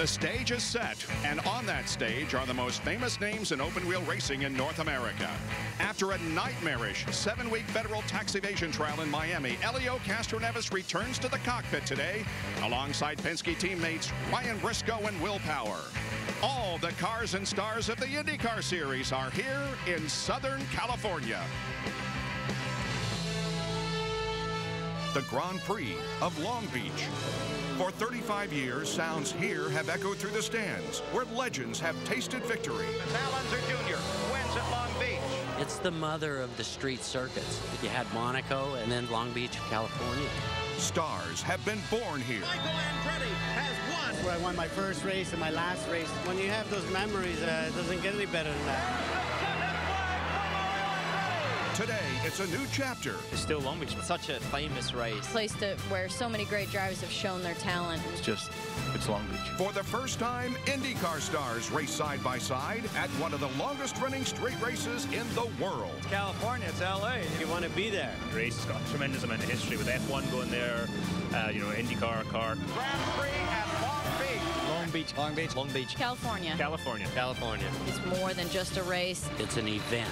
The stage is set, and on that stage are the most famous names in open-wheel racing in North America. After a nightmarish 7-week federal tax evasion trial in Miami, Helio Castroneves returns to the cockpit today alongside Penske teammates Ryan Briscoe and Will Power. All the cars and stars of the Indycar Series are here in Southern California. The Grand Prix of Long Beach. For 35 years, sounds here have echoed through the stands, where legends have tasted victory. Alonso Jr. wins at Long Beach. It's the mother of the street circuits. You had Monaco and then Long Beach, California. Stars have been born here. Michael Andretti has won. Where I won my first race and my last race. When you have those memories, it doesn't get any better than that. Today, it's a new chapter. It's still Long Beach. It's such a famous race. Place where so many great drivers have shown their talent. It's Long Beach. For the first time, IndyCar stars race side by side at one of the longest-running street races in the world. California, it's LA. You want to be there. The race has got a tremendous amount of history with F1 going there, IndyCar car. Grand Prix at Long Beach. Long Beach. Long Beach. Long Beach. California. California. California. It's more than just a race. It's an event.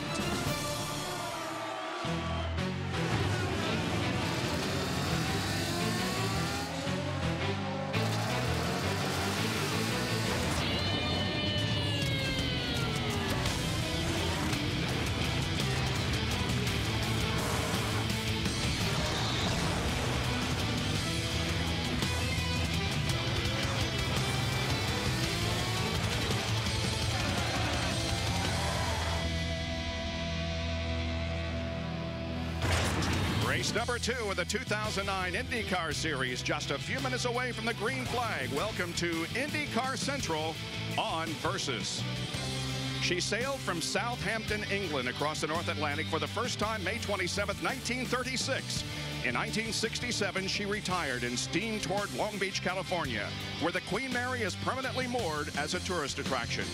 Race number 2 of the 2009 IndyCar Series, just a few minutes away from the green flag. Welcome to IndyCar Central on Versus. She sailed from Southampton, England, across the North Atlantic for the first time May 27, 1936. In 1967, she retired and steamed toward Long Beach, California, where the Queen Mary is permanently moored as a tourist attraction.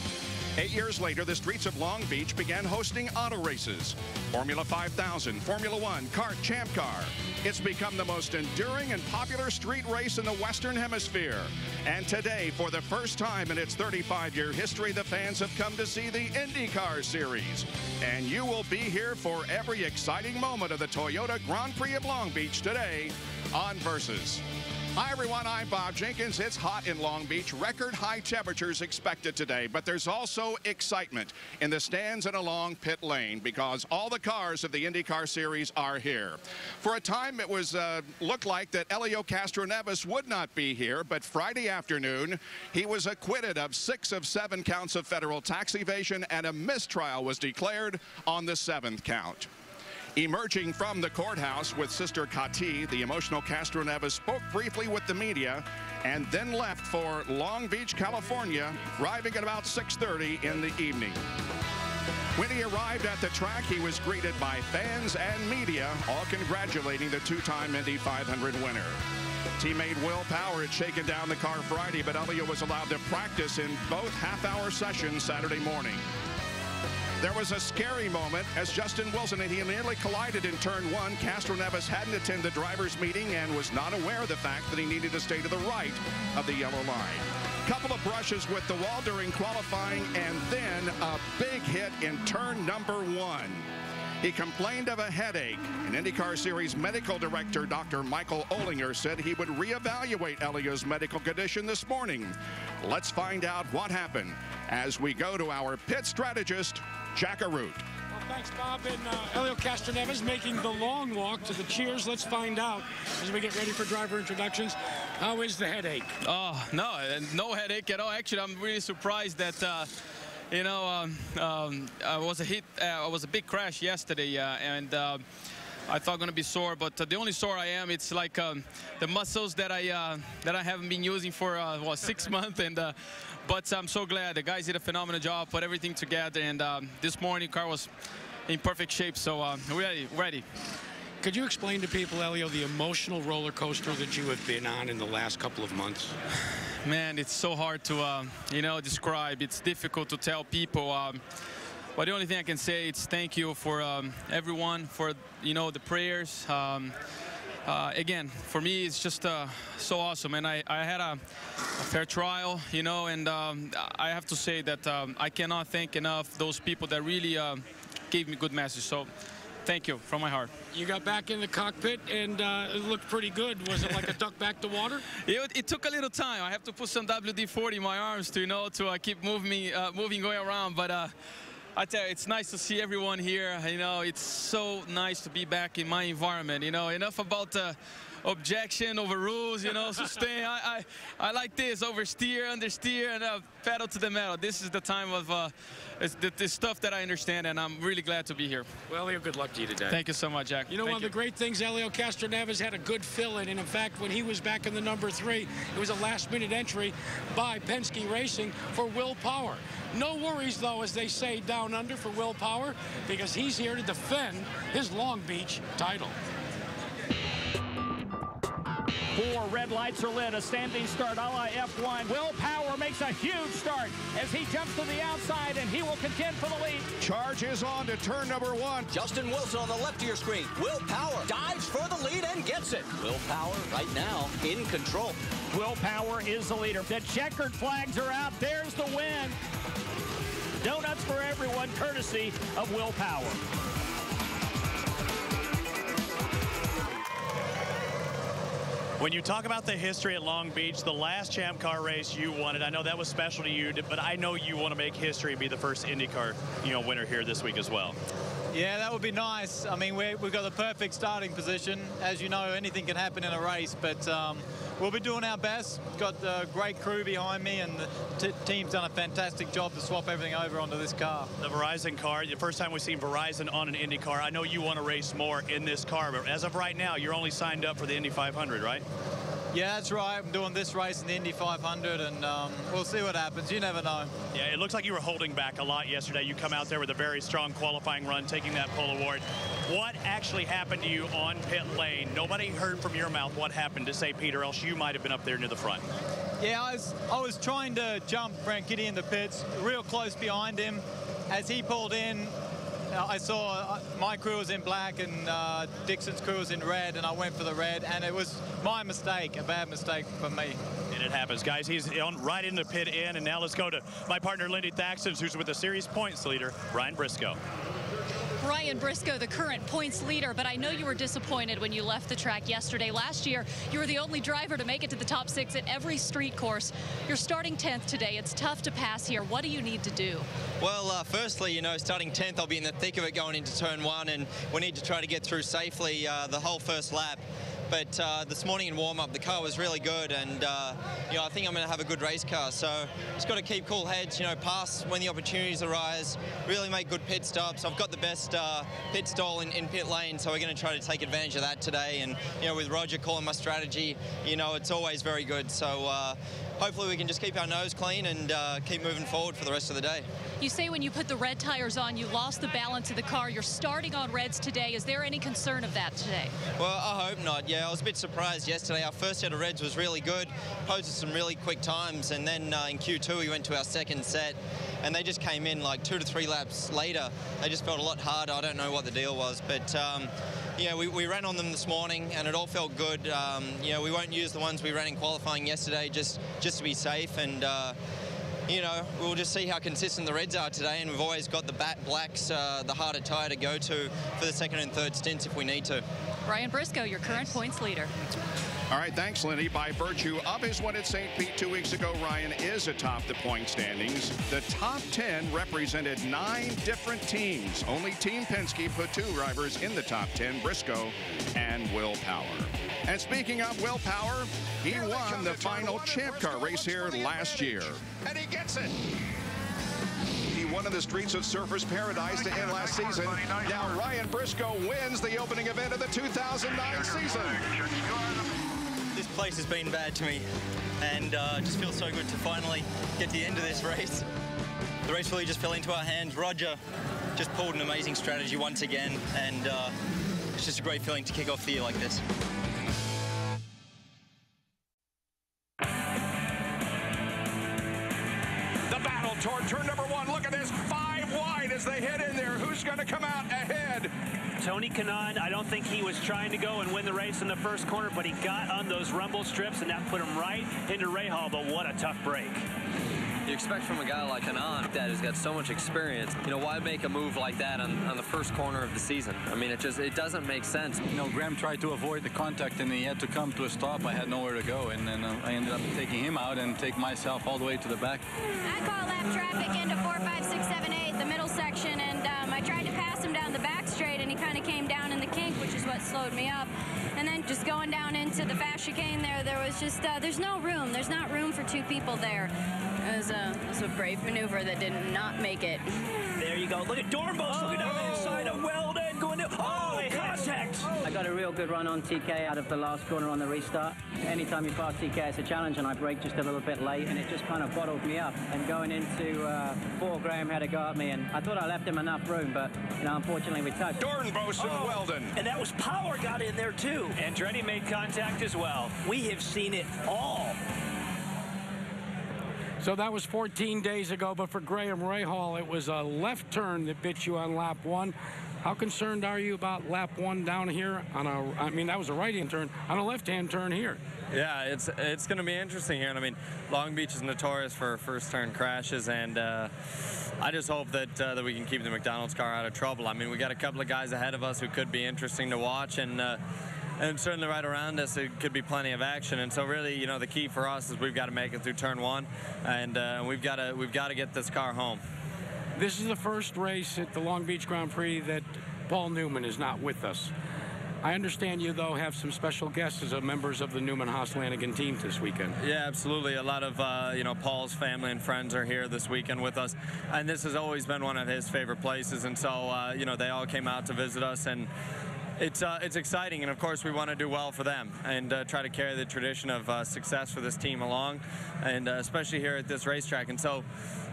8 years later, the streets of Long Beach began hosting auto races. Formula 5000, Formula 1, Kart, Champ Car. It's become the most enduring and popular street race in the Western Hemisphere. And today, for the first time in its 35-year history, the fans have come to see the IndyCar Series. And you will be here for every exciting moment of the Toyota Grand Prix of Long Beach today on Versus. Hi, everyone. I'm Bob Jenkins. It's hot in Long Beach. Record high temperatures expected today, but there's also excitement in the stands and along pit lane because all the cars of the IndyCar Series are here. For a time, it was looked like that Helio Castroneves would not be here, but Friday afternoon, he was acquitted of 6 of 7 counts of federal tax evasion, and a mistrial was declared on the 7th count. Emerging from the courthouse with Sister Kati, the emotional Castroneves spoke briefly with the media and then left for Long Beach, California, arriving at about 6:30 in the evening. When he arrived at the track, he was greeted by fans and media, all congratulating the two-time Indy 500 winner. Teammate Will Power had shaken down the car Friday, but Helio was allowed to practice in both half-hour sessions Saturday morning. There was a scary moment as Justin Wilson and he nearly collided in turn 1. Castroneves hadn't attended the driver's meeting and was not aware of the fact that he needed to stay to the right of the yellow line. Couple of brushes with the wall during qualifying and then a big hit in turn number 1. He complained of a headache. And IndyCar Series medical director Dr. Michael Olinger said he would reevaluate Helio's medical condition this morning. Let's find out what happened as we go to our pit strategist, Jack Arute. Well, thanks, Bob. And Helio Castroneves making the long walk to the cheers. Let's find out as we get ready for driver introductions. How is the headache? Oh, no headache at all. Actually, I'm really surprised that I was a big crash yesterday, and I thought gonna be sore, but the only sore I am, it's like the muscles that I haven't been using for 6 months, and but I'm so glad the guys did a phenomenal job, put everything together, and this morning car was in perfect shape, so ready. Could you explain to people, Helio, the emotional roller coaster that you have been on in the last couple of months? Man, it's so hard to describe. It's difficult to tell people. But the only thing I can say is thank you for everyone, for the prayers. again, for me, it's just so awesome. And I had a fair trial, you know, and I have to say that I cannot thank enough those people that really gave me good message. So thank you from my heart. You got back in the cockpit, and it looked pretty good. Was it like a duck back to water? It took a little time. I have to put some WD-40 in my arms to, you know, to keep moving, going around. But I tell you, it's nice to see everyone here. You know, it's so nice to be back in my environment. You know, enough about objection over rules, you know, sustain. I like this, oversteer, understeer, and pedal to the metal. This is the time of this stuff that I understand, and I'm really glad to be here. Well, Elio, good luck to you today. Thank you so much, Jack. You know, one of the great things, Elio Castroneves had a good fill-in, and in fact, when he was back in the number 3, it was a last-minute entry by Penske Racing for Will Power. No worries, though, as they say down under for Will Power, because he's here to defend his Long Beach title. 4 red lights are lit. A standing start a la F1. Will Power makes a huge start as he jumps to the outside, and he will contend for the lead. Charge is on to turn number 1. Justin Wilson on the left of your screen. Will Power dives for the lead and gets it. Will Power right now in control. Will Power is the leader. The checkered flags are out. There's the win. Donuts for everyone, courtesy of Will Power. When you talk about the history at Long Beach, the last Champ Car race you won it. I know that was special to you, but I know you want to make history and be the first IndyCar, winner here this week as well. Yeah, that would be nice. I mean, we've got the perfect starting position. As you know, anything can happen in a race, but we'll be doing our best. Got a great crew behind me, and the team's done a fantastic job to swap everything over onto this car. The Verizon car, the first time we've seen Verizon on an Indy car. I know you want to race more in this car, but as of right now, you're only signed up for the Indy 500, right? Yeah, that's right. I'm doing this race in the Indy 500, and we'll see what happens. You never know. Yeah, it looks like you were holding back a lot yesterday. You come out there with a very strong qualifying run, taking that pole award. What actually happened to you on pit lane? Nobody heard from your mouth what happened to St. Peter, else you might have been up there near the front. Yeah, I was trying to jump Frank Kitty in the pits, real close behind him. As he pulled in, I saw my crew was in black and Dixon's crew was in red, and I went for the red, and it was my mistake, a bad mistake for me. And it happens, guys. He's on right into pit in, and now let's go to my partner, Lindy Thaxton, who's with the series points leader, Ryan Briscoe. Ryan Briscoe, the current points leader, but I know you were disappointed when you left the track yesterday. Last year, you were the only driver to make it to the top 6 at every street course. You're starting 10th today. It's tough to pass here. What do you need to do? Well, firstly, starting 10th, I'll be in the thick of it going into turn 1, and we need to try to get through safely the whole first lap. But this morning in warm-up, the car was really good, and I think I'm going to have a good race car. So just got to keep cool heads, pass when the opportunities arise, really make good pit stops. I've got the best pit stall in pit lane, so we're going to try to take advantage of that today. And with Roger calling my strategy, it's always very good. So hopefully we can just keep our nose clean and keep moving forward for the rest of the day. You say when you put the red tires on, you lost the balance of the car. You're starting on reds today. Is there any concern of that today? Well, I hope not. Yeah, I was a bit surprised yesterday. Our first set of reds was really good, posted some really quick times, and then in Q2 we went to our second set, and they just came in like 2 to 3 laps later. They just felt a lot harder. I don't know what the deal was, but yeah, we ran on them this morning, and it all felt good. We won't use the ones we ran in qualifying yesterday just to be safe, and we'll just see how consistent the reds are today, and we've always got the blacks, the harder tire to go to for the second and third stints if we need to. Ryan Briscoe, your current points leader. All right, thanks, Lindy. By virtue of his win at St. Pete 2 weeks ago, Ryan is atop the point standings. The top 10 represented 9 different teams. Only Team Penske put 2 drivers in the top 10, Briscoe and Will Power. And speaking of Will Power, he won the final Champ Car race here last year. And he gets it. He won in the streets of Surfers Paradise to end last season. Now Ryan Briscoe wins the opening event of the 2009 season. This place has been bad to me, and it just feels so good to finally get to the end of this race. The race really just fell into our hands. Roger just pulled an amazing strategy once again, and it's just a great feeling to kick off the year like this. The battle toward turn number 1. Look at this, 5 wide as they head in there. Who's going to come out ahead? Tony Kanaan, I don't think he was trying to go and win the race in the first corner, but he got on those rumble strips, and that put him right into Rahal, but what a tough break. You expect from a guy like Kanaan that has got so much experience, you know, why make a move like that on the first corner of the season? I mean, it doesn't make sense. You know, Graham tried to avoid the contact, and he had to come to a stop. I had nowhere to go, and then I ended up taking him out and take myself all the way to the back. I call lap traffic into 4, 5, 6, 7, 8, the middle section, and I tried to pass him down the back straight, and he kind of came down in the kink, which is what slowed me up. And then just going down into the fast chicane there was just, there's no room. There's not room for two people there. It was a brave maneuver that did not make it. There you go. Look at Dornbos looking down the inside of Weldon going to, contact. I got a real good run on TK out of the last corner on the restart. Anytime you pass TK, it's a challenge, and I brake just a little bit late, and it just kind of bottled me up. And going into 4, Graham had to go at me, and I thought I left him enough room, but, you know, unfortunately we touched. Dornbos and Weldon. And that was Power got in there, too. Andretti made contact as well. We have seen it all. So that was 14 days ago, but for Graham Rahal, it was a left turn that bit you on lap 1. How concerned are you about lap 1 down here I mean, that was a right-hand turn, on a left-hand turn here? Yeah, it's going to be interesting here. And I mean, Long Beach is notorious for first turn crashes, and I just hope that we can keep the McDonald's car out of trouble. I mean, we got a couple of guys ahead of us who could be interesting to watch, and certainly right around us, it could be plenty of action. And so really, you know, the key for us is we've got to make it through turn 1, and we've got to get this car home. This is the first race at the Long Beach Grand Prix that Paul Newman is not with us. I understand you, though, have some special guests as members of the Newman-Haas-Lanigan team this weekend. Yeah, absolutely. A lot of, you know, Paul's family and friends are here this weekend with us. And this has always been one of his favorite places. And so, you know, they all came out to visit us. And it's exciting. And, of course, we want to do well for them and try to carry the tradition of success for this team along, and especially here at this racetrack. And so,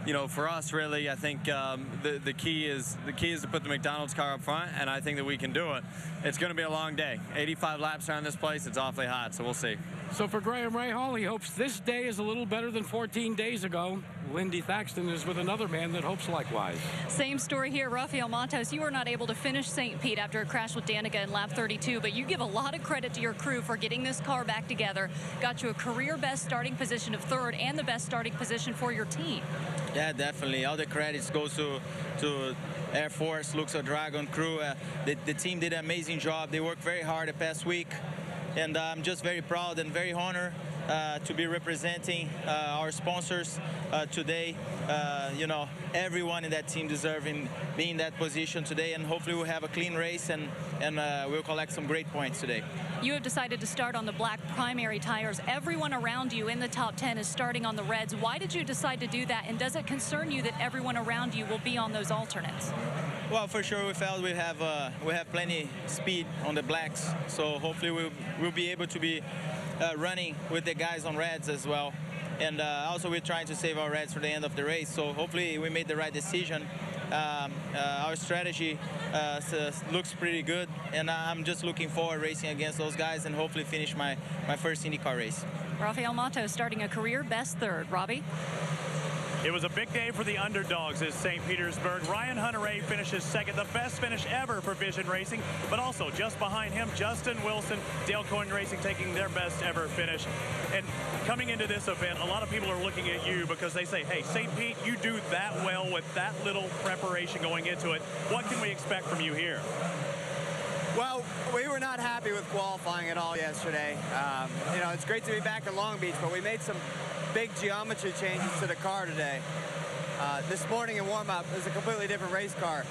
you know, for us, really, I think the key is to put the McDonald's car up front, and I think that we can do it. It's going to be a long day. 85 laps around this place. It's awfully hot, so we'll see. So for Graham Rahal, he hopes this day is a little better than 14 days ago. Lindy Thaxton is with another man that hopes likewise. Same story here. Rafael Matos, you were not able to finish St. Pete after a crash with Danica in lap 32, but you give a lot of credit to your crew for getting this car back together. Got you a career best starting position of 3rd and the best starting position for your team. Yeah, definitely. All the credits goes to Air Force, Luxor Dragon crew. The team did an amazing job. They worked very hard the past week, and I'm just very proud and very honored to be representing our sponsors today. You know, everyone in that team deserving being in that position today, and hopefully we'll have a clean race and we'll collect some great points today. You have decided to start on the black primary tires. Everyone around you in the top 10 is starting on the reds. Why did you decide to do that, and does it concern you that everyone around you will be on those alternates? Well, for sure, we felt we have plenty speed on the blacks, so hopefully we'll be able to be running with the guys on reds as well. And also we're trying to save our reds for the end of the race, so hopefully we made the right decision. Our strategy looks pretty good, and I'm just looking forward racing against those guys and hopefully finish my first IndyCar race. Rafael Matos starting a career best 3rd. Robbie? It was a big day for the underdogs at St. Petersburg. Ryan Hunter-Reay finishes 2nd, the best finish ever for Vision Racing, but also just behind him, Justin Wilson, Dale Coyne Racing taking their best ever finish. And coming into this event, a lot of people are looking at you because they say, hey, St. Pete, you do that well with that little preparation going into it. What can we expect from you here? Well, we were not happy with qualifying at all yesterday. You know, it's great to be back in Long Beach, but we made some big geometry changes to the car today. This morning in warm-up, it was a completely different race car.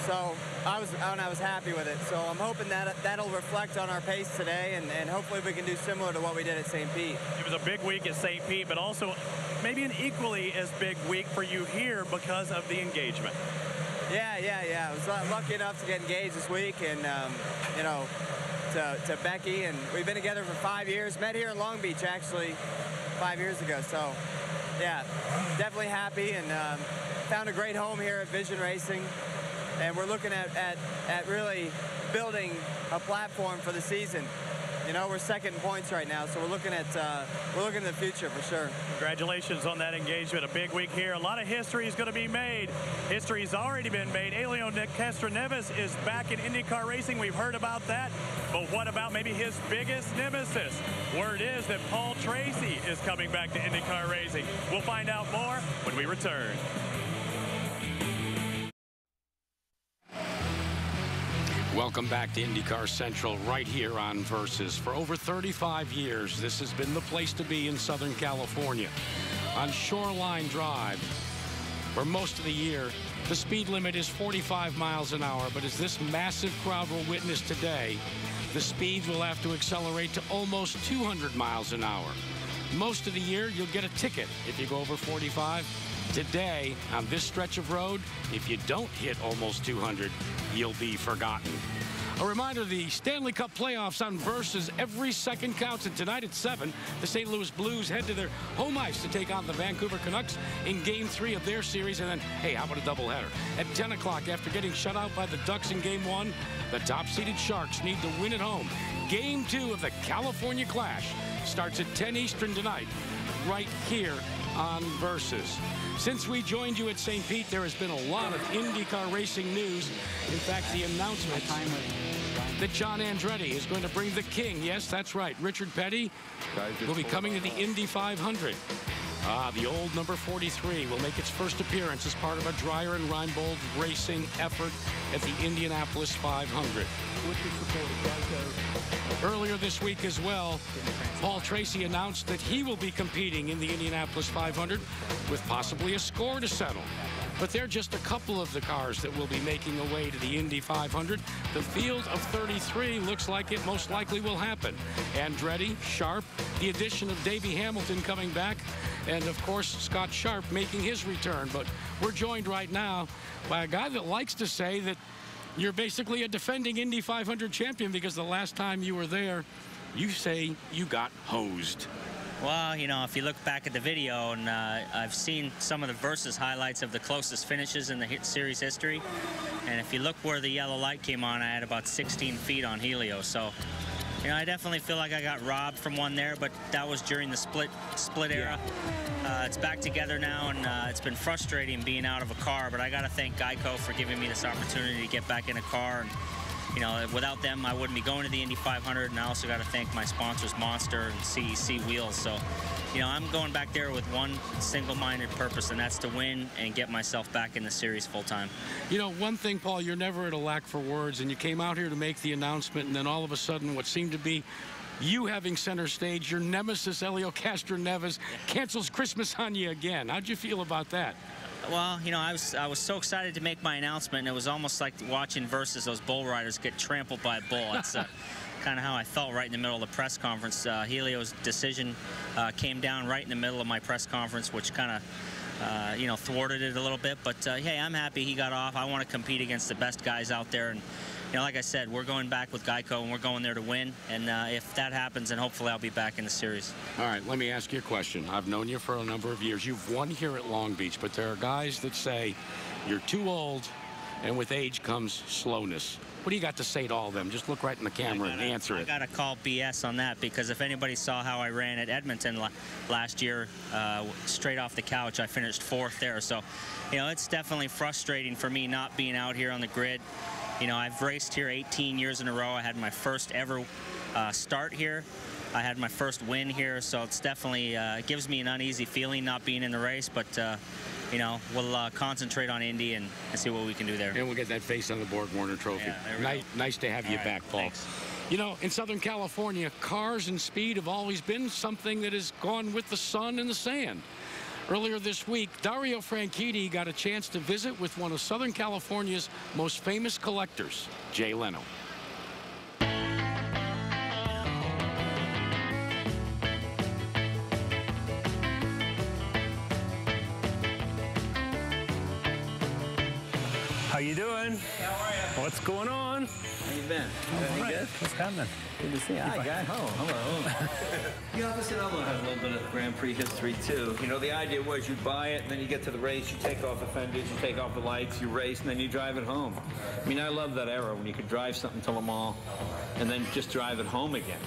So I was happy with it. So I'm hoping that that'll reflect on our pace today, and hopefully we can do similar to what we did at St. Pete. It was a big week at St. Pete, but also maybe an equally as big week for you here because of the engagement. Yeah. I was lucky enough to get engaged this week, and you know, to Becky, and we've been together for 5 years. Met here in Long Beach actually 5 years ago. So yeah, definitely happy, and found a great home here at Vision Racing, and we're looking at really building a platform for the season. You know, we're second in points right now, so we're looking at the future for sure. Congratulations on that engagement. A big week here. A lot of history is going to be made. History's already been made. Helio Castroneves is back in IndyCar racing. We've heard about that. But what about maybe his biggest nemesis? Word is that Paul Tracy is coming back to IndyCar racing. We'll find out more when we return. Welcome back to IndyCar Central right here on Versus. For over 35 years, this has been the place to be in Southern California. On Shoreline Drive, for most of the year, the speed limit is 45 miles an hour, but as this massive crowd will witness today, the speeds will have to accelerate to almost 200 miles an hour. Most of the year, you'll get a ticket if you go over 45. Today, on this stretch of road, if you don't hit almost 200, you'll be forgotten. A reminder, the Stanley Cup playoffs on Versus. Every second counts, and tonight at 7, the St. Louis Blues head to their home ice to take on the Vancouver Canucks in Game 3 of their series. And then, hey, how about a doubleheader? At 10 o'clock, after getting shut out by the Ducks in Game 1, the top-seeded Sharks need to win at home. Game 2 of the California Clash starts at 10 Eastern tonight, right here on Versus. Since we joined you at St. Pete, there has been a lot of IndyCar racing news. In fact, the announcement that John Andretti is going to bring the king. Yes, that's right. Richard Petty will be coming to the Indy 500. The old number 43 will make its first appearance as part of a Dreyer and Reinbold racing effort at the Indianapolis 500. Earlier this week as well, Paul Tracy announced that he will be competing in the Indianapolis 500 with possibly a score to settle. But they're just a couple of the cars that will be making their way to the Indy 500. The field of 33 looks like it most likely will happen. Andretti, Sharp, the addition of Davey Hamilton coming back, and of course Scott Sharp making his return. But we're joined right now by a guy that likes to say that you're basically a defending Indy 500 champion because the last time you were there, you say you got hosed. Well, you know, if you look back at the video, and I've seen some of the Versus highlights of the closest finishes in the series history, and if you look where the yellow light came on, I had about 16 feet on Helio. So, you know, I definitely feel like I got robbed from one there, but that was during the split era. It's back together now, and it's been frustrating being out of a car, but I got to thank Geico for giving me this opportunity to get back in a car. And, you know, without them, I wouldn't be going to the Indy 500, and I also got to thank my sponsors, Monster and CEC Wheels. So, you know, I'm going back there with one single-minded purpose, and that's to win and get myself back in the series full-time. You know, one thing, Paul, you're never at a lack for words, and you came out here to make the announcement, and then all of a sudden what seemed to be you having center stage, your nemesis, Helio Castroneves, cancels Christmas on you again. How'd you feel about that? Well, you know, I was so excited to make my announcement, and it was almost like watching Versus those bull riders get trampled by a bull. That's kind of how I felt right in the middle of the press conference. Helio's decision came down right in the middle of my press conference, which kind of, you know, thwarted it a little bit. But, hey, I'm happy he got off. I want to compete against the best guys out there. And, you know, like I said, we're going back with Geico, and we're going there to win. And if that happens, then hopefully I'll be back in the series. All right, let me ask you a question. I've known you for a number of years. You've won here at Long Beach, but there are guys that say you're too old, and with age comes slowness. What do you got to say to all of them? Just look right in the camera and answer it. I got to call BS on that, because if anybody saw how I ran at Edmonton last year, straight off the couch, I finished 4th there. So, you know, it's definitely frustrating for me not being out here on the grid. You know, I've raced here 18 years in a row. I had my first ever start here. I had my first win here, so it's definitely gives me an uneasy feeling not being in the race, but you know, we'll concentrate on Indy and see what we can do there. And we'll get that face on the Borg Warner Trophy. Yeah, nice to have you back, Paul. Thanks. You know, in Southern California, cars and speed have always been something that has gone with the sun and the sand. Earlier this week, Dario Franchitti got a chance to visit with one of Southern California's most famous collectors, Jay Leno. How you doing? How are you? What's going on? How you been? Right. Good? What's happening? Good to see you. Hi, guy. Oh, hello. You know, listen, I'm going to have a little bit of Grand Prix history, too. You know, the idea was you buy it, and then you get to the race, you take off the fenders, you take off the lights, you race, and then you drive it home. I mean, I love that era when you could drive something to Le Mans and then just drive it home again.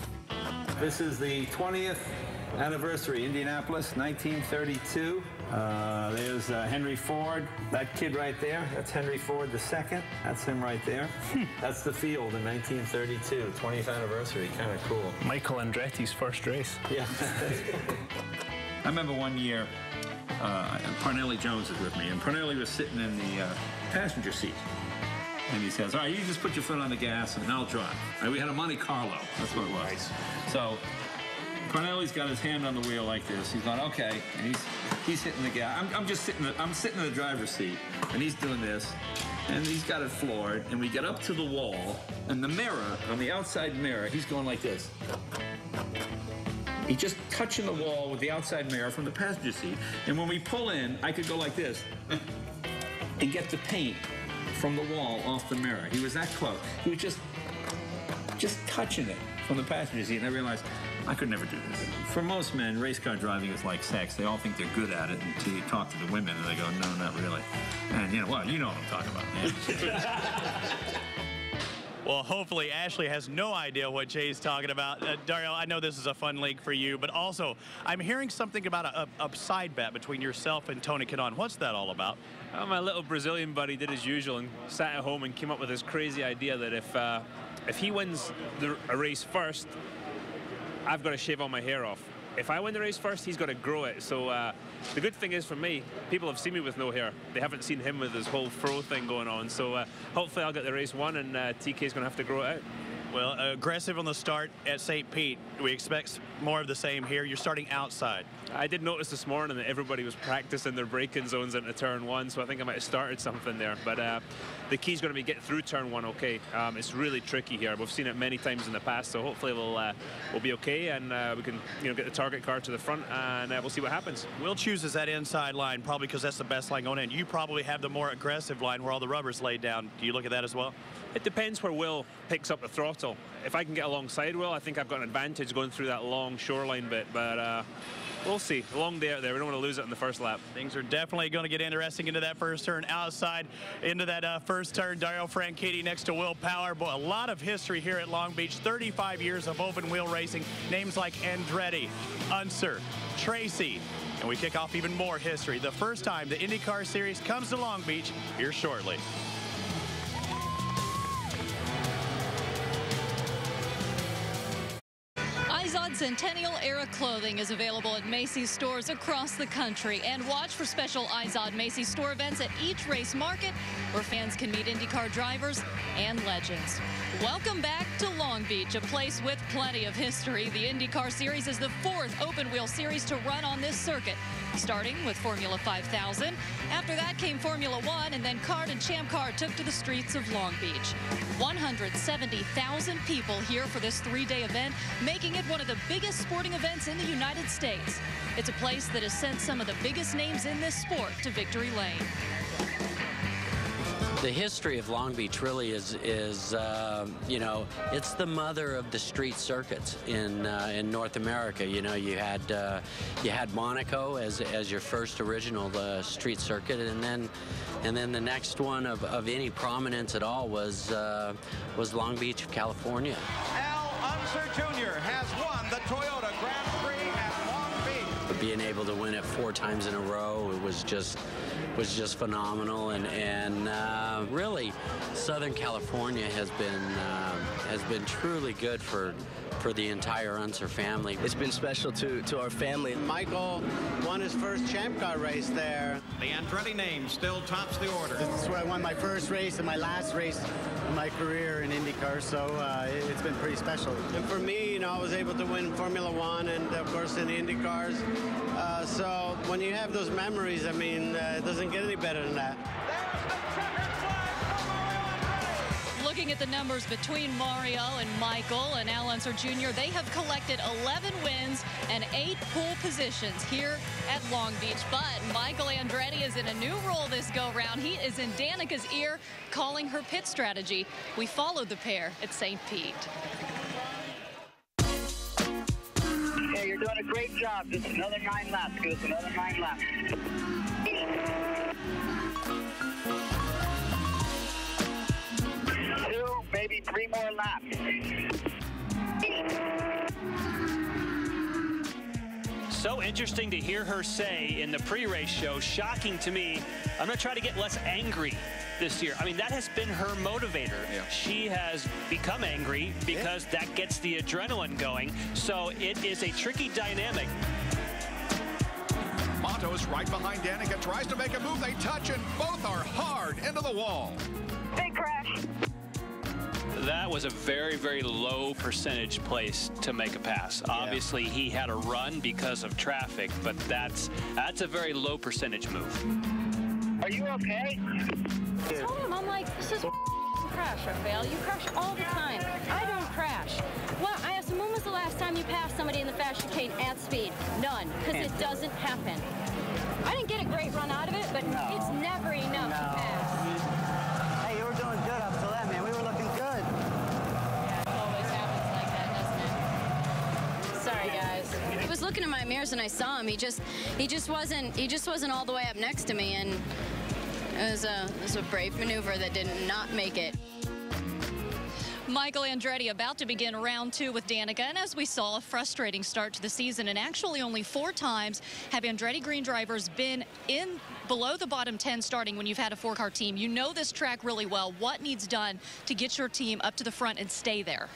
This is the 20th anniversary, Indianapolis, 1932. There's Henry Ford, that kid right there. That's Henry Ford II. That's him right there. That's the field in 1932, 20th anniversary. Kind of cool. Michael Andretti's first race. Yeah. I remember one year, Parnelli Jones was with me, and Parnelli was sitting in the passenger seat. And he says, all right, you just put your foot on the gas and I'll drive. We had a Monte Carlo. That's what it was. So Parnelli's got his hand on the wheel like this. He's going, okay, and he's hitting the gas. I'm sitting in the driver's seat, and he's doing this, and he's got it floored, and we get up to the wall, and the mirror, on the outside mirror, he's going like this. He's just touching the wall with the outside mirror from the passenger seat. And when we pull in, I could go like this and get the paint from the wall off the mirror. He was that close. He was just touching it from the passenger seat, and I realized I could never do this. For most men, race car driving is like sex. They all think they're good at it until you talk to the women, and they go, no, not really. And you know what I'm talking about, man. Well, hopefully Ashley has no idea what Jay's talking about. Dario, I know this is a fun league for you, but also I'm hearing something about a side bet between yourself and Tony Kanaan. What's that all about? My little Brazilian buddy did as usual and sat at home and came up with this crazy idea that if he wins a race first, I've got to shave all my hair off. If I win the race first, he's got to grow it. So the good thing is for me, people have seen me with no hair. They haven't seen him with his whole fro thing going on. So hopefully I'll get the race won, and TK's going to have to grow it out. Well, aggressive on the start at St. Pete. We expect more of the same here. You're starting outside. I did notice this morning that everybody was practicing their braking zones into turn one, so I think I might have started something there. But the key's going to be get through turn one okay. It's really tricky here. We've seen it many times in the past, so hopefully we'll be okay, and we can get the target car to the front, and we'll see what happens. Will chooses that inside line, probably because that's the best line going in. You probably have the more aggressive line where all the rubber's laid down. Do you look at that as well? It depends where Will picks up the throttle. If I can get alongside Will, I think I've got an advantage going through that long shoreline bit, but we'll see. A long day out there. We don't want to lose it in the first lap. Things are definitely going to get interesting into that first turn. Outside into that first turn, Dario Franchitti next to Will Power. Boy, a lot of history here at Long Beach. 35 years of open wheel racing. Names like Andretti, Unser, Tracy. And we kick off even more history. The first time the IndyCar Series comes to Long Beach here shortly. Izod Centennial Era clothing is available at Macy's stores across the country. And watch for special Izod Macy's store events at each race market where fans can meet IndyCar drivers and legends. Welcome back to Long Beach, a place with plenty of history. The IndyCar Series is the 4th open-wheel series to run on this circuit, starting with Formula 5000. After that came Formula 1, and then CART and Champ Car took to the streets of Long Beach. 170,000 people here for this 3-day event, making it one of the biggest sporting events in the United States. It's a place that has sent some of the biggest names in this sport to victory lane. The history of Long Beach really is you know, it's the mother of the street circuits in North America. You know, you had Monaco as your first original street circuit, and then the next one of any prominence at all was Long Beach, California. Al Unser Jr. has won the Toyota Grand Prix at Long Beach. Being able to win it 4 times in a row, it was just phenomenal, and really Southern California has been truly good for the entire Unser family. It's been special to our family. Michael won his first Champ Car race there. The Andretti name still tops the order. This is where I won my first race and my last race of my career in IndyCar, so it's been pretty special. And for me, you know, I was able to win Formula 1 and, of course, in the IndyCars. So when you have those memories, I mean, it doesn't get any better than that. Looking at the numbers between Mario and Michael and Al Unser Jr., they have collected 11 wins and 8 pole positions here at Long Beach. But Michael Andretti is in a new role this go-round. He is in Danica's ear, calling her pit strategy. We followed the pair at St. Pete. Yeah, you're doing a great job. Just another 9 laps. Give us another 9 laps. 2, maybe 3 more laps. so interesting to hear her say in the pre-race show, shocking to me, I'm going to try to get less angry this year. I mean, that has been her motivator. Yeah. She has become angry because that gets the adrenaline going. So it is a tricky dynamic. Motto's right behind Danica, tries to make a move. They touch, and both are hard into the wall. Big crash. That was a very, very low percentage place to make a pass. Yeah. Obviously, he had a run because of traffic, but that's a very low percentage move. Are you okay? I told him, I'm like, this is crash, Raphael. You crash all the time. I don't crash. Well, I asked him, when was the last time you passed somebody in the fast chicane at speed? None, because it doesn't happen. I didn't get a great run out of it, but it's never enough to pass. Hey, you were doing good up till then, man. We were looking good. Yeah, it always happens like that, doesn't it? Sorry, guys. I was looking in my mirrors and I saw him. He just wasn't all the way up next to me, and it was a brave maneuver that did not make it. Michael Andretti about to begin round 2 with Danica, and as we saw, a frustrating start to the season, and actually only 4 times have Andretti Green drivers been in below the bottom 10 starting when you've had a 4-car team. You know this track really well. What needs done to get your team up to the front and stay there?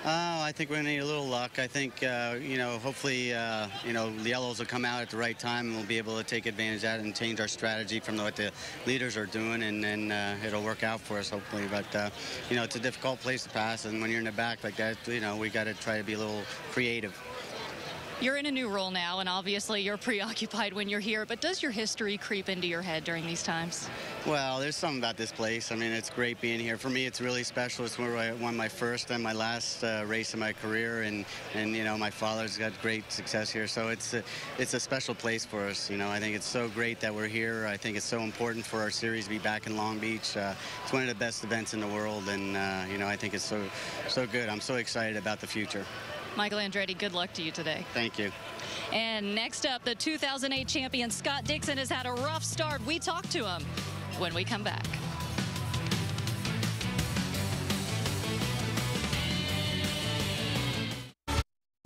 I think we're going to need a little luck. I think, you know, hopefully, you know, the yellows will come out at the right time, and we'll be able to take advantage of that and change our strategy from what the leaders are doing, and then it'll work out for us, hopefully. But, you know, it's a difficult place to pass, and when you're in the back like that, you know, we got to try to be a little creative. You're in a new role now, and obviously you're preoccupied when you're here, but does your history creep into your head during these times? Well, there's something about this place. I mean, it's great being here. For me, it's really special. It's where I won my first and my last race of my career, and you know, my father's got great success here, so it's a special place for us. You know, I think it's so great that we're here. I think it's so important for our series to be back in Long Beach. It's one of the best events in the world, and you know, I think it's so good. I'm so excited about the future. Michael Andretti, good luck to you today. Thank you. And next up, the 2008 champion Scott Dixon has had a rough start. We talk to him when we come back.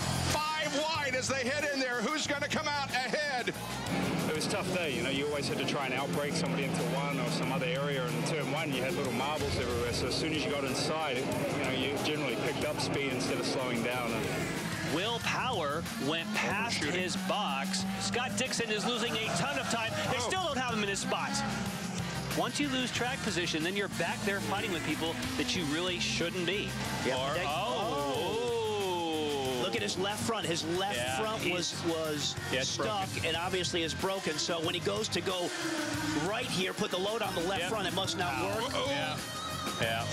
5 wide as they head in there. Who's going to come out ahead? It was a tough day. You know, you always had to try and outbrake somebody into one or some other area. And in turn 1, you had little marbles everywhere. So as soon as you got inside, you know, you generally picked up speed instead of slowing down. Will Power went past his box. Scott Dixon is losing a ton of time. They still don't have him in his spot. Once you lose track position, then you're back there fighting with people that you really shouldn't be. Yep. Look at his left front. His left front was stuck and obviously is broken. So when he goes to go right here, put the load on the left front, it must not work. Yeah.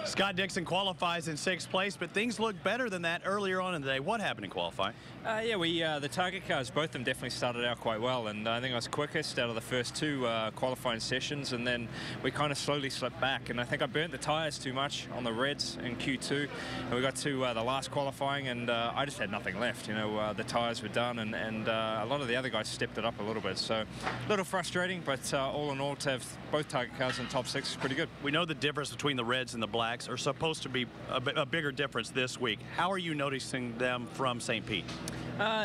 Scott Dixon qualifies in 6th place, but things look better than that earlier on in the day. What happened in qualifying? The target cars, both of them definitely started out quite well, and I think I was quickest out of the first 2 qualifying sessions, and then we kind of slowly slipped back, and I think I burnt the tires too much on the reds in Q2, and we got to the last qualifying, and I just had nothing left. You know, the tires were done, and a lot of the other guys stepped it up a little bit, so a little frustrating, but all in all, to have both target cars in top 6 is pretty good. We know the difference between the reds and the blacks are supposed to be a bigger difference this week. How are you noticing them from St. Pete?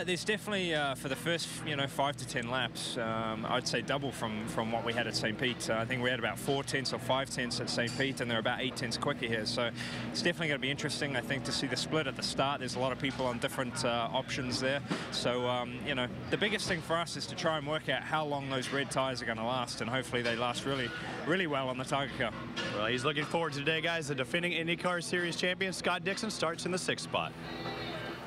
There's definitely, for the first 5 to 10 laps, I'd say double from what we had at St. Pete. I think we had about 4 tenths or 5 tenths at St. Pete, and they're about 8 tenths quicker here. So it's definitely going to be interesting, I think, to see the split at the start. There's a lot of people on different options there. So, you know, the biggest thing for us is to try and work out how long those red tires are going to last, and hopefully they last really, really well on the target car. Well, he's looking forward to today, guys. The defending IndyCar Series champion, Scott Dixon, starts in the 6th spot.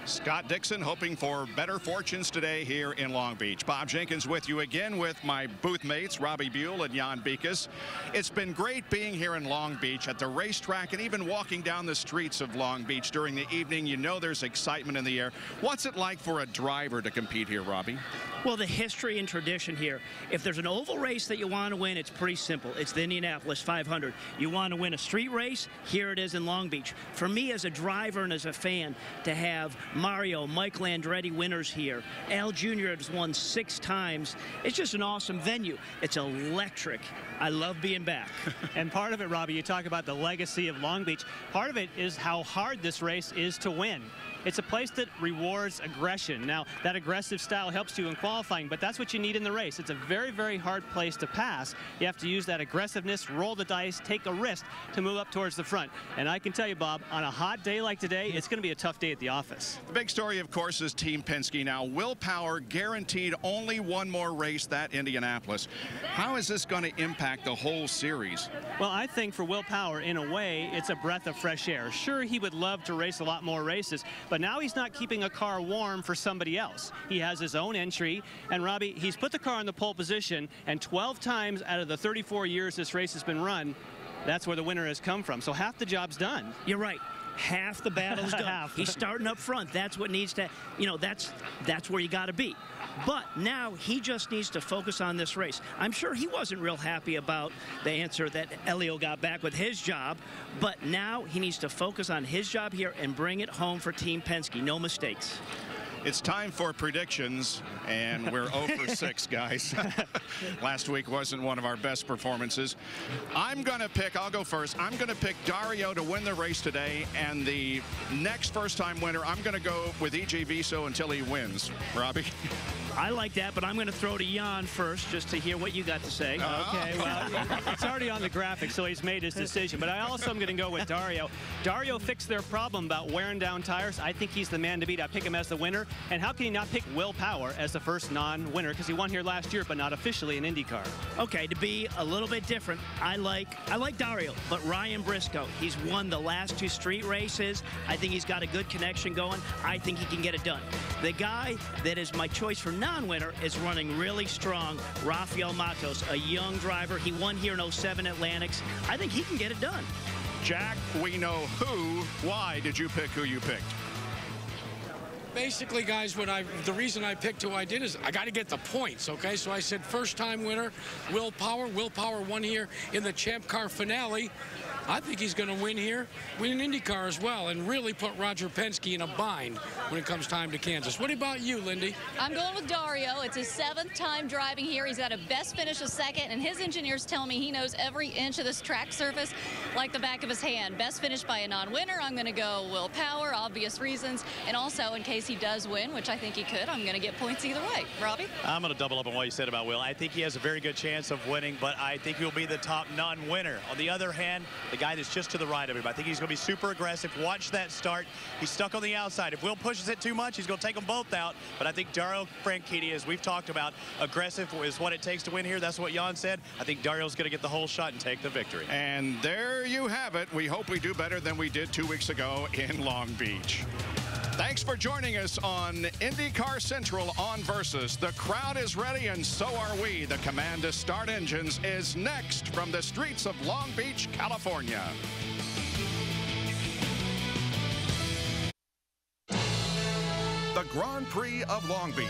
Scott Dixon hoping for better fortunes today here in Long Beach. Bob Jenkins with you again with my booth mates, Robbie Buell and Jan Beekes. It's been great being here in Long Beach at the racetrack and even walking down the streets of Long Beach during the evening. You know there's excitement in the air. What's it like for a driver to compete here, Robbie? Well, the history and tradition here. If there's an oval race that you want to win, it's pretty simple. It's the Indianapolis 500. You want to win a street race, here it is in Long Beach. For me as a driver and as a fan, to have Mario, Michael Andretti winners here. Al Jr. has won 6 times. It's just an awesome venue. It's electric. I love being back. And part of it, Robbie, you talk about the legacy of Long Beach. Part of it is how hard this race is to win. It's a place that rewards aggression. Now, that aggressive style helps you in qualifying, but that's what you need in the race. It's a very, very hard place to pass. You have to use that aggressiveness, roll the dice, take a risk to move up towards the front. And I can tell you, Bob, on a hot day like today, it's going to be a tough day at the office. The big story, of course, is Team Penske now. Will Power guaranteed only one more race, that Indianapolis. How is this going to impact the whole series? Well, I think for Will Power, in a way, it's a breath of fresh air. Sure, he would love to race a lot more races, but now he's not keeping a car warm for somebody else. He has his own entry, and Robbie, he's put the car in the pole position, and 12 times out of the 34 years this race has been run, that's where the winner has come from. So half the job's done. You're right. Half the battle's done. He's starting up front. That's what needs to, that's where you got to be. But now he just needs to focus on this race. I'm sure he wasn't real happy about the answer that Elio got back with his job, but now he needs to focus on his job here and bring it home for Team Penske. No mistakes. It's time for predictions, and we're 0 for 6, guys. Last week wasn't one of our best performances. I'm going to pick, I'll go first, I'm going to pick Dario to win the race today, and the next first-time winner, I'm going to go with E.J. Viso until he wins. Robbie? I like that, but I'm going to throw to Jan first just to hear what you got to say. Okay, well, it's already on the graphic, so he's made his decision. But I also am going to go with Dario. Dario fixed their problem about wearing down tires. I think he's the man to beat. I pick him as the winner. And how can he not pick Will Power as the first non-winner? Because he won here last year, but not officially in IndyCar. Okay, to be a little bit different, I like Dario, but Ryan Briscoe, he's won the last 2 street races. I think he's got a good connection going. I think he can get it done. The guy that is my choice for non-winner is running really strong, Rafael Matos, a young driver. He won here in 07 Atlantics. I think he can get it done. Jack, we know who. Why did you pick who you picked? Basically, guys, the reason I picked who I did is I got to get the points, okay? So I said first-time winner, Will Power. Will Power won here in the Champ Car finale. I think he's going to win here, win an IndyCar as well, and really put Roger Penske in a bind when it comes time to Kansas. What about you, Lindy? I'm going with Dario. It's his 7th time driving here. He's got a best finish of 2nd, and his engineers tell me he knows every inch of this track surface like the back of his hand. Best finish by a non-winner. I'm going to go Will Power, obvious reasons, and also in case he does win, which I think he could, I'm going to get points either way. Robbie? I'm going to double up on what you said about Will. I think he has a very good chance of winning, but I think he'll be the top non-winner. On the other hand, the guy that's just to the right of him, I think he's going to be super aggressive. Watch that start. He's stuck on the outside. If Will pushes it too much, he's going to take them both out. But I think Dario Franchitti, as we've talked about, aggressive is what it takes to win here. That's what Jan said. I think Dario's going to get the whole shot and take the victory. And there you have it. We hope we do better than we did 2 weeks ago in Long Beach. Thanks for joining us on IndyCar Central on Versus. The crowd is ready, and so are we. The command to start engines is next from the streets of Long Beach, California. The Grand Prix of Long Beach.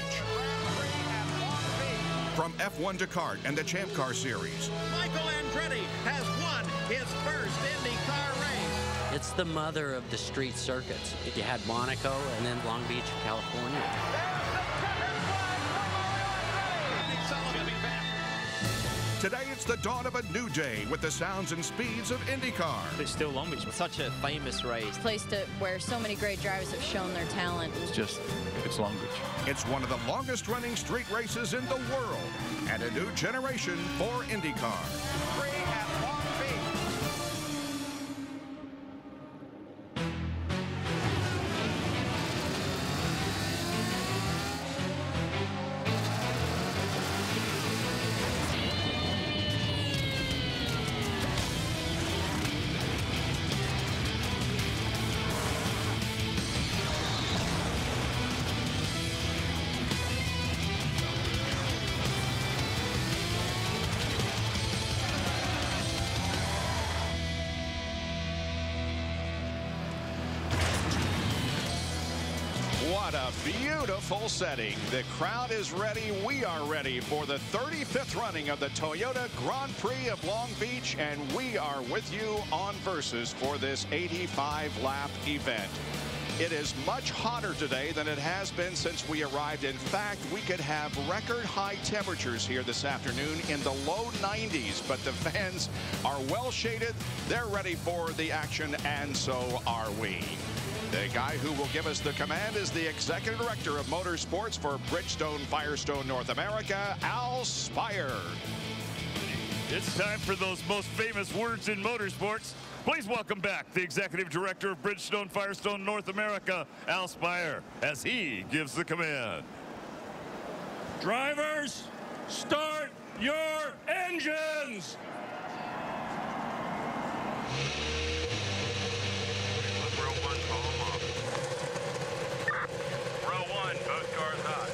From F1 to kart and the Champ Car Series. Michael Andretti has won his first IndyCar race. It's the mother of the street circuits. You had Monaco and then Long Beach, California. Today, it's the dawn of a new day with the sounds and speeds of IndyCar. It's still Long Beach. Such a famous race. Place where so many great drivers have shown their talent. It's Long Beach. It's one of the longest running street races in the world and a new generation for IndyCar. What a beautiful setting. The crowd is ready. We are ready for the 35th running of the Toyota Grand Prix of Long Beach, and we are with you on Versus for this 85-lap event. It is much hotter today than it has been since we arrived. In fact, we could have record high temperatures here this afternoon in the low 90s, but the fans are well shaded. They're ready for the action, and so are we. The guy who will give us the command is the Executive Director of Motorsports for Bridgestone Firestone North America, Al Spire. It's time for those most famous words in motorsports. Please welcome back the Executive Director of Bridgestone Firestone North America, Al Spire, as he gives the command. Drivers, start your engines! Row 1, both cars hot.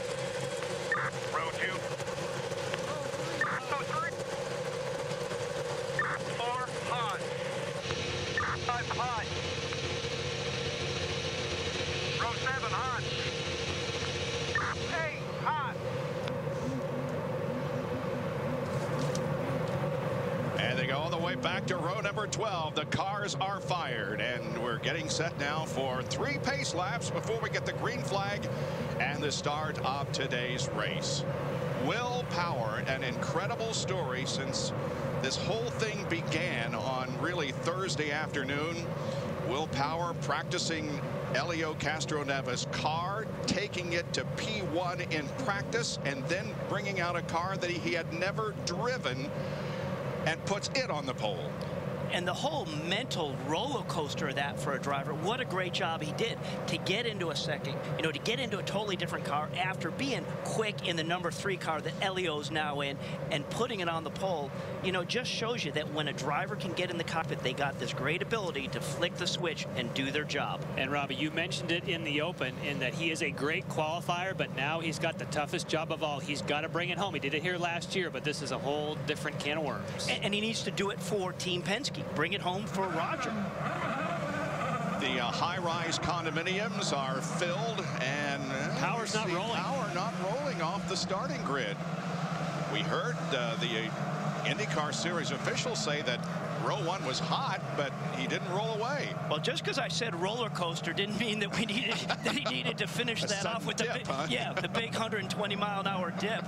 Row 2. 4 hot. 5 hot. Row 7 hot. 8 hot. And they go all the way back to row number 12. The cars are fired, and we're getting set now for 3 pace laps before we get the green flag and the start of today's race. Will Power, an incredible story since this whole thing began on really Thursday afternoon. Will Power practicing Helio Castroneva's car, taking it to P1 in practice, and then bringing out a car that he had never driven and puts it on the pole. And the whole mental roller coaster of that for a driver, what a great job he did to get into a second, to get into a totally different car after being quick in the number 3 car that Helio's now in and putting it on the pole, just shows you that when a driver can get in the cockpit, they got this great ability to flick the switch and do their job. And Robbie, you mentioned it in the open in that he is a great qualifier, but now he's got the toughest job of all. He's got to bring it home. He did it here last year, but this is a whole different can of worms. And he needs to do it for Team Penske. Bring it home for Roger. The high-rise condominiums are filled, and Power's not rolling. Power not rolling off the starting grid. We heard the IndyCar Series officials say that row 1 was hot, but he didn't roll away. Well, just because I said roller coaster didn't mean that he needed to finish that off with dip, the big 120-mile-an-hour dip.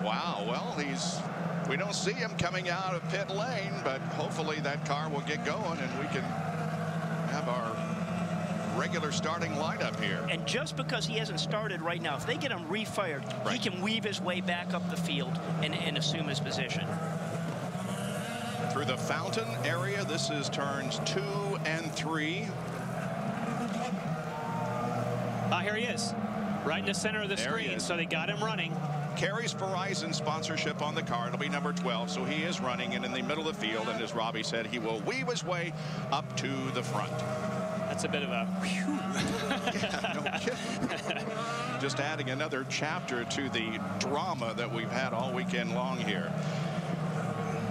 Wow. Well, we don't see him coming out of pit lane, but hopefully that car will get going and we can have our regular starting lineup here. And just because he hasn't started right now, if they get him refired, he can weave his way back up the field and assume his position. Through the fountain area, this is turns 2 and 3. Here he is, right in the center of the screen, so they got him running. Carries Verizon sponsorship on the car. It'll be number 12, so he is running and in the middle of the field, and as Robbie said, he will weave his way up to the front. That's a bit of a yeah, no kidding. Just adding another chapter to the drama that we've had all weekend long here.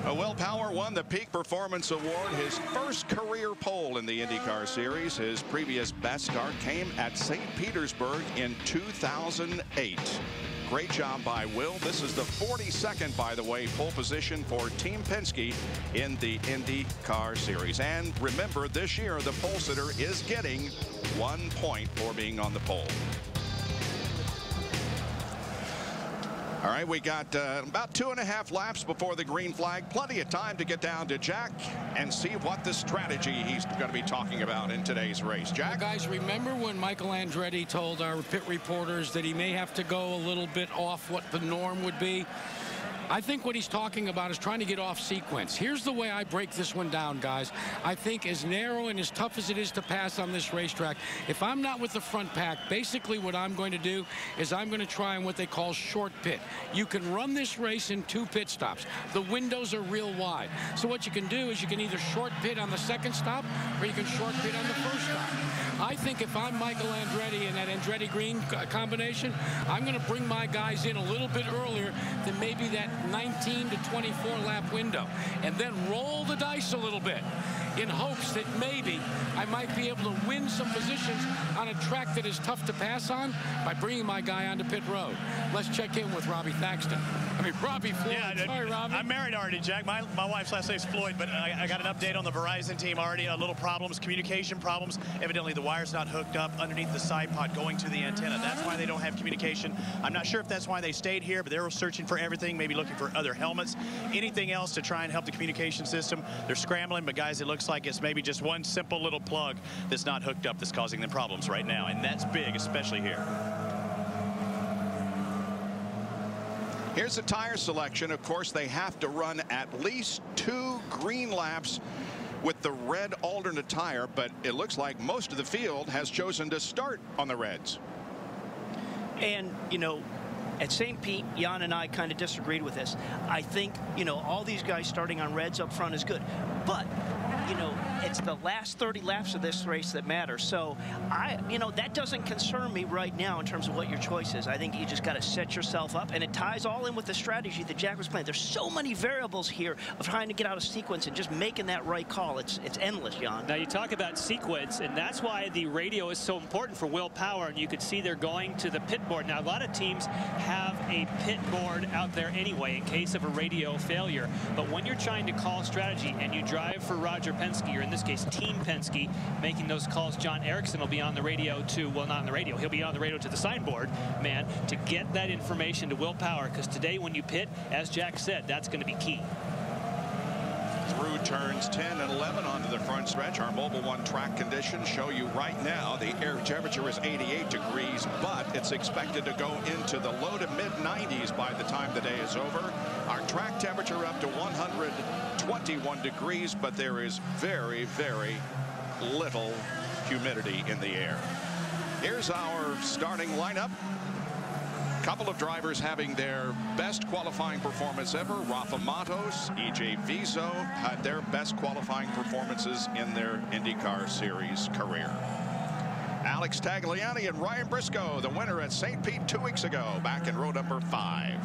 Will Power won the Peak Performance Award, his first career pole in the IndyCar Series. His previous best start came at St. Petersburg in 2008. Great job by Will. This is the 42nd, by the way, pole position for Team Penske in the IndyCar Series. And remember, this year, the pole sitter is getting 1 point for being on the pole. All right, we got about 2.5 laps before the green flag. Plenty of time to get down to Jack and see what the strategy he's going to be talking about in today's race. Jack? Well, guys, remember when Michael Andretti told our pit reporters that he may have to go a little bit off what the norm would be? I think what he's talking about is trying to get off sequence. Here's the way I break this one down, guys. I think as narrow and as tough as it is to pass on this racetrack, if I'm not with the front pack, basically what I'm going to do is I'm going to try on what they call short pit. You can run this race in 2 pit stops. The windows are real wide. So what you can do is you can either short pit on the second stop or you can short pit on the first stop. I think if I'm Michael Andretti in that Andretti-Green combination, I'm going to bring my guys in a little bit earlier than maybe that 19 to 24 lap window and then roll the dice a little bit. in hopes that maybe I might be able to win some positions on a track that is tough to pass on by bringing my guy onto pit road. Let's check in with Robbie Thaxton. I mean, Robbie Floyd. Yeah, sorry, Robbie. I'm married already, Jack. My wife's last name is Floyd, but I got an update on the Verizon team already. A little problems, communication problems. Evidently, the wire's not hooked up underneath the side pod going to the antenna. That's why they don't have communication. I'm not sure if that's why they stayed here, but they were searching for everything, maybe looking for other helmets, anything else to try and help the communication system. They're scrambling, but guys, it looks like it's maybe just one simple little plug that's not hooked up that's causing them problems right now, and that's big, especially here. Here's the tire selection. Of course, they have to run at least 2 green laps with the red alternate tire, but it looks like most of the field has chosen to start on the reds. And, you know, at St. Pete, Jan and I kind of disagreed with this. I think, you know, all these guys starting on reds up front is good. But, you know, it's the last 30 laps of this race that matter. So, you know, that doesn't concern me right now in terms of what your choice is. I think you just got to set yourself up, and it ties all in with the strategy that Jack was playing. There's so many variables here of trying to get out of sequence and just making that right call. It's endless, Jan. Now, you talk about sequence, and that's why the radio is so important for Will Power, and you could see they're going to the pit board. Now, a lot of teams have a pit board out there anyway in case of a radio failure, but when you're trying to call strategy and you drive for Roger Penske, or in this case Team Penske, making those calls, John Erickson will be on the radio to, well, not on the radio, he'll be on the radio to the signboard man to get that information to Will Power, because today when you pit, as Jack said, that's going to be key. Through turns 10 and 11 onto the front stretch. Our Mobile One track conditions show you right now the air temperature is 88 degrees, but it's expected to go into the low to mid 90s by the time the day is over. Our track temperature up to 121 degrees, but there is very, very little humidity in the air. Here's our starting lineup. Couple of drivers having their best qualifying performance ever. Rafa Matos, EJ Viso had their best qualifying performances in their IndyCar Series career. Alex Tagliani and Ryan Briscoe, the winner at St. Pete 2 weeks ago, back in row number 5.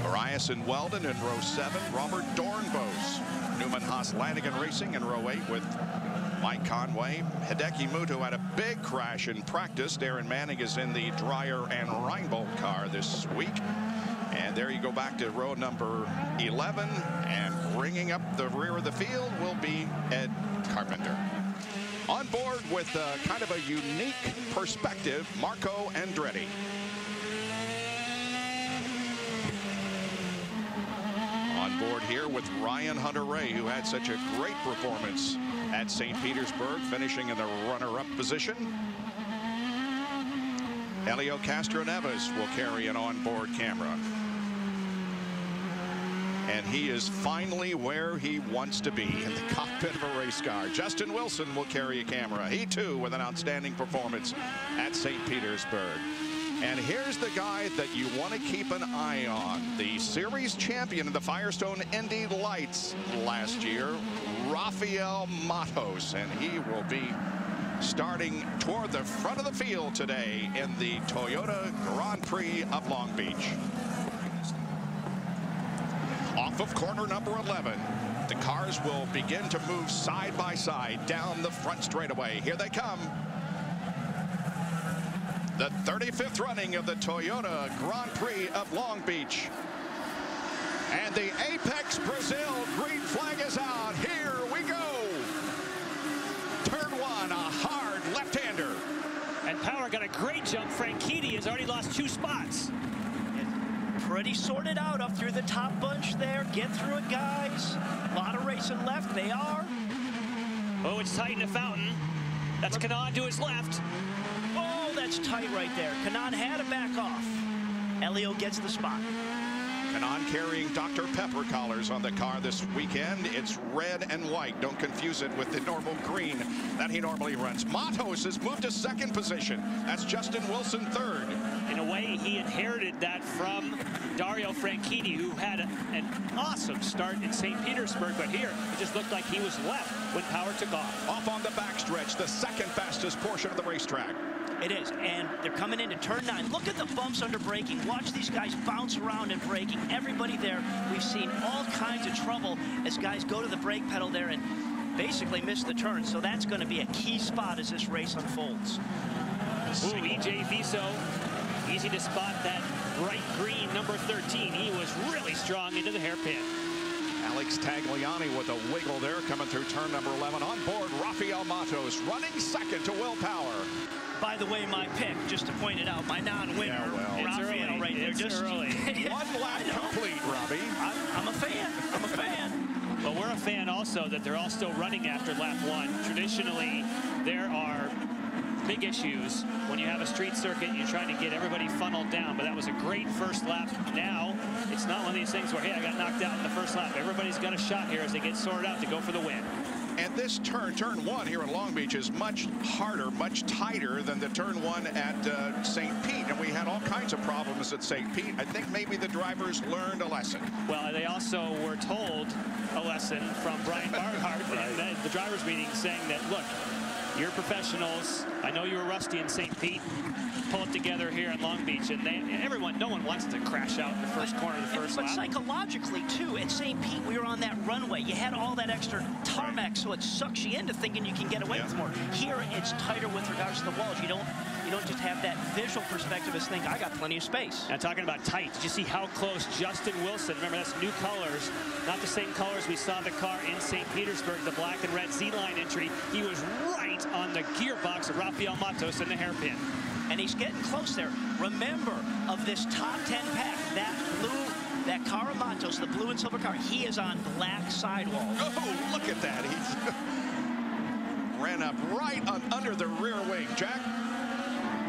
Arias and Weldon in row 7. Robert Dornbos, Newman Haas Lanigan Racing in row 8 with Mike Conway. Hideki Muto had a big crash in practice. Darren Manning is in the Dreyer and Reinbold car this week. And there you go back to row number 11. And bringing up the rear of the field will be Ed Carpenter. On board with kind of a unique perspective, Marco Andretti. On board here with Ryan Hunter-Reay, who had such a great performance at St. Petersburg, finishing in the runner-up position. Helio Castroneves will carry an onboard camera. And he is finally where he wants to be, in the cockpit of a race car. Justin Wilson will carry a camera. He, too, with an outstanding performance at St. Petersburg. And here's the guy that you want to keep an eye on. The series champion of the Firestone Indy Lights last year, Rafael Matos. And he will be starting toward the front of the field today in the Toyota Grand Prix of Long Beach. Off of corner number 11, the cars will begin to move side by side down the front straightaway. Here they come. The 35th running of the Toyota Grand Prix of Long Beach. And the Apex Brazil green flag is out. Here we go. Turn 1, a hard left-hander. And Power got a great jump. Franchitti has already lost 2 spots. Pretty sorted out up through the top bunch there. Get through it, guys. A lot of racing left. They are. Oh, it's tight in the fountain. That's Kanaan to his left. Oh, that's tight right there. Kanaan had to back off. Elio gets the spot. Kanaan carrying Dr. Pepper collars on the car this weekend. It's red and white. Don't confuse it with the normal green that he normally runs. Matos has moved to 2nd position. That's Justin Wilson 3rd. In a way, he inherited that from Dario Franchitti, who had an awesome start in St. Petersburg, but here it just looked like he was left when Power took off. Off on the backstretch, the 2nd fastest portion of the racetrack. It is, and they're coming into turn 9. Look at the bumps under braking. Watch these guys bounce around and braking. Everybody there, we've seen all kinds of trouble as guys go to the brake pedal there and basically miss the turn. So that's going to be a key spot as this race unfolds. Ooh, E.J. Viso, easy to spot that bright green number 13. He was really strong into the hairpin. Alex Tagliani with a wiggle there coming through turn number 11. On board, Rafael Matos running second to Will Power. By the way, my pick, just to point it out, my non-winner, Rafael right there. It's just early. One lap complete, Robbie. I'm a fan. I'm a fan. Well, we're a fan also that they're all still running after lap 1. Traditionally, there are big issues when you have a street circuit and you're trying to get everybody funneled down, but that was a great first lap. Now it's not one of these things where, hey, I got knocked out in the first lap. Everybody's got a shot here as they get sorted out to go for the win. And this turn 1 here at Long Beach is much harder, much tighter than the turn 1 at St. Pete. And we had all kinds of problems at St. Pete. I think maybe the drivers learned a lesson. Well, they also were told a lesson from Brian Barnhart at the drivers meeting, saying that, look, you're professionals. I know you were rusty in St. Pete. Pull it together here in Long Beach, and no one wants to crash out in the first corner of the first lap. But psychologically, too, at St. Pete, we were on that runway. You had all that extra tarmac, so it sucks you into thinking you can get away with more. Here, it's tighter with regards to the walls. You don't just have that visual perspective as think, I got plenty of space. Now, talking about tight, did you see how close Justin Wilson, remember that's new colors, not the same colors we saw the car in St. Petersburg, the black and red Z-line entry. He was right on the gearbox of Rafael Matos in the hairpin. And he's getting close there. Remember, of this top 10 pack, that car of Matos, the blue and silver car, he is on black sidewalls. Oh, look at that. He ran up right under the rear wing. Jack?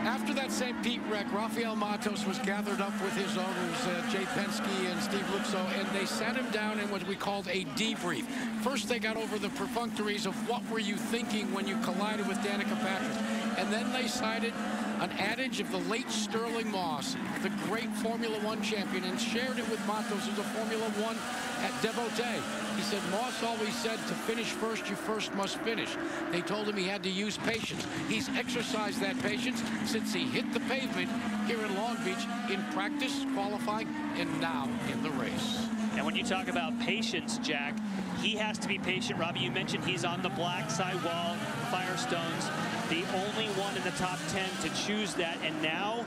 After that St. Pete wreck, Rafael Matos was gathered up with his owners, Jay Penske and Steve Luxo, and they sat him down in what we called a debrief. First, they got over the perfunctories of what were you thinking when you collided with Danica Patrick. And then they cited an adage of the late Sterling Moss, the great Formula One champion, and shared it with Matos as a Formula One devotee. He said, Moss always said, to finish first, you first must finish. They told him he had to use patience. He's exercised that patience since he hit the pavement here in Long Beach in practice, qualifying, and now in the race. And when you talk about patience, Jack, he has to be patient. Robbie, you mentioned he's on the black sidewall, Firestones, the only one in the top 10 to choose that. And now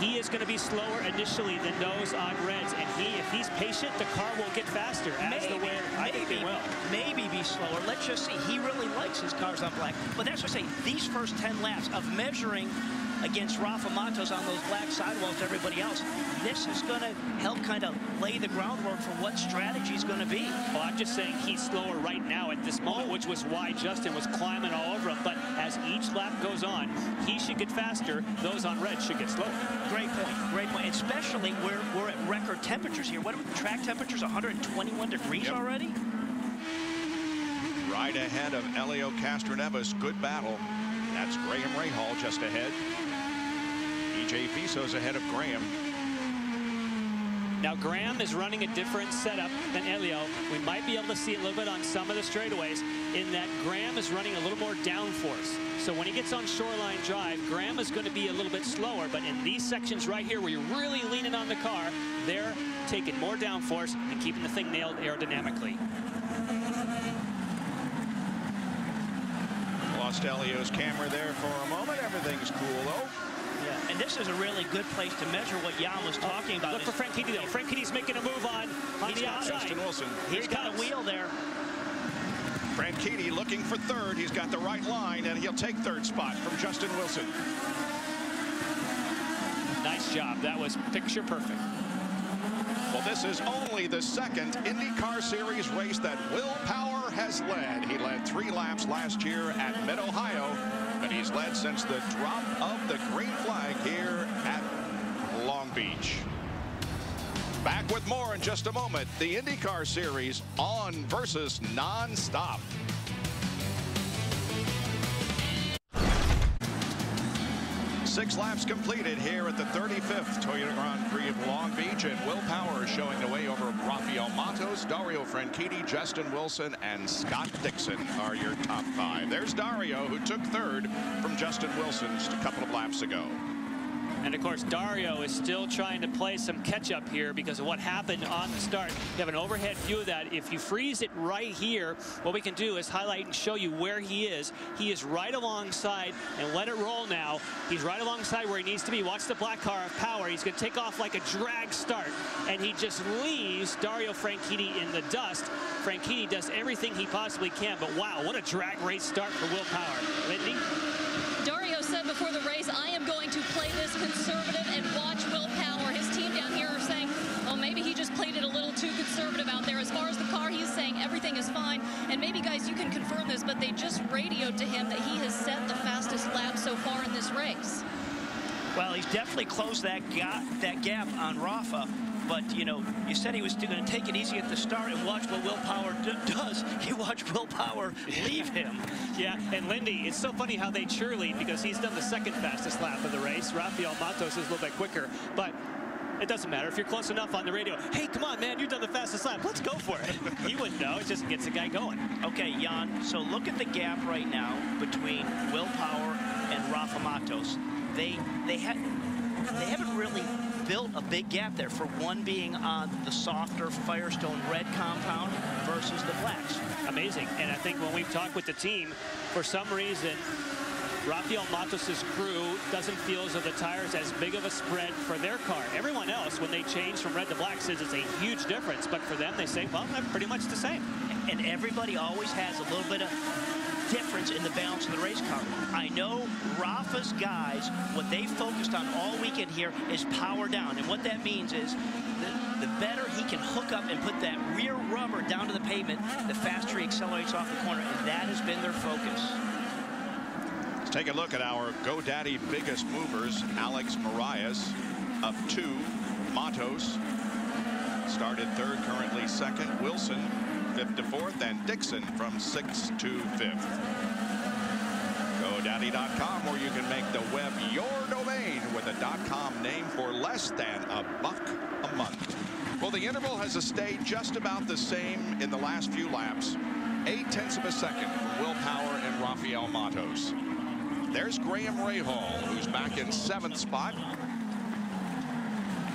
he is going to be slower initially than those on reds. And if he's patient, the car will get faster. I think they will. Maybe be slower. Let's just see. He really likes his cars on black. But that's what I say. These first 10 laps of measuring against Rafa Matos on those black sidewalls to everybody else, this is going to help kind of lay the groundwork for what strategy is going to be. Well, I'm just saying he's slower right now at this moment, which was why Justin was climbing all over him. But as each lap goes on, he should get faster. Those on red should get slower. Great point. Great point. Especially we're at record temperatures here. What are the track temperatures? 121 degrees already? Right ahead of Elio Castroneves. Good battle. That's Graham Rahal just ahead. E.J. Viso's ahead of Graham. Now, Graham is running a different setup than Elio. We might be able to see a little bit on some of the straightaways in that Graham is running a little more downforce. So when he gets on shoreline drive, Graham is going to be a little bit slower. But in these sections right here where you're really leaning on the car, they're taking more downforce and keeping the thing nailed aerodynamically. Lost Elio's camera there for a moment. Everything's cool, though. Yeah, and this is a really good place to measure what Jan was talking about. Look for Franchitti, though. Franchitti's making a move on the outside. Justin Wilson. He's got a wheel there. Franchitti looking for third. He's got the right line, and he'll take third spot from Justin Wilson. Nice job. That was picture perfect. Well, this is only the second IndyCar Series race that Will Power has led. He led 3 laps last year at Mid-Ohio, but he's led since the drop of the green flag here at Long Beach. Back with more in just a moment. The IndyCar Series on versus non-stop. 6 laps completed here at the 35th Toyota Grand Prix of Long Beach, and Will Power showing the way over Rafael Matos, Dario Franchitti, Justin Wilson, and Scott Dixon are your top 5. There's Dario, who took 3rd from Justin Wilson just a couple of laps ago. And of course, Dario is still trying to play some catch up here because of what happened on the start. You have an overhead view of that. If you freeze it right here, what we can do is highlight and show you where he is. He is right alongside, and let it roll now. He's right alongside where he needs to be. Watch the black car of Power. He's going to take off like a drag start, and he just leaves Dario Franchitti in the dust. Franchitti does everything he possibly can, but wow, what a drag race start for Will Power. Lindy? Dario said before the race, I am going to play this conservative and watch Will Power. His team down here are saying, oh, maybe he just played it a little too conservative out there. As far as the car, he's saying everything is fine. And maybe, guys, you can confirm this, but they just radioed to him that he has set the fastest lap so far in this race. Well, he's definitely closed that gap on Rafa. But, you know, you said he was going to take it easy at the start, and watch what Will Power does. You watch Will Power leave him. Yeah, and Lindy, it's so funny how they cheerlead because he's done the 2nd fastest lap of the race. Rafael Matos is a little bit quicker, but it doesn't matter. If you're close enough on the radio, hey, come on, man, you've done the fastest lap. Let's go for it. He wouldn't know. It just gets the guy going. Okay, Jan, so look at the gap right now between Will Power and Rafa Matos. They haven't really built a big gap there, for one being on the softer Firestone red compound versus the blacks. Amazing. And I think when we've talked with the team, for some reason, Rafael Matos' crew doesn't feel as though the tires as big of a spread for their car. Everyone else, when they change from red to black, says it's a huge difference. But for them, they say, well, they're pretty much the same. And everybody always has a little bit of difference in the balance of the race car. I know Rafa's guys, what they focused on all weekend here is power down. And what that means is the better he can hook up and put that rear rubber down to the pavement, the faster he accelerates off the corner. And that has been their focus. Let's take a look at our GoDaddy biggest movers. Alex Marias up 2. Matos started 3rd, currently 2nd. Wilson 5th to 4th, and Dixon from 6th to 5th. GoDaddy.com, where you can make the web your domain with a .com name for less than $1 a month. Well, the interval has stayed just about the same in the last few laps. 0.8 of a second for Will Power and Rafael Matos. There's Graham Rahal, who's back in 7th spot.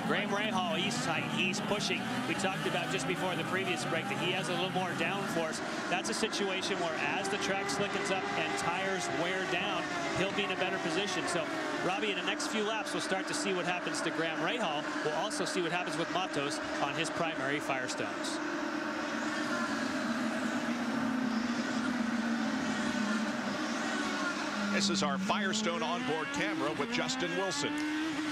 Graham Rahal, he's tight. He's pushing. We talked about just before the previous break that he has a little more downforce. That's a situation where as the track slickens up and tires wear down, he'll be in a better position. So, Robbie, in the next few laps, we'll start to see what happens to Graham Rahal. We'll also see what happens with Matos on his primary Firestones. This is our Firestone onboard camera with Justin Wilson.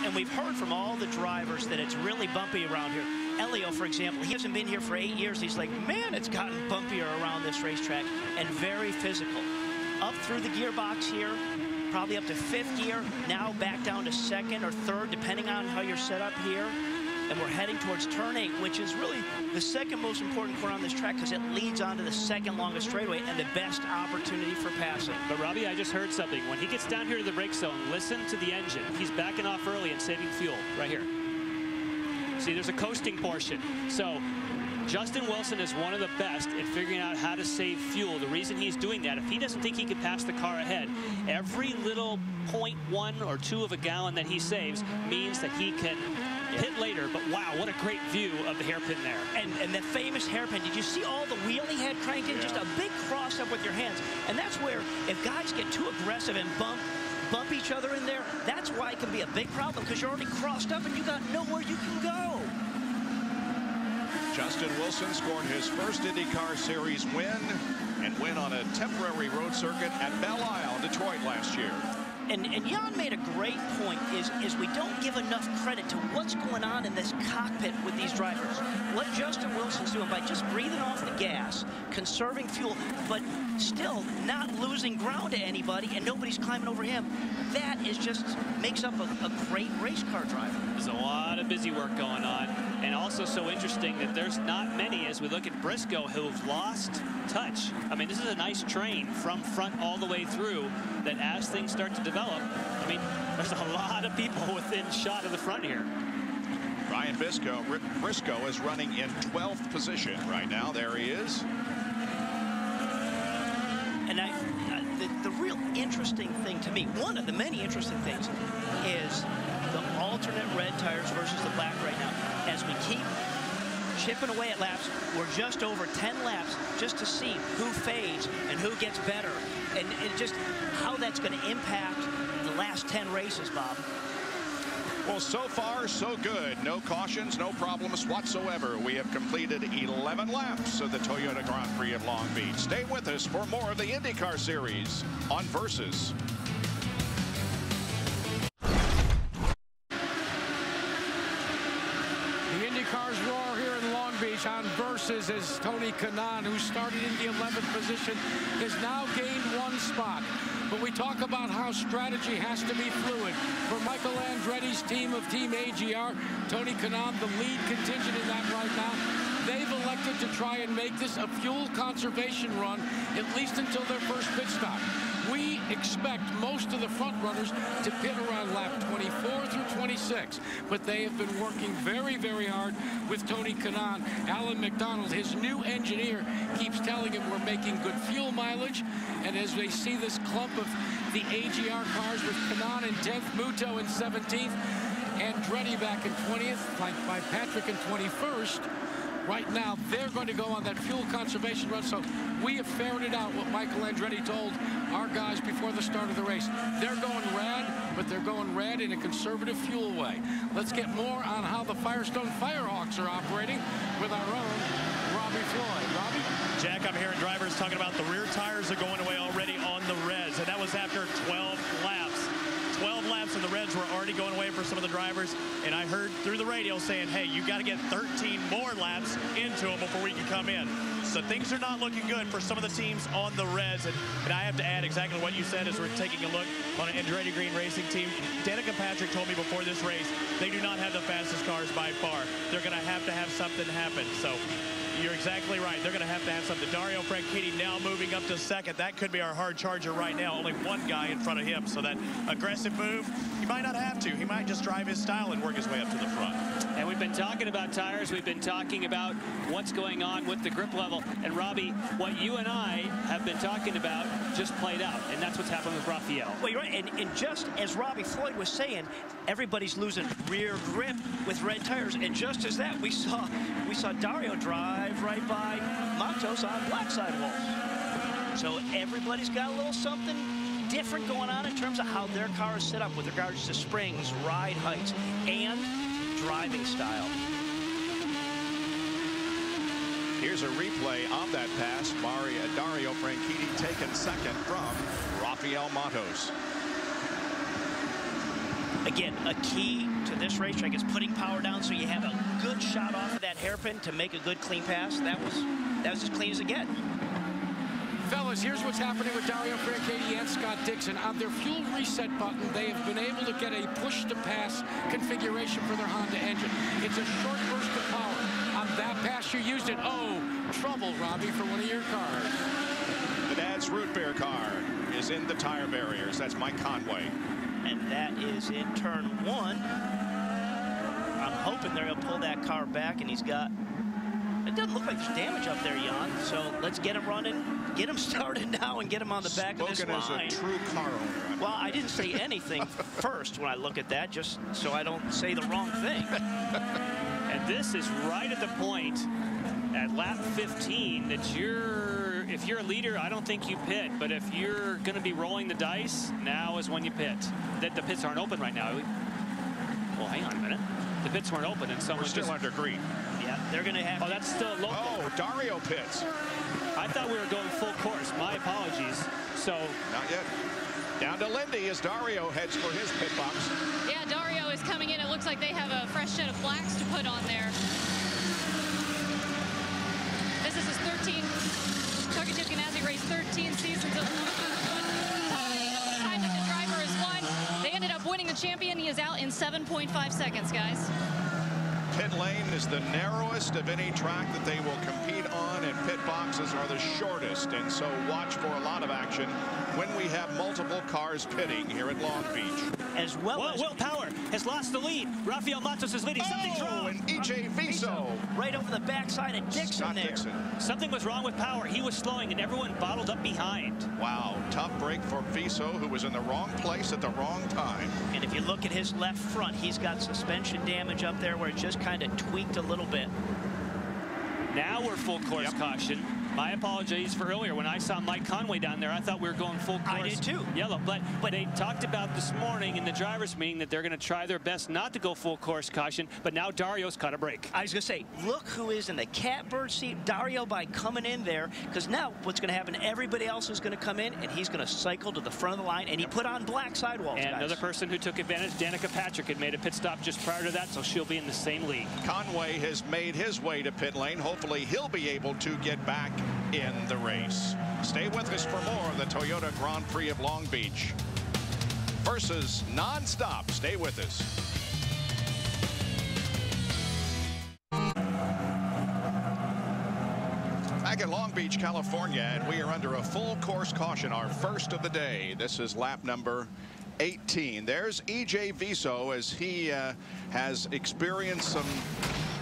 And we've heard from all the drivers that it's really bumpy around here. Elio, for example, he hasn't been here for 8 years. He's like, man, it's gotten bumpier around this racetrack, and very physical. Up through the gearbox here, probably up to 5th gear, now back down to 2nd or 3rd, depending on how you're set up here. And we're heading towards turn 8, which is really the 2nd most important corner on this track because it leads onto the 2nd longest straightaway and the best opportunity for passing. But Robbie, I just heard something. When he gets down here to the brake zone, listen to the engine. He's backing off early and saving fuel right here. See, there's a coasting portion. So Justin Wilson is one of the best at figuring out how to save fuel. The reason he's doing that, if he doesn't think he can pass the car ahead, every little 0.1 or 2 of a gallon that he saves means that he can pit later. But wow, what a great view of the hairpin there. And that famous hairpin, did you see all the wheel he had cranked in? Yeah. Just a big cross up with your hands. And that's where, if guys get too aggressive and bump each other in there, that's why it can be a big problem, because you're already crossed up and you got nowhere you can go. Justin Wilson scored his first IndyCar Series win, and win on a temporary road circuit at Belle Isle, Detroit last year. And Jan made a great point, is we don't give enough credit to what's going on in this cockpit with these drivers. What Justin Wilson's doing by just breathing off the gas, conserving fuel, but still not losing ground to anybody, and nobody's climbing over him. That is just makes up a great race car driver. There's a lot of busy work going on. And also so interesting that there's not many, as we look at Briscoe, who've lost touch. I mean, this is a nice train from front all the way through, that as things start to develop, I mean, there's a lot of people within shot of the front here. Ryan Briscoe is running in 12th position right now. There he is. And the real interesting thing to me, one of the many interesting things, is the alternate red tires versus the black right now. As we keep chipping away at laps, we're just over 10 laps just to see who fades and who gets better, and just how that's going to impact the last 10 races, Bob. Well, so far, so good. No cautions, no problems whatsoever. We have completed 11 laps of the Toyota Grand Prix of Long Beach. Stay with us for more of the IndyCar Series on Versus. The IndyCars roar here in Long Beach on Versus as Tony Kanaan, who started in the 11th position, has now gained 1 spot. But we talk about how strategy has to be fluid. For Michael Andretti's team of Team AGR, Tony Kanaan, the lead contingent in that right now, they've elected to try and make this a fuel conservation run, at least until their first pit stop. We expect most of the front runners to pit around lap 24 through 26, but they have been working very, very hard with Tony Kanaan. Alan McDonald, his new engineer, keeps telling him we're making good fuel mileage, and as they see this clump of the AGR cars with Kanaan in 10th, Muto in 17th, Andretti back in 20th, flanked by Patrick in 21st, right now they're going to go on that fuel conservation run. So we have ferreted out what Michael Andretti told our guys before the start of the race. They're going rad, but they're going rad in a conservative fuel way. Let's get more on how the Firestone Firehawks are operating with our own Robbie Floyd. Robbie? Jack, I'm hearing drivers talking about the rear tires are going away already on the Reds, and that was after 12 laps. 12 laps and the Reds were already going away for some of the drivers, and I heard through the radio saying, hey, you got to get 13 more laps into them before we can come in. So things are not looking good for some of the teams on the Reds, and I have to add exactly what you said as we're taking a look on an Andretti Green Racing team. Danica Patrick told me before this race they do not have the fastest cars by far. They're going to have something happen. So you're exactly right. They're going to have something. Dario Franchitti now moving up to second. That could be our hard charger right now. Only one guy in front of him. So that aggressive move, he might not have to. He might just drive his style and work his way up to the front. And we've been talking about tires. We've been talking about what's going on with the grip level. And Robbie, what you and I have been talking about just played out. And that's what's happening with Raphael. Well, you're right. And just as Robbie Floyd was saying, everybody's losing rear grip with red tires. And just as that, we saw Dario drive right by Matos on black sidewalls. So everybody's got a little something different going on in terms of how their car is set up with regards to springs, ride heights, and driving style. Here's a replay of that pass. Dario Franchitti taken second from Rafael Matos. Again, a key to this racetrack is putting power down so you have a good shot off of that hairpin to make a good clean pass. That was as clean as it gets. Fellas, here's what's happening with Dario Franchitti and Scott Dixon. On their fuel reset button, they have been able to get a push-to-pass configuration for their Honda engine. It's a short burst of power. On that pass, you used it. Oh, trouble, Robbie, for one of your cars. The dad's root beer car is in the tire barriers. That's Mike Conway. And that is in turn 1. I'm hoping they're going to pull that car back, and he's got... It doesn't look like there's damage up there, Jan. So let's get him running, get him started now, and get him on the back of this line. Spoken as a true car owner. Well, I didn't say anything first when I look at that, just so I don't say the wrong thing. And this is right at the point at lap 15 that if you're a leader, I don't think you pit. But if you're going to be rolling the dice, now is when you pit. The pits aren't open right now. Well, hang on a minute. The pits weren't open, and someone We're still under green. Yeah, they're going to have... Oh, that's still local. Oh, Dario pits. I thought we were going full course. My apologies. So... Not yet. Down to Lindy as Dario heads for his pit box. Yeah, Dario is coming in. It looks like they have a fresh set of blacks to put on there. This is his 13th. Chucky Chip Ganassi raced 13 seasons. Time that the driver has won. They ended up winning the champion. He is out in 7.5 seconds, guys. pit lane is the narrowest of any track that they will compete on, and pit boxes are the shortest, and so watch for a lot of action when we have multiple cars pitting here at Long Beach. As well as Will Power has lost the lead. Rafael Matos is leading. Something's wrong. And E.J. Viso right over the backside of Dixon there. Something was wrong with Power. He was slowing, and everyone bottled up behind. Wow, tough break for Viso, who was in the wrong place at the wrong time. And if you look at his left front, he's got suspension damage up there where it just kind of tweaked a little bit. Now we're full course caution. My apologies for earlier. When I saw Mike Conway down there, I thought we were going full course. I did too. Yellow. But they talked about this morning in the drivers' meeting that they're going to try their best not to go full course caution. But now Dario's caught a break. I was going to say, look who is in the catbird seat. Dario by coming in there. Because now what's going to happen, everybody else is going to come in, and he's going to cycle to the front of the line. And he put on black sidewalls, And guys. another person who took advantage, Danica Patrick, had made a pit stop just prior to that, so she'll be in the same league. Conway has made his way to pit lane. Hopefully he'll be able to get back in the race. Stay with us for more of the Toyota Grand Prix of Long Beach. Versus nonstop. Stay with us. Back in Long Beach, California, and we are under a full course caution, our first of the day. This is lap number 18. There's E.J. Viso as he has experienced some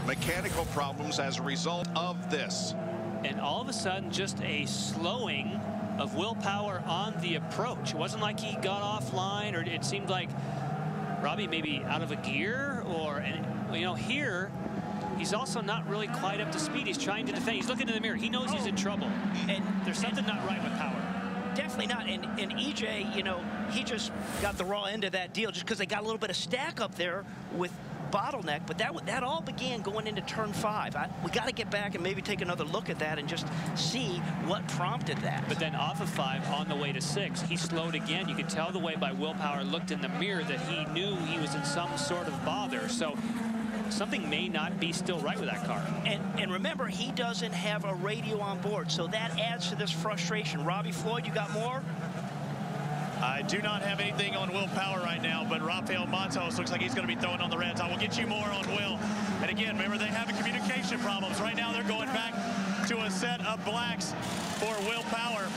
mechanical problems as a result of this. And all of a sudden, just a slowing of Will Power on the approach. It wasn't like he got offline, or it seemed like Robbie maybe out of a gear, or, and you know, here he's also not really quite up to speed. He's trying to defend. He's looking in the mirror. He knows he's in trouble. And there's something not right with Power. Definitely not. And EJ, you know, he just got the raw end of that deal just because they got a little bit of stack up there with bottleneck, but that all began going into turn 5. We got to get back and maybe take another look at that and just see what prompted that. But then off of 5 on the way to 6, he slowed again. You could tell the way by Will Power looked in the mirror that he knew he was in some sort of bother. So something may not be still right with that car. And remember, he doesn't have a radio on board, so that adds to this frustration. Robbie Floyd, you got more? I do not have anything on Will Power right now, but Rafael Matos looks like he's going to be throwing on the Reds. I will get you more on Will. And again, remember, they have communication problems. Right now, they're going back to a set of blacks for Will Power.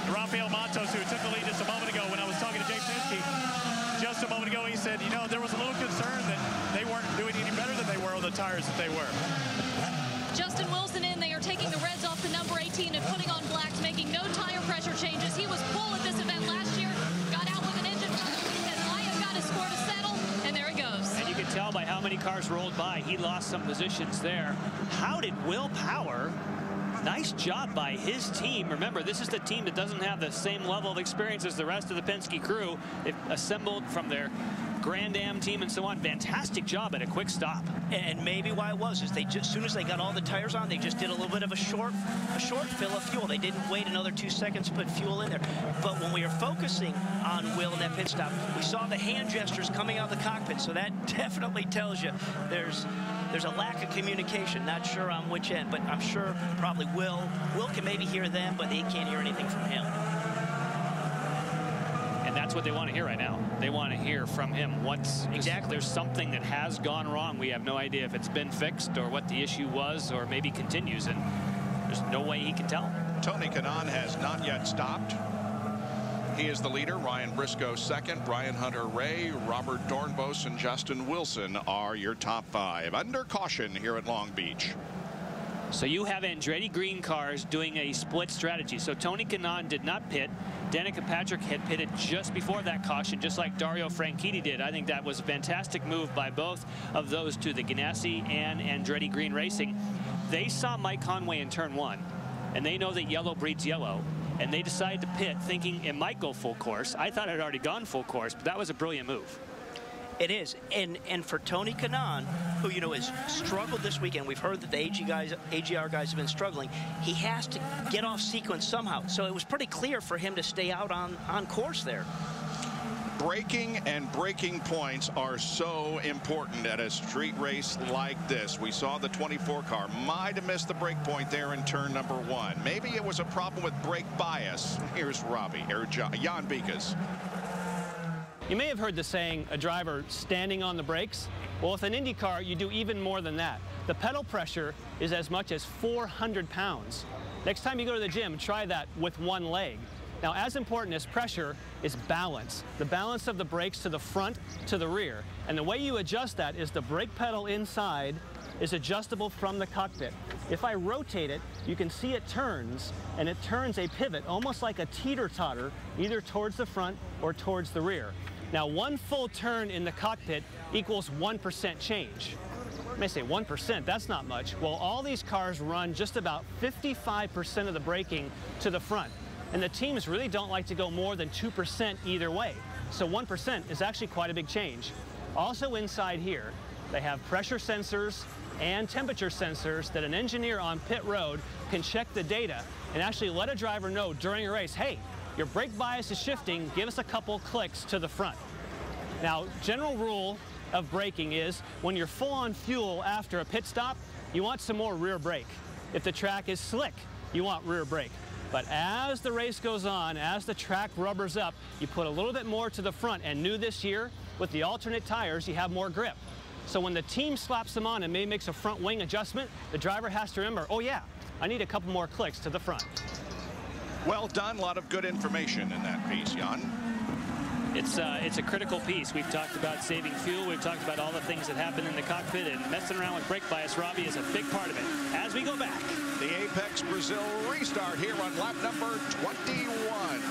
Rafael Matos, who took the lead just a moment ago when I was talking to Jay Pinsky, just a moment ago, he said, you know, there was a little concern that they weren't doing any better than they were on the tires that they were. Justin Wilson in. They are taking the Reds off the number 18 and putting on blacks, making no tire pressure changes. He was full at this event last year, got out with an engine and Maya got his score to settle, and there he goes. And you can tell by how many cars rolled by, he lost some positions there. How did Will Power? Nice job by his team. Remember, this is the team that doesn't have the same level of experience as the rest of the Penske crew. They've assembled from their Grand Am team and so on. Fantastic job at a quick stop. And maybe why it was is they just, as soon as they got all the tires on, they just did a little bit of a short fill of fuel. They didn't wait another 2 seconds to put fuel in there. But when we were focusing on Will in that pit stop, we saw the hand gestures coming out of the cockpit. So that definitely tells you there's a lack of communication. Not sure on which end, but I'm sure probably Will can maybe hear them, but they can't hear anything from him. And that's what they want to hear right now. They want to hear from him. Exactly. There's something that has gone wrong. We have no idea if it's been fixed or what the issue was or maybe continues, and there's no way he can tell. Tony Kanaan has not yet stopped. He is the leader. Ryan Briscoe second. Brian Hunter-Ray, Robert Dornbos, and Justin Wilson are your top 5 under caution here at Long Beach. So you have Andretti Green cars doing a split strategy. So Tony Kanaan did not pit. Danica Patrick had pitted just before that caution, just like Dario Franchitti did. I think that was a fantastic move by both of those two, the Ganassi and Andretti Green Racing. They saw Mike Conway in turn 1, and they know that yellow breeds yellow. And they decided to pit thinking it might go full course. I thought it had already gone full course, but that was a brilliant move. It is, and for Tony Kanaan, who, you know, has struggled this weekend, we've heard that the AGR guys have been struggling. He has to get off sequence somehow. So it was pretty clear for him to stay out on course there. Braking and braking points are so important at a street race like this. We saw the 24 car might have missed the brake point there in turn number 1. Maybe it was a problem with brake bias. Here's Jan Bikas. You may have heard the saying, a driver standing on the brakes. Well, with an Indycar, you do even more than that. The pedal pressure is as much as 400 pounds. Next time you go to the gym, try that with one leg. Now, as important as pressure is balance. The balance of the brakes to the front, to the rear. And the way you adjust that is the brake pedal inside is adjustable from the cockpit. If I rotate it, you can see it turns, and it turns a pivot, almost like a teeter-totter, either towards the front or towards the rear. Now, one full turn in the cockpit equals 1% change. You may say 1%, that's not much. Well, all these cars run just about 55% of the braking to the front. And the teams really don't like to go more than 2% either way. So 1% is actually quite a big change. Also inside here, they have pressure sensors and temperature sensors that an engineer on pit road can check the data and actually let a driver know during a race, hey, your brake bias is shifting, give us a couple clicks to the front. Now, general rule of braking is when you're full on fuel after a pit stop, you want some more rear brake. If the track is slick, you want rear brake. But as the race goes on, as the track rubbers up, you put a little bit more to the front. And new this year, with the alternate tires, you have more grip. So when the team slaps them on and maybe makes a front wing adjustment, the driver has to remember, oh yeah, I need a couple more clicks to the front. Well done. A lot of good information in that piece, Jan. It's a critical piece. We've talked about saving fuel. We've talked about all the things that happen in the cockpit, and messing around with brake bias, Robbie, is a big part of it. As we go back, the Apex Brazil restart here on lap number 21.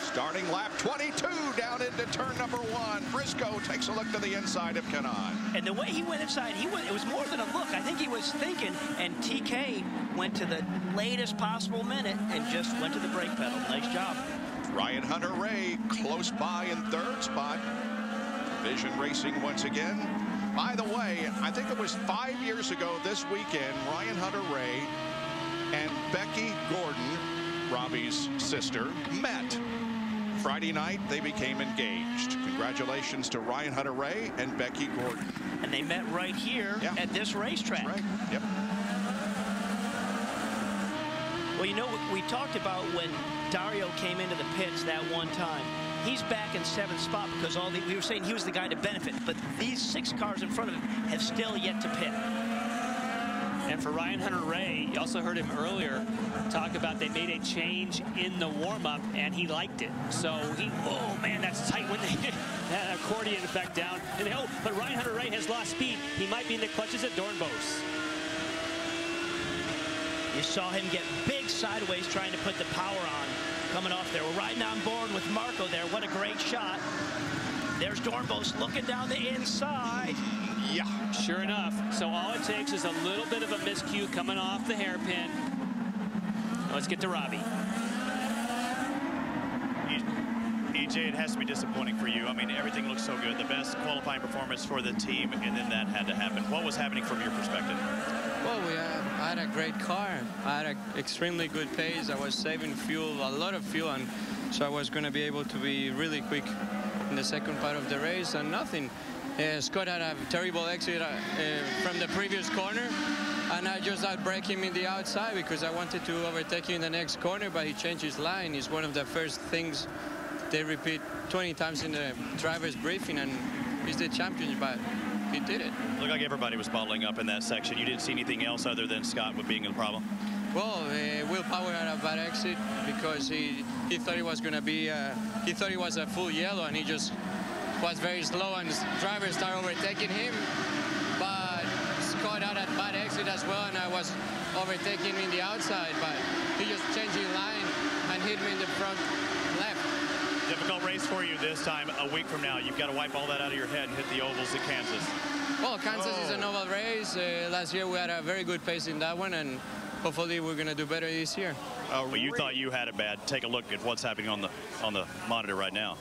Starting lap 22 down into turn number 1. Briscoe takes a look to the inside of Kanaan. And the way he went inside, it was more than a look. I think he was thinking, and TK went to the latest possible minute and just went to the brake pedal. Nice job. Ryan Hunter-Reay close by in 3rd spot. Vision Racing once again. By the way, I think it was 5 years ago this weekend, Ryan Hunter-Reay and Becky Gordon, Robbie's sister, met. Friday night, they became engaged. Congratulations to Ryan Hunter-Reay and Becky Gordon. And they met right here at this racetrack. That's right. Yep. Well, you know, we talked about when Dario came into the pits that one time. He's back in 7th spot because we were saying he was the guy to benefit, but these 6 cars in front of him have still yet to pit. And for Ryan Hunter-Reay, you also heard him earlier talk about they made a change in the warm-up, and he liked it. So oh man, that's tight when they that accordion effect down. And but Ryan Hunter-Reay has lost speed. He might be in the clutches at Dornbos. You saw him get big sideways trying to put the power on coming off there. We're riding on board with Marco there. What a great shot. There's Dornbos looking down the inside. Yeah, sure enough. So all it takes is a little bit of a miscue coming off the hairpin. Let's get to Robbie. EJ, it has to be disappointing for you. I mean, everything looks so good. The best qualifying performance for the team, and then that had to happen. What was happening from your perspective? Well, I had a great car. I had an extremely good pace. I was saving fuel, a lot of fuel, and so I was going to be able to be really quick in the second part of the race, and nothing. Scott had a terrible exit from the previous corner, and I just outbrake him in the outside because I wanted to overtake him in the next corner, but he changed his line. It's one of the first things they repeat 20 times in the driver's briefing, and he's the champion, but he did it. Looked like everybody was bottling up in that section. You didn't see anything else other than Scott being a problem? Well, Will Power had a bad exit because he thought it was going to be, he thought it was a full yellow, and he just was very slow, and the driver started overtaking him. But Scott had a bad exit as well, and I was overtaking him in the outside, but he just changed his line and hit me in the front left. Difficult race for you this time. A week from now, you've got to wipe all that out of your head and hit the ovals at Kansas. Well, Kansas is an oval race. Last year we had a very good pace in that one, and hopefully we're going to do better this year. Well, you thought you had it bad. Take a look at what's happening on the monitor right now.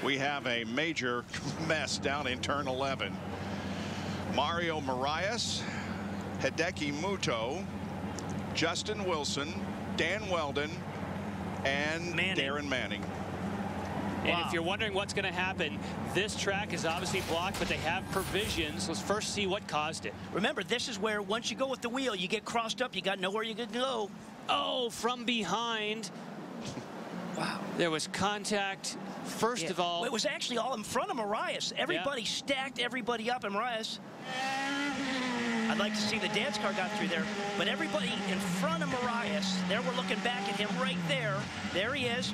We have a major mess down in turn 11. Mario Marias, Hideki Muto, Justin Wilson, Dan Weldon, and Darren Manning. And if you're wondering what's going to happen, this track is obviously blocked, but they have provisions. Let's first see what caused it. Remember, this is where once you go with the wheel, you get crossed up. You got nowhere you can go. Oh, from behind. Wow. There was contact. First of all, it was actually all in front of Marias. Everybody stacked everybody up, and Marias. I'd like to see the dance car got through there, but everybody in front of Marias, there we're looking back at him right there. There he is.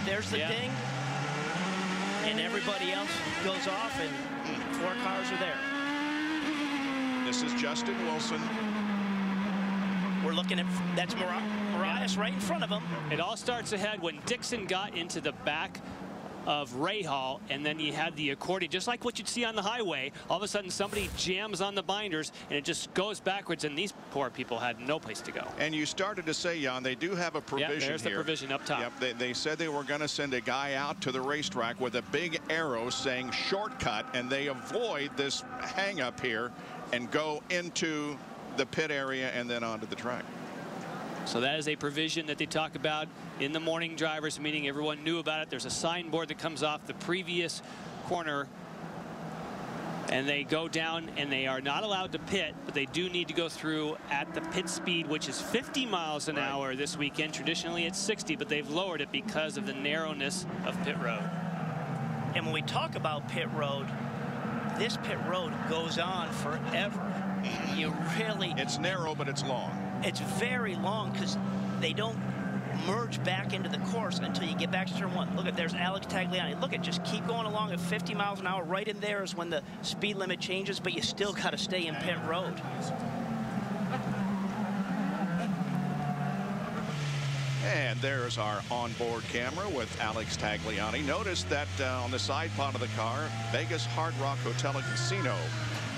There's the ding. And everybody else goes off, and 4 cars are there. This is Justin Wilson. We're looking at, that's Marias right in front of him. It all starts ahead when Dixon got into the back of Rahal, and then you had the accordion, just like what you'd see on the highway. All of a sudden, somebody jams on the binders, and it just goes backwards, and these poor people had no place to go. And you started to say, Jan, they do have a provision there's here. the provision up top. Yep, they said they were going to send a guy out to the racetrack with a big arrow saying shortcut, and they avoid this hang-up here and go into the pit area and then onto the track. So that is a provision that they talk about in the morning drivers meeting. Everyone knew about it. There's a signboard that comes off the previous corner, and they go down, and they are not allowed to pit, but they do need to go through at the pit speed, which is 50 miles an hour this weekend. Traditionally it's 60, but they've lowered it because of the narrowness of pit road. And when we talk about pit road, this pit road goes on forever. You really... It's narrow, but it's long. It's very long because they don't merge back into the course until you get back to turn 1. Look at, there's Alex Tagliani. Look at, just keep going along at 50 miles an hour. Right in there is when the speed limit changes, but you still got to stay in pit road. And there's our onboard camera with Alex Tagliani. Notice that on the side pod of the car, Vegas Hard Rock Hotel and Casino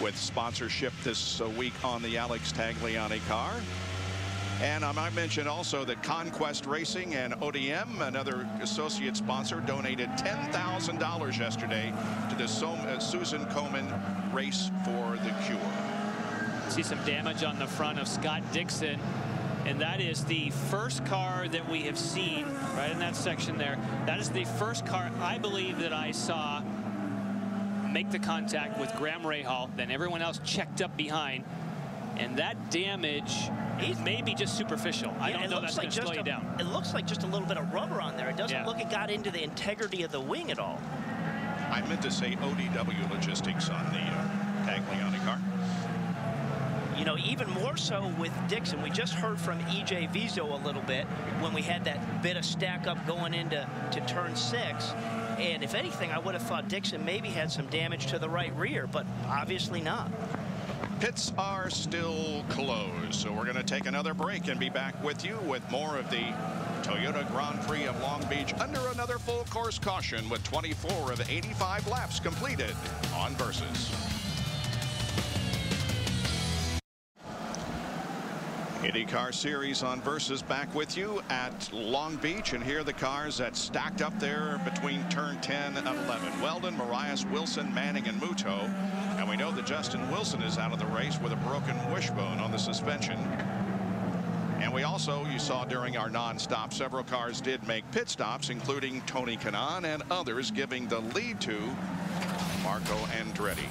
with sponsorship this week on the Alex Tagliani car. And I might mention also that Conquest Racing and ODM, another associate sponsor, donated $10,000 yesterday to the Susan Komen Race for the Cure. See some damage on the front of Scott Dixon, and that is the first car that we have seen right in that section there. That is the first car I believe that I saw make the contact with Graham Rahal. Then everyone else checked up behind, and that damage may be just superficial. I don't know that's going to slow you down. It looks like just a little bit of rubber on there. It doesn't look it got into the integrity of the wing at all. I meant to say ODW Logistics on the Tagliani car. You know, even more so with Dixon. We just heard from E.J. Vizo a little bit when we had that bit of stack up going into turn 6. And if anything, I would have thought Dixon maybe had some damage to the right rear, but obviously not. Pits are still closed, so we're going to take another break and be back with you with more of the Toyota Grand Prix of Long Beach under another full course caution with 24 of 85 laps completed on Versus. Indycar Series on Versus back with you at Long Beach, and here are the cars that stacked up there between turn 10 and 11. Weldon, Marias, Wilson, Manning, and Muto. And we know that Justin Wilson is out of the race with a broken wishbone on the suspension. And we also, you saw during our non-stop, several cars did make pit stops, including Tony Kanaan and others, giving the lead to Marco Andretti.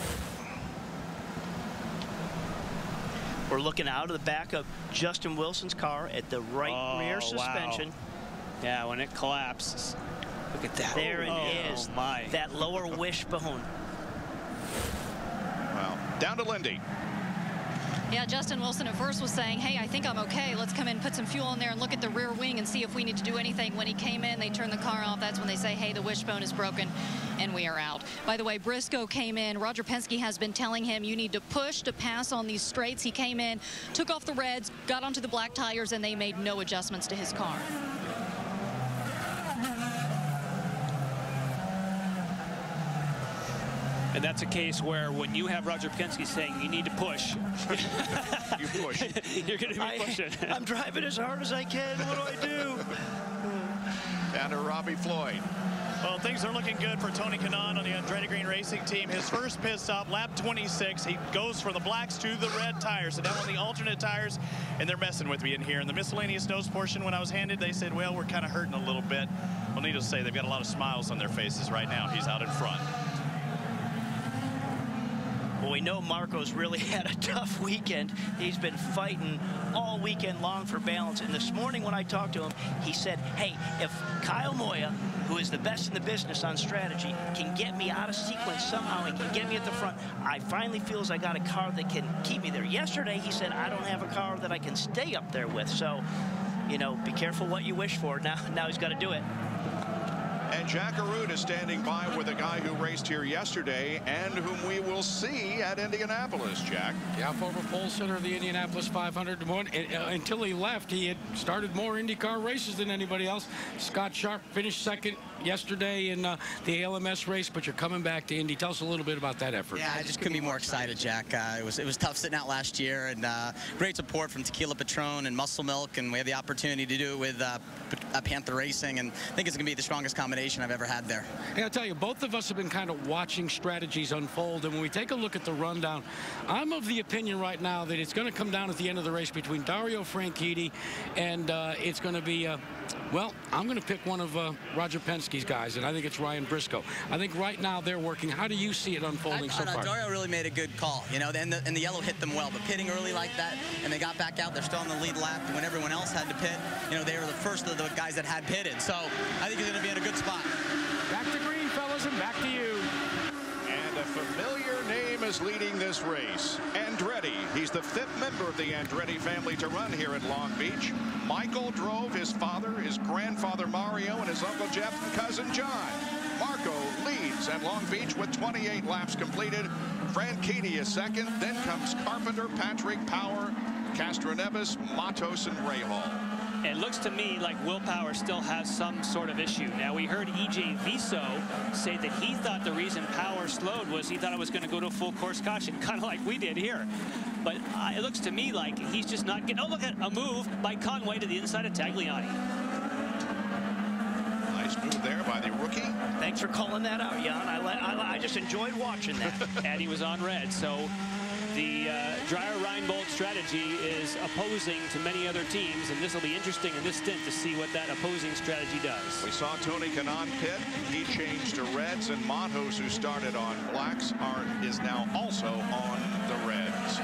We're looking out of the back of Justin Wilson's car at the right rear suspension. Wow. Yeah, when it collapses. Look at that. There it is. My. That lower wishbone. Well, down to Lindy. Yeah, Justin Wilson at first was saying, hey, I think I'm okay. Let's come in, put some fuel in there and look at the rear wing and see if we need to do anything. When he came in, they turned the car off. That's when they say, hey, the wishbone is broken and we are out. By the way, Briscoe came in. Roger Penske has been telling him you need to push to pass on these straights. He came in, took off the reds, got onto the black tires, and they made no adjustments to his car. And that's a case where when you have Roger Penske saying you need to push, you push. You're going to be pushing. I'm driving as hard as I can. What do I do? Down to Robbie Floyd. Well, things are looking good for Tony Kanaan on the Andretti Green Racing team. His first pit stop, lap 26. He goes from the blacks to the red tires. So down on the alternate tires, and they're messing with me in here. In the miscellaneous notes portion, when I was handed, they said, well, we're kind of hurting a little bit. Well, needless to say, they've got a lot of smiles on their faces right now. He's out in front. Well, we know Marco's really had a tough weekend. He's been fighting all weekend long for balance. And this morning when I talked to him, he said, hey, if Kyle Moya, who is the best in the business on strategy, can get me out of sequence somehow and can get me at the front, I finally feels I got a car that can keep me there. Yesterday, he said, I don't have a car that I can stay up there with. So, you know, be careful what you wish for. Now he's got to do it. And Jack Arute is standing by with a guy who raced here yesterday and whom we will see at Indianapolis, Jack. Yeah, former pole sitter of the Indianapolis 500. Until he left, he had started more IndyCar races than anybody else. Scott Sharp finished second yesterday in the ALMS race, but you're coming back to Indy. Tell us a little bit about that effort. Yeah, I just couldn't be more excited, Jack. It was tough sitting out last year, and great support from Tequila Patron and Muscle Milk, and we had the opportunity to do it with Panther Racing, and I think it's going to be the strongest combination I've ever had there. Yeah, I'll tell you, both of us have been kind of watching strategies unfold, and when we take a look at the rundown, I'm of the opinion right now that it's going to come down at the end of the race between Dario Franchitti and it's going to be, well, I'm going to pick one of Roger Penske's guys, and I think it's Ryan Briscoe. I think right now they're working. How do you see it unfolding so far? Dario really made a good call, you know, and the yellow hit them well, but pitting early like that, and they got back out, they're still on the lead lap, and when everyone else had to pit, you know, they were the first of the guys that had pitted. So I think he's going to be in a good spot. Back to green, fellas, and back to you. And a familiar name is leading this race. Andretti. He's the 5th member of the Andretti family to run here at Long Beach. Michael drove his father, his grandfather Mario, and his uncle Jeff and cousin John. Marco leads at Long Beach with 28 laps completed. Franchitti is second. Then comes Carpenter, Patrick, Power, Castroneves, Matos, and Rahal. It looks to me like Will Power still has some sort of issue. Now, we heard E.J. Viso say that he thought the reason Power slowed was he thought it was going to go to a full course caution, kind of like we did here. But it looks to me like he's just not getting... Oh, look at a move by Conway to the inside of Tagliani. Nice move there by the rookie. Thanks for calling that out, Jan. I just enjoyed watching that. And he was on red, so... The Dreyer-Reinbold strategy is opposing to many other teams, and this will be interesting in this stint to see what that opposing strategy does. We saw Tony Kanaan pit. He changed to reds, and Matos, who started on blacks, is now also on the reds.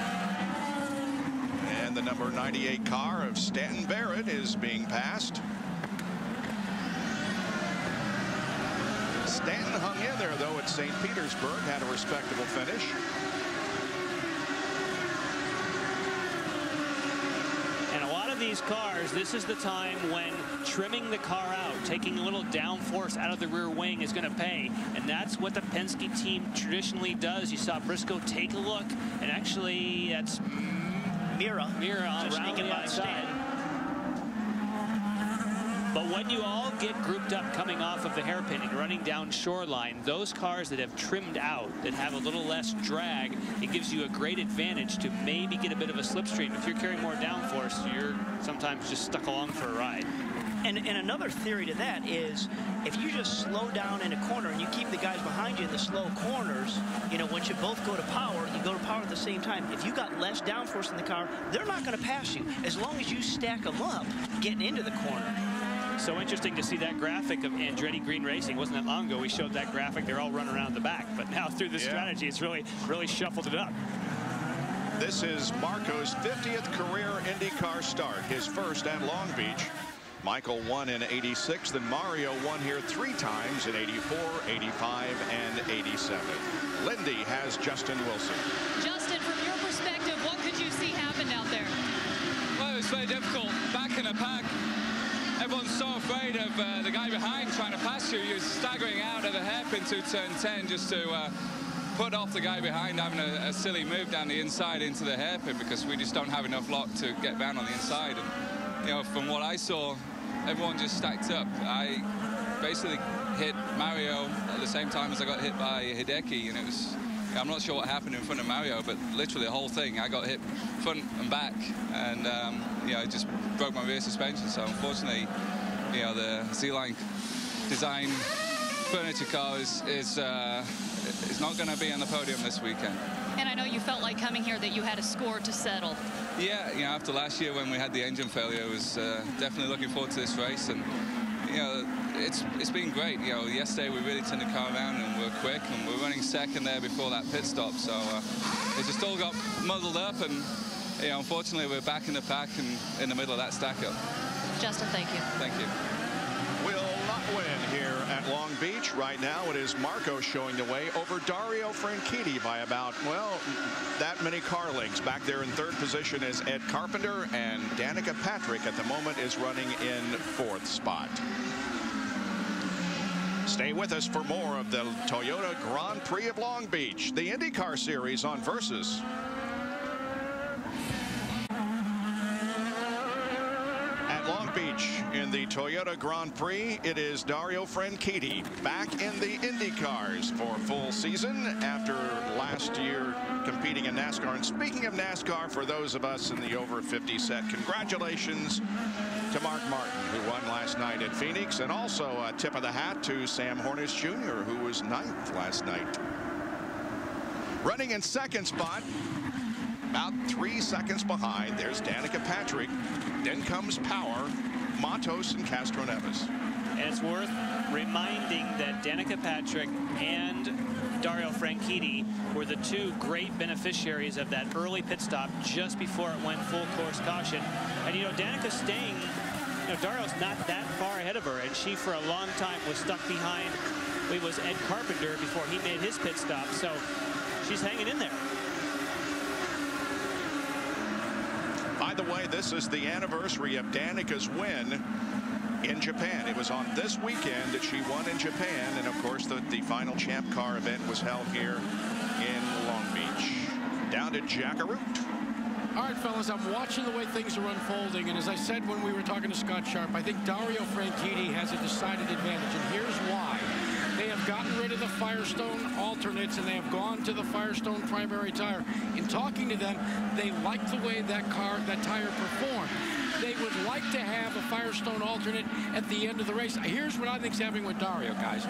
And the number 98 car of Stanton Barrett is being passed. Stanton hung in there, though, at St. Petersburg, had a respectable finish. These cars, this is the time when trimming the car out, taking a little downforce out of the rear wing is going to pay, and that's what the Penske team traditionally does. You saw Briscoe take a look, and actually that's Mira around the outside. But when you all get grouped up coming off of the hairpin and running down shoreline, those cars that have trimmed out, that have a little less drag, it gives you a great advantage to maybe get a bit of a slipstream. If you're carrying more downforce, you're sometimes just stuck along for a ride. And another theory to that is if you just slow down in a corner and you keep the guys behind you in the slow corners, you know, once you both go to power, you go to power at the same time. If you got less downforce in the car, they're not going to pass you as long as you stack them up getting into the corner. So interesting to see that graphic of Andretti Green Racing. Wasn't that long ago we showed that graphic? They're all running around the back, but now through the strategy, it's really shuffled it up. This is Marco's 50th career IndyCar start, his first at Long Beach. Michael won in '86, then Mario won here 3 times in '84, '85, and '87. Lindy has Justin Wilson. Justin, from your perspective, what could you see happen out there? Well, it was very difficult. Back in the pack, everyone's so afraid of the guy behind trying to pass you. You're staggering out of the hairpin to turn 10 just to put off the guy behind having a silly move down the inside into the hairpin because we just don't have enough lock to get down on the inside. And, you know, from what I saw, everyone just stacked up. I basically hit Mario at the same time as I got hit by Hideki, and it was, I'm not sure what happened in front of Mario, but literally the whole thing, I got hit front and back, and you know, it just broke my rear suspension. So unfortunately, you know, the Z-Line design furniture car is not going to be on the podium this weekend. And I know you felt like coming here that you had a score to settle. Yeah, you know, after last year when we had the engine failure, I was definitely looking forward to this race, and you know, it's been great. You know, yesterday we really turned the car around and we're quick, and we're running second there before that pit stop. So it just all got muddled up, and you know, unfortunately we're back in the pack and in the middle of that stack up. Justin, thank you. Thank you. Will not win here at Long Beach. Right now it is Marco showing the way over Dario Franchitti by about, well, that many car lengths. Back there in third position is Ed Carpenter, and Danica Patrick at the moment is running in fourth spot. Stay with us for more of the Toyota Grand Prix of Long Beach, the IndyCar Series on Versus. Long Beach in the Toyota Grand Prix, it is Dario Franchitti back in the IndyCars for full season after last year competing in NASCAR. And speaking of NASCAR, for those of us in the over 50 set, congratulations to Mark Martin, who won last night at Phoenix, and also a tip of the hat to Sam Hornish Jr., who was 9th last night. Running in second spot, about 3 seconds behind, there's Danica Patrick. Then comes Power, Matos, and Castroneves. And it's worth reminding that Danica Patrick and Dario Franchitti were the two great beneficiaries of that early pit stop just before it went full course caution. And you know, Danica's staying, you know, Dario's not that far ahead of her, and she for a long time was stuck behind. It was Ed Carpenter before he made his pit stop, so she's hanging in there. By the way, this is the anniversary of Danica's win in Japan. It was on this weekend that she won in Japan, and of course the final Champ Car event was held here in Long Beach. Down to Jack Arute. All right, fellas, I'm watching the way things are unfolding, and as I said when we were talking to Scott Sharp, I think Dario Franchitti has a decided advantage, and here's why. They have gotten rid of the Firestone alternates, and they have gone to the Firestone primary tire. In talking to them, they like the way that tire performed. They would like to have a Firestone alternate at the end of the race. Here's what I think's happening with Dario, guys.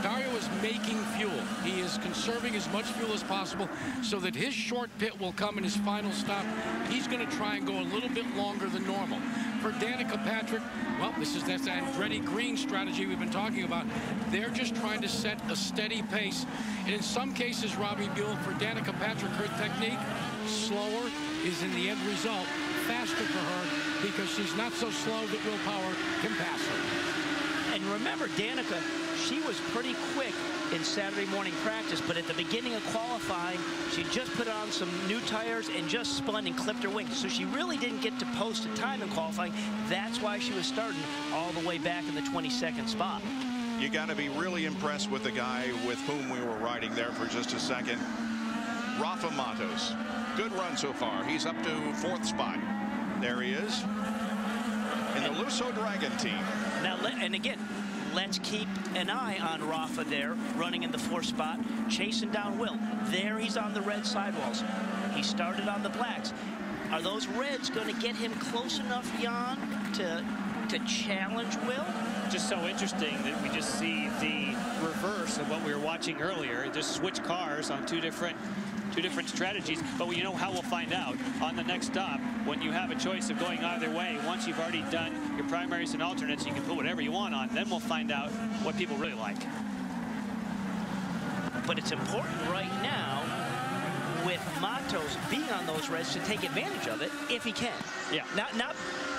Dario is making fuel. He is conserving as much fuel as possible so that his short pit will come in his final stop. He's going to try and go a little bit longer than normal. For Danica Patrick, well, that's that Andretti Green strategy we've been talking about. They're just trying to set a steady pace. And in some cases, Robbie Buell, for Danica Patrick, her technique, slower is in the end result faster for her because she's not so slow that Will Power can pass her. And remember, Danica, she was pretty quick in Saturday morning practice, but at the beginning of qualifying, she just put on some new tires and just spun and clipped her wings. So she really didn't get to post a time in qualifying. That's why she was starting all the way back in the 22nd spot. You got to be really impressed with the guy with whom we were riding there for just a second. Rafa Matos. Good run so far. He's up to 4th spot. There he is in the Lusso Dragon team. Now, and again, let's keep an eye on Rafa there, running in the 4th spot, chasing down Will. There he's on the red sidewalls. He started on the blacks. Are those reds going to get him close enough, Jan, to challenge Will? Just so interesting that we just see the reverse of what we were watching earlier. Just switch cars on two different strategies, but you know how we'll find out on the next stop when you have a choice of going either way. Once you've already done your primaries and alternates, you can put whatever you want on. Then we'll find out what people really like. But it's important right now with Matos being on those reds to take advantage of it if he can. Yeah. Not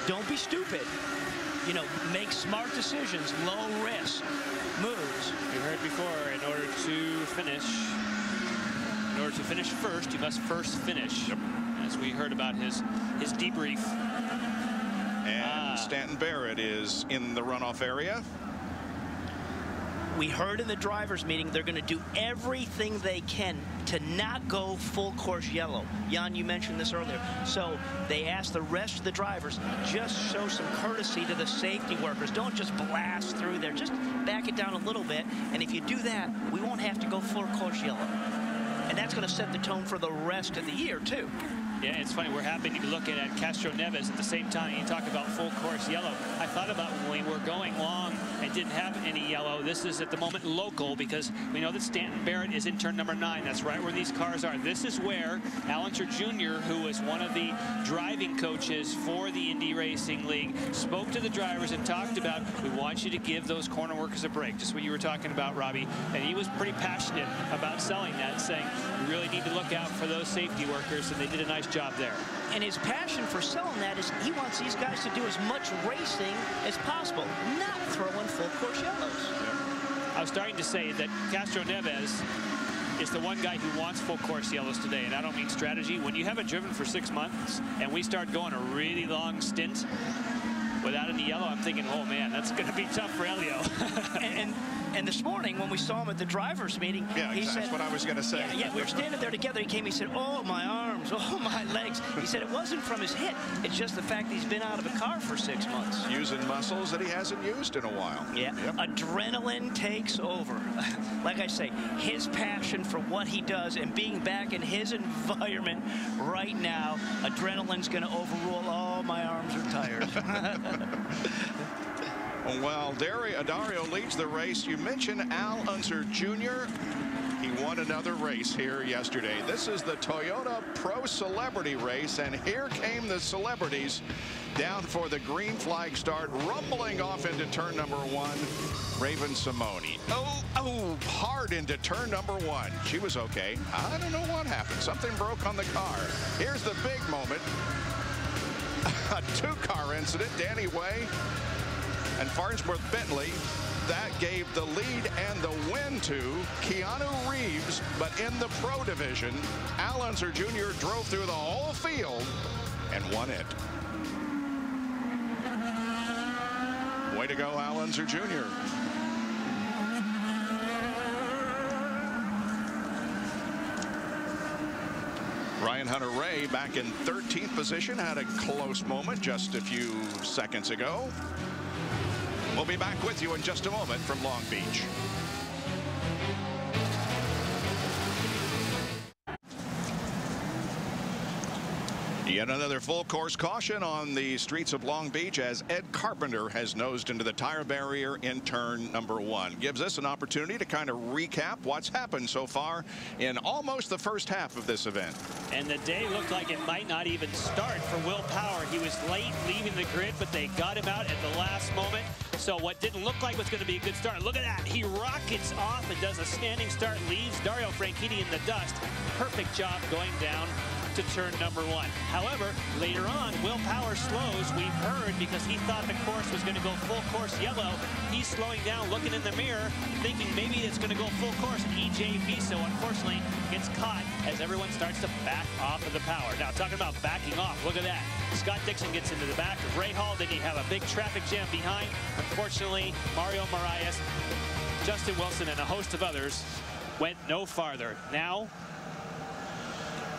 don't be stupid. You know, make smart decisions, low risk moves. You heard before, in order to finish first, you must first finish. Yep. As we heard about his debrief. And Stanton Barrett is in the runoff area. We heard in the drivers' meeting they're going to do everything they can to not go full course yellow. Jan, you mentioned this earlier. So they asked the rest of the drivers, just show some courtesy to the safety workers. Don't just blast through there. Just back it down a little bit. And if you do that, we won't have to go full course yellow. And that's going to set the tone for the rest of the year, too. Yeah, it's funny. We're happy to be looking at Castroneves at the same time. You talk about full course yellow. I thought about when we were going long and didn't have any yellow. This is at the moment local because we know that Stanton Barrett is in turn number 9. That's right where these cars are. This is where Al Unser Jr., who is one of the driving coaches for the Indy Racing League, spoke to the drivers and talked about, we want you to give those corner workers a break, just what you were talking about, Robbie. And he was pretty passionate about selling that, saying we really need to look out for those safety workers, and they did a nice job there. And his passion for selling that is he wants these guys to do as much racing as possible, not throwing full course yellows. I was starting to say that Castro Neves is the one guy who wants full course yellows today, and I don't mean strategy. When you haven't driven for 6 months and we start going a really long stint without any yellow, I'm thinking, oh man, that's going to be tough for Elio. And this morning, when we saw him at the drivers' meeting, he said, that's what I was going to say. Yeah, we were standing there together. He came, he said, oh, my arms, oh, my legs. He said it wasn't from his hit. It's just the fact that he's been out of a car for 6 months. Using muscles that he hasn't used in a while. Yeah, adrenaline takes over. Like I say, his passion for what he does and being back in his environment right now, adrenaline's going to overrule. Oh, my arms are tired. Well, Dario leads the race. You mentioned Al Unser Jr. He won another race here yesterday. This is the Toyota Pro Celebrity Race, and here came the celebrities down for the green flag start, rumbling off into turn number 1. Raven Simone. Oh, hard into turn number 1. She was okay. I don't know what happened. Something broke on the car. Here's the big moment. A 2-car incident. Danny Way and Farnsworth Bentley, that gave the lead and the win to Keanu Reeves. But in the pro division, Al Unser Jr. drove through the whole field and won it. Way to go, Al Unser Jr. Ryan Hunter-Reay back in 13th position, had a close moment just a few seconds ago. We'll be back with you in just a moment from Long Beach. Yet another full course caution on the streets of Long Beach as Ed Carpenter has nosed into the tire barrier in turn number 1. Gives us an opportunity to kind of recap what's happened so far in almost the first half of this event. And the day looked like it might not even start for Will Power. He was late leaving the grid, but they got him out at the last moment. So what didn't look like was going to be a good start. Look at that. He rockets off and does a standing start, leaves Dario Franchitti in the dust. Perfect job going down to turn number 1. However, later on, Will Power slows. We've heard because he thought the course was going to go full course yellow. He's slowing down, looking in the mirror, thinking maybe it's going to go full course. EJ Viso, unfortunately, gets caught as everyone starts to back off of the Power. Now, talking about backing off, look at that. Scott Dixon gets into the back of Ray Hall. Then you have a big traffic jam behind. Unfortunately, Mario Marias, Justin Wilson, and a host of others went no farther. Now,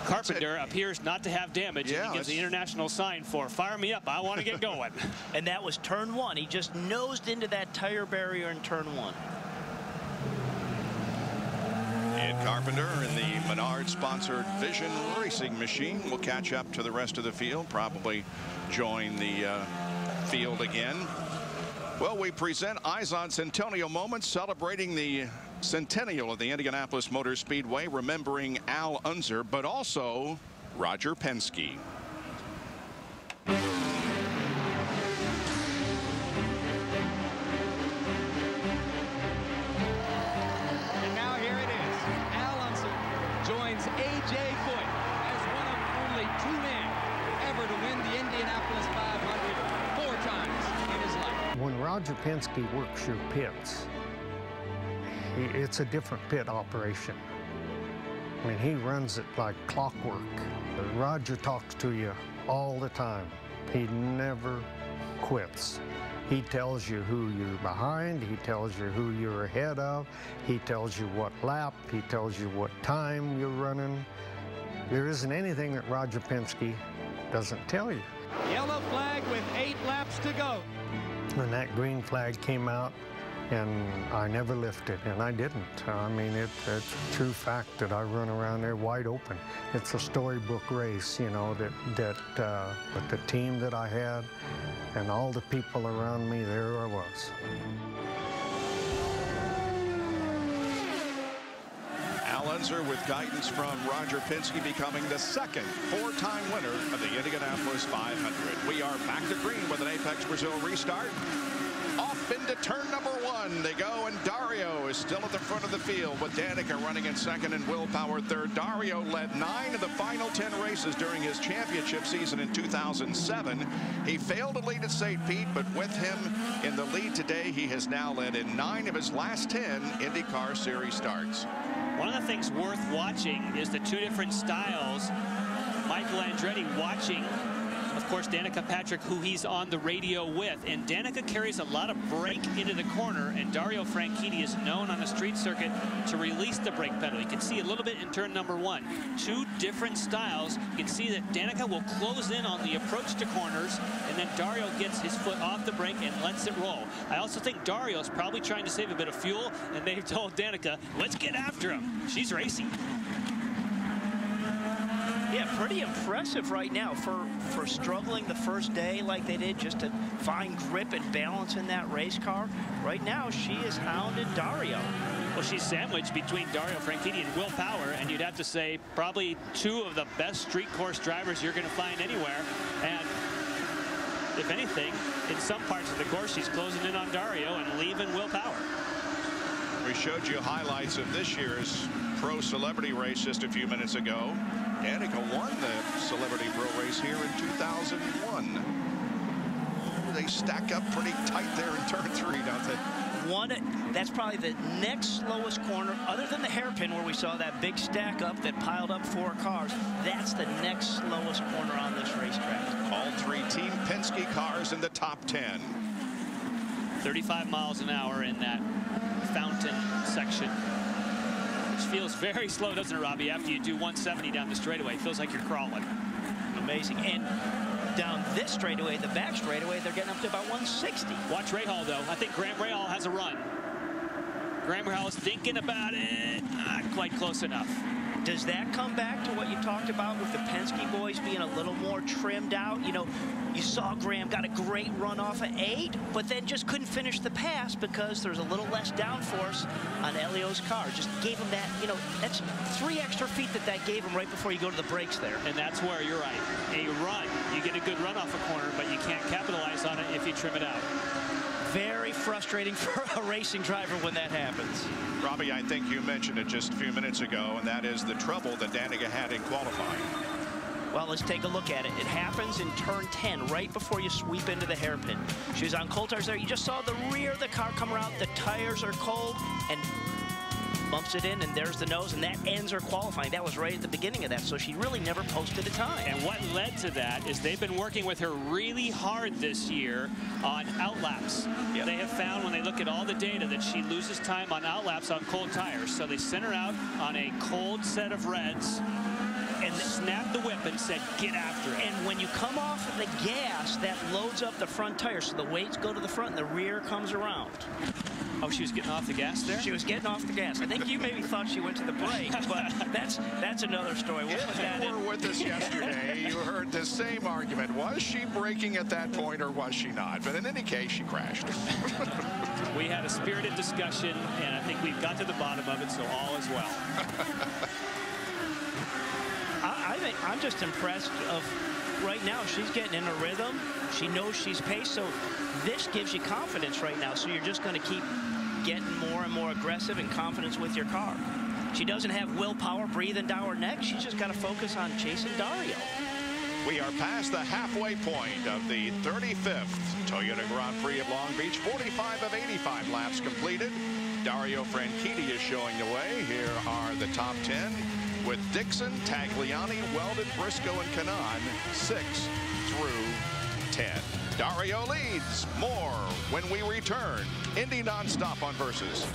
Carpenter appears not to have damage, and he gives the international sign for fire me up, I want to get going. And that was turn 1. He just nosed into that tire barrier in turn 1. Ed Carpenter in the Menard-sponsored Vision Racing Machine will catch up to the rest of the field, probably join the field again. Well, we present Eyes on Centennial Moments, celebrating the centennial of the Indianapolis Motor Speedway, remembering Al Unser, but also Roger Penske. And now here it is. Al Unser joins A.J. Foyt as one of only 2 men ever to win the Indianapolis 500 4 times in his life. When Roger Penske works your pits, it's a different pit operation. I mean, he runs it like clockwork. Roger talks to you all the time. He never quits. He tells you who you're behind. He tells you who you're ahead of. He tells you what lap. He tells you what time you're running. There isn't anything that Roger Penske doesn't tell you. Yellow flag with 8 laps to go. When that green flag came out, and I never lifted, and I didn't. I mean, it's a true fact that I run around there wide open. It's a storybook race, you know, that with the team that I had And all the people around me, there I was. Al Unser, with guidance from Roger Penske, becoming the second four-time winner of the Indianapolis 500. We are back to green with an Apex Brazil restart. Off into turn number 1 they go, and Dario is still at the front of the field with Danica running in second and Will Power third. Dario led 9 of the final 10 races during his championship season in 2007. He failed to lead at St. Pete, but with him in the lead today, he has now led in 9 of his last 10 IndyCar Series starts. One of the things worth watching is the two different styles. Michael Andretti watching, of course, Danica Patrick, who he's on the radio with. And Danica carries a lot of brake into the corner, and Dario Franchitti is known on the street circuit to release the brake pedal. You can see a little bit in turn number 1. Two different styles. You can see that Danica will close in on the approach to corners, and then Dario gets his foot off the brake and lets it roll. I also think Dario's probably trying to save a bit of fuel, and they've told Danica, let's get after him. She's racing. Yeah, pretty impressive right now for struggling the first day like they did, just to find grip and balance in that race car. Right now, she has hounded Dario. Well, she's sandwiched between Dario Franchitti and Will Power, and you'd have to say probably two of the best street course drivers you're going to find anywhere. And if anything, in some parts of the course, she's closing in on Dario and leaving Will Power. We showed you highlights of this year's Pro Celebrity race just a few minutes ago. Danica won the Celebrity Pro race here in 2001. They stack up pretty tight there in turn 3, don't they? That's probably the next slowest corner, other than the hairpin where we saw that big stack up that piled up 4 cars. That's the next slowest corner on this racetrack. All 3 Team Penske cars in the top 10. 35 miles an hour in that fountain section. Feels very slow, doesn't it, Robbie? After you do 170 down the straightaway, it feels like you're crawling. Amazing. And down this straightaway, the back straightaway, they're getting up to about 160. Watch Rahal, though. I think Graham Rahal has a run. Graham Rahal is thinking about it. Not quite close enough. Does that come back to what you talked about with the Penske boys being a little more trimmed out? You know, you saw Graham got a great run off of 8, but then just couldn't finish the pass because there's a little less downforce on Elio's car. Just gave him that, you know, that's 3 extra feet that gave him right before you go to the brakes there. And that's where you're right. A run, you get a good run off a corner, but you can't capitalize on it if you trim it out. Very frustrating for a racing driver when that happens. Robbie, I think you mentioned it just a few minutes ago, and that is the trouble that Danica had in qualifying. Well, let's take a look at it. It happens in turn 10, right before you sweep into the hairpin. She was on cold tires there. You just saw the rear of the car come around. The tires are cold, and bumps it in, and there's the nose, and that ends her qualifying. That was right at the beginning of that, so she really never posted a time. And what led to that is they've been working with her really hard this year on outlaps. Yep. They have found when they look at all the data that she loses time on outlaps on cold tires. So they sent her out on a cold set of reds and snapped the whip and said, get after it. And when you come off of the gas, that loads up the front tire, so the weights go to the front and the rear comes around. Oh, she was getting off the gas there? She was getting off the gas. I think you maybe thought she went to the brake, but that's another story. We'll put that in. If you were with us yesterday, you heard the same argument. Was she braking at that point or was she not? But in any case, she crashed. We had a spirited discussion, and I think we've got to the bottom of it, so all is well. I think I'm just impressed of right now. She's getting in a rhythm. She knows she's paced, so this gives you confidence right now. So you're just going to keep getting more and more aggressive and confidence with your car. She doesn't have willpower breathing down her neck. She's just got to focus on chasing Dario. We are past the halfway point of the 35th Toyota Grand Prix of Long Beach. 45 of 85 laps completed. Dario Franchitti is showing the way. Here are the top 10 with Dixon, Tagliani, Weldon, Briscoe, and Kanaan 6 through 10. Dario leads. More when we return. Indy nonstop on Versus.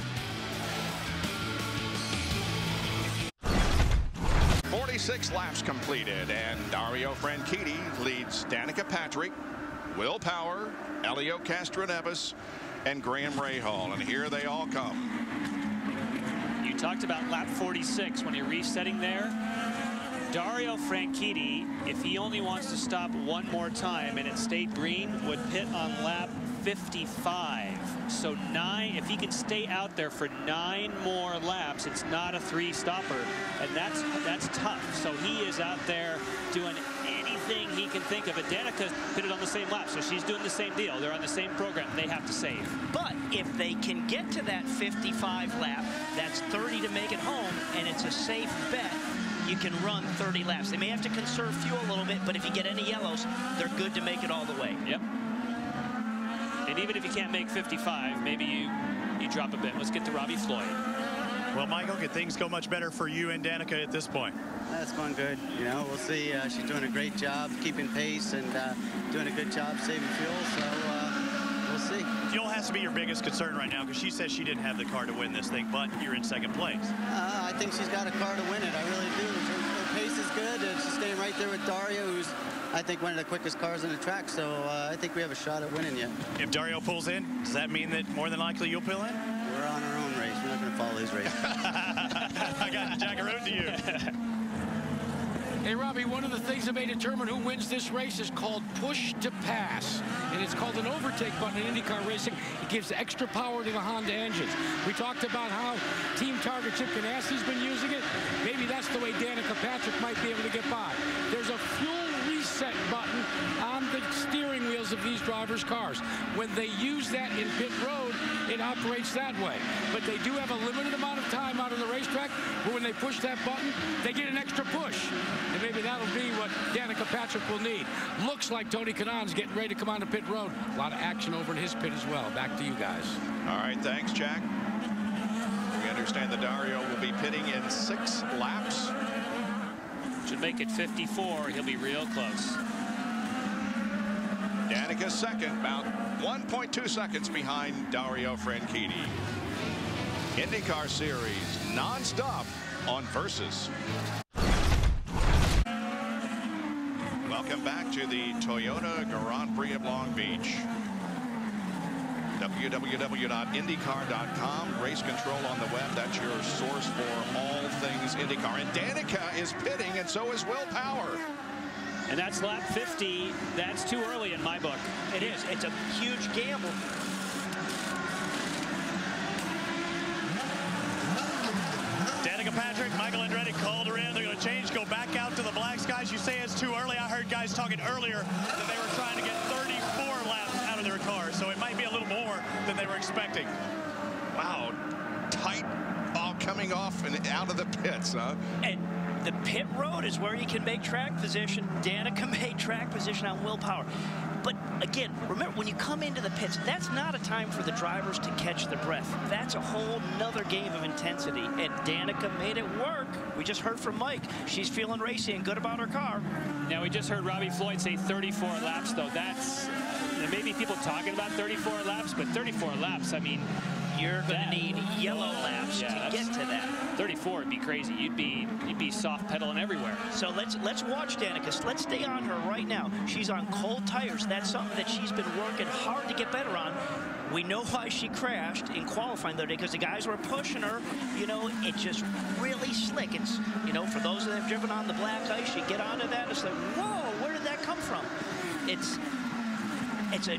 46 laps completed, and Dario Franchitti leads Danica Patrick, Will Power, Elio Castroneves, and Graham Rahal. And here they all come. You talked about lap 46 when you're resetting there. Dario Franchitti, if he only wants to stop one more time and it stayed green, would pit on lap 55. So 9, if he can stay out there for 9 more laps, it's not a 3-stopper, and that's tough. So he is out there doing anything he can think of. And Danica's pitted on the same lap, so she's doing the same deal. They're on the same program. They have to save. But if they can get to that 55 lap, that's 30 to make it home, and it's a safe bet. You can run 30 laps. They may have to conserve fuel a little bit, but if you get any yellows, they're good to make it all the way. Yep. And even if you can't make 55, maybe you drop a bit. Let's get to Robbie Floyd. Well, Michael, could things go much better for you and Danica at this point? That's going good. You know, we'll see. She's doing a great job keeping pace and doing a good job saving fuel. So we'll see. Fuel has to be your biggest concern right now because she says she didn't have the car to win this thing, but you're in second place. I think she's got a car to win it. I really do. Her pace is good, and she's staying right there with Dario, who's, I think, one of the quickest cars on the track. So I think we have a shot at winning yet. If Dario pulls in, does that mean that more than likely you'll pull in? We're on our own race. We're not going to follow his race. I got Jack around to you. Hey, Robbie, one of the things that may determine who wins this race is called push to pass. And it's called an overtake button in IndyCar racing. It gives extra power to the Honda engines. We talked about how Team Target Chip Ganassi's been using it. Maybe that's the way Danica Patrick might be able to get by. There's a fuel reset button on the steering wheels of these drivers' cars. When they use that in pit road, it operates that way. But they do have a limited amount of time out on the racetrack, but when they push that button, they get an extra push. And maybe that'll be what Danica Patrick will need. Looks like Tony Kanon's getting ready to come onto pit road. A lot of action over in his pit as well. Back to you guys. All right, thanks, Jack. We understand that Dario will be pitting in 6 laps. Should make it 54. He'll be real close. Danica's second, about 1.2 seconds behind Dario Franchitti. IndyCar Series non-stop on Versus. Welcome back to the Toyota Grand Prix of Long Beach. www.indycar.com. Race control on the web. That's your source for all things IndyCar. And Danica is pitting, and so is Will Power. And that's lap 50. That's too early in my book. It is. It's a huge gamble. Danica Patrick, Michael Andretti called her in. They're going to change, go back out to the black skies. You say it's too early. I heard guys talking earlier that they were trying to get 34 laps out of their car, so it might be a little more than they were expecting. Wow, tight all coming off and out of the pits, huh? And the pit road is where you can make track position. Danica made track position on Will Power. But again, remember, when you come into the pits, that's not a time for the drivers to catch their breath. That's a whole nother game of intensity, and Danica made it work. We just heard from Mike. She's feeling racy and good about her car. Now, we just heard Robbie Floyd say 34 laps, though. That's, there may be people talking about 34 laps, but 34 laps, I mean, you're going to need yellow laps to get to that. 34 would be crazy. You'd be soft pedaling everywhere. So let's watch Danica. Let's stay on her right now. She's on cold tires. That's something that she's been working hard to get better on. We know why she crashed in qualifying the other day, because the guys were pushing her. You know, it's just really slick. It's, you know, for those that have driven on the black ice, you get onto that, it's like, whoa, where did that come from? It's a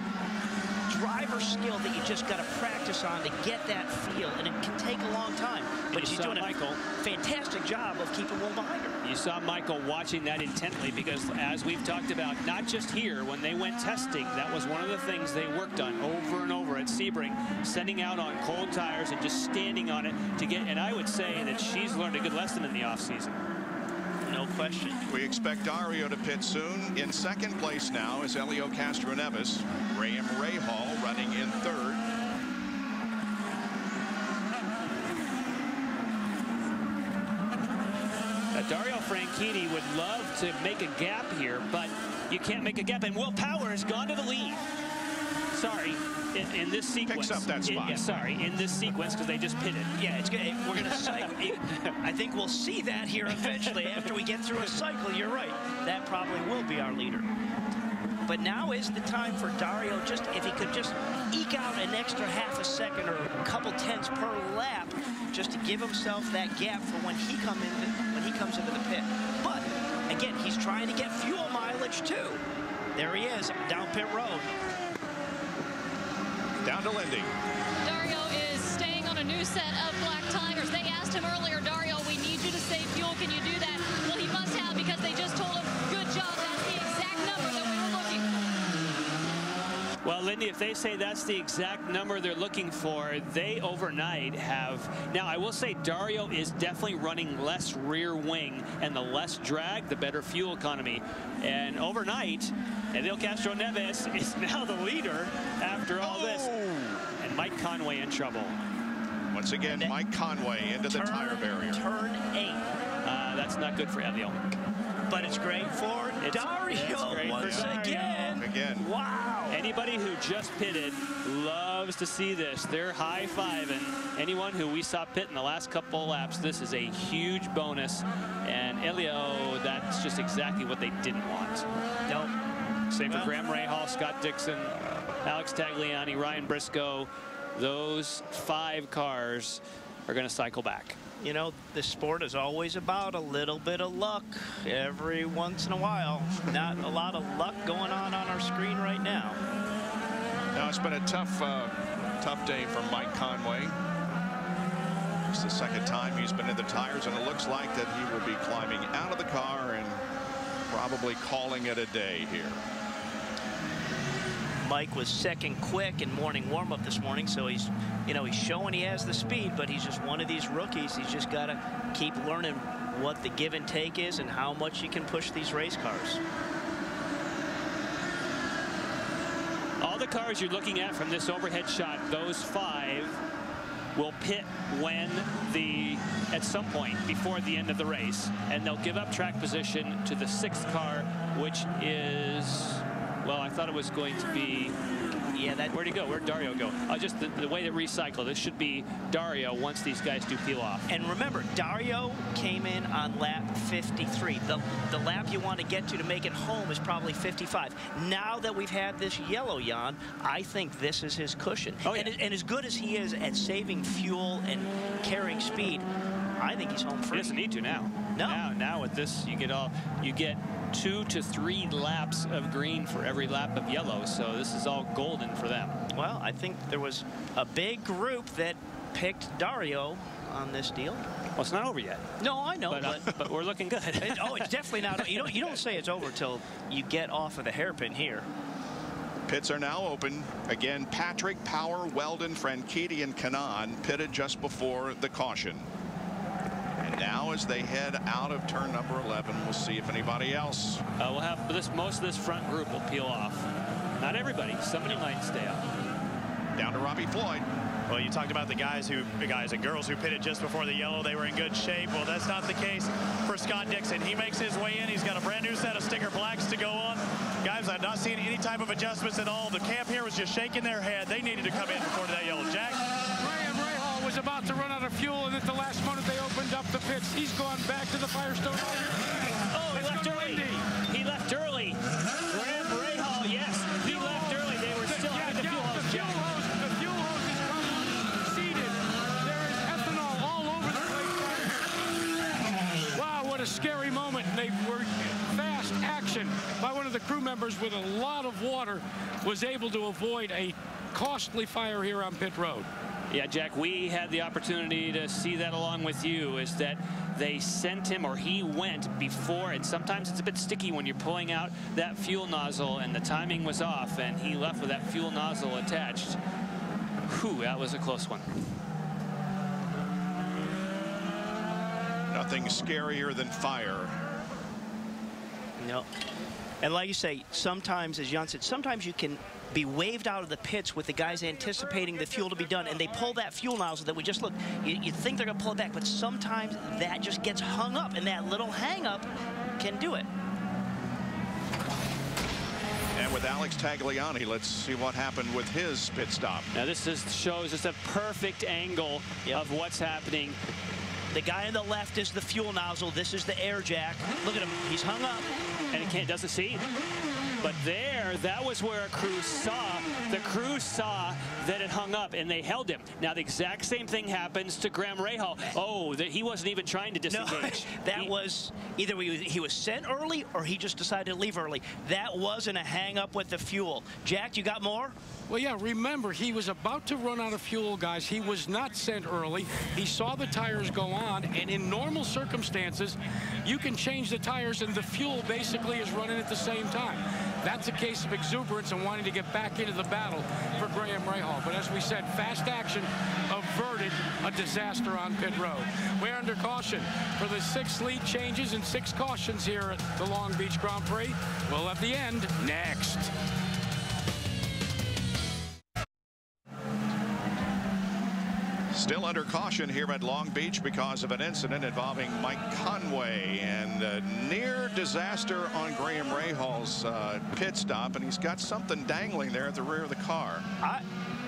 driver skill that you just got to practice on to get that feel, and it can take a long time. But she's doing a fantastic job of keeping Will behind her. You saw Michael watching that intently, because as we've talked about, not just here, when they went testing, that was one of the things they worked on over and over at Sebring, sending out on cold tires and just standing on it to get, and I would say that she's learned a good lesson in the offseason. No question. We expect Dario to pit soon. In second place now is Elio Castroneves. Graham Rahal running in third. Dario Franchitti would love to make a gap here, but you can't make a gap, and Will Power has gone to the lead. Sorry, in this sequence. Picks up that spot. Sorry, in this sequence, because they just pitted. Yeah, it's good. We're going to cycle. I think we'll see that here eventually after we get through a cycle. You're right. That probably will be our leader. But now is the time for Dario, just if he could just eke out an extra half a second or a couple tenths per lap, just to give himself that gap for when he comes into the pit. But again, he's trying to get fuel mileage too. There he is, down pit road. Down to Lindy. Dario is staying on a new set of black tires. They asked him earlier, Dario, we need you to save fuel. Can you do that? Well, he must have, because they just told him, good job. That's the exact number that we were looking for. Well, Lindy, if they say that's the exact number they're looking for, they overnight have... Now, I will say Dario is definitely running less rear wing, and the less drag, the better fuel economy. And overnight, Emil Castroneves is now the leader after all this. And Mike Conway in trouble. Once again, Mike Conway into the tire barrier. Turn 8. That's not good for Emil. But it's great for Dario once again. Wow. Anybody who just pitted loves to see this. They're high-fiving anyone who we saw pit in the last couple of laps. This is a huge bonus. And Elio, that's just exactly what they didn't want. Nope. Same for Graham Rahal, Scott Dixon, Alex Tagliani, Ryan Briscoe. Those 5 cars are going to cycle back. You know, this sport is always about a little bit of luck every once in a while. Not a lot of luck going on our screen right now. Now, it's been a tough day for Mike Conway. It's the second time he's been in the tires, and it looks like that he will be climbing out of the car and probably calling it a day here. Mike was second quick in morning warm-up this morning, so he's showing he has the speed, but he's just one of these rookies. He's just got to keep learning what the give and take is and how much he can push these race cars. All the cars you're looking at from this overhead shot, those 5 will pit at some point before the end of the race, and they'll give up track position to the 6th car, which is... Well, I thought it was going to be... Yeah, where'd he go? Where'd Dario go? Just the way that recycled. It should be Dario once these guys do peel off. And remember, Dario came in on lap 53. The lap you want to get to make it home is probably 55. Now that we've had this yellow, Jan, I think this is his cushion. Oh, yeah. And as good as he is at saving fuel and carrying speed, I think he's home free. He doesn't need to now. No. Now with this, you get 2 to 3 laps of green for every lap of yellow. So this is all golden for them. Well, I think there was a big group that picked Dario on this deal. Well, it's not over yet. No, I know, but we're looking good. It's definitely not. You don't say it's over till you get off of the hairpin here. Pits are now open. Again, Patrick, Power, Weldon, Franchitti, and Kanaan pitted just before the caution. And now as they head out of turn number 11, we'll see if anybody else. We'll have most of this front group will peel off. Not everybody. Somebody might stay up. Down to Robbie Floyd. Well, you talked about the guys and girls who pitted just before the yellow. They were in good shape. Well, that's not the case for Scott Dixon. He makes his way in. He's got a brand new set of sticker blacks to go on. Guys, I've not seen any type of adjustments at all. The camp here was just shaking their head. They needed to come in before that yellow. Jack? Graham Rahal was about to run out of fuel, and at the last moment they opened up the pits. He's gone back to the Firestone. Oh, he left early. He left early. Graham Rahal, yes, he left early. They were still having the fuel hose. The fuel hose is come seated. There is ethanol all over the place. Wow, what a scary moment. They were fast action by one of the crew members with a lot of water was able to avoid a costly fire here on pit road. Yeah, Jack, we had the opportunity to see that along with you, is that they sent him, or he went before, and sometimes it's a bit sticky when you're pulling out that fuel nozzle, and the timing was off, and he left with that fuel nozzle attached. Whew, that was a close one. Nothing scarier than fire. No. And like you say, sometimes, as Jan said, sometimes you can be waved out of the pits with the guys anticipating the fuel to be done, and they pull that fuel nozzle that we just looked. You think they're going to pull it back, but sometimes that just gets hung up, and that little hang-up can do it. And with Alex Tagliani, let's see what happened with his pit stop. Now this shows us a perfect angle of what's happening. The guy on the left is the fuel nozzle. This is the air jack. Look at him. He's hung up. And it doesn't see. But there, that was where a crew saw. The crew saw that it hung up, and they held him. Now, the exact same thing happens to Graham Rahal. Oh, that he wasn't even trying to disengage. No, that was either he was sent early or he just decided to leave early. That wasn't a hang-up with the fuel. Jack, you got more? Well, yeah, remember, he was about to run out of fuel, guys. He was not sent early. He saw the tires go on, and in normal circumstances, you can change the tires, and the fuel basically is running at the same time. That's a case of exuberance and wanting to get back into the battle for Graham Rahal. But as we said, fast action averted a disaster on pit road. We're under caution for the 6 lead changes and 6 cautions here at the Long Beach Grand Prix. We'll have the end next. Still under caution here at Long Beach because of an incident involving Mike Conway and a near disaster on Graham Rahal's pit stop, and he's got something dangling there at the rear of the car.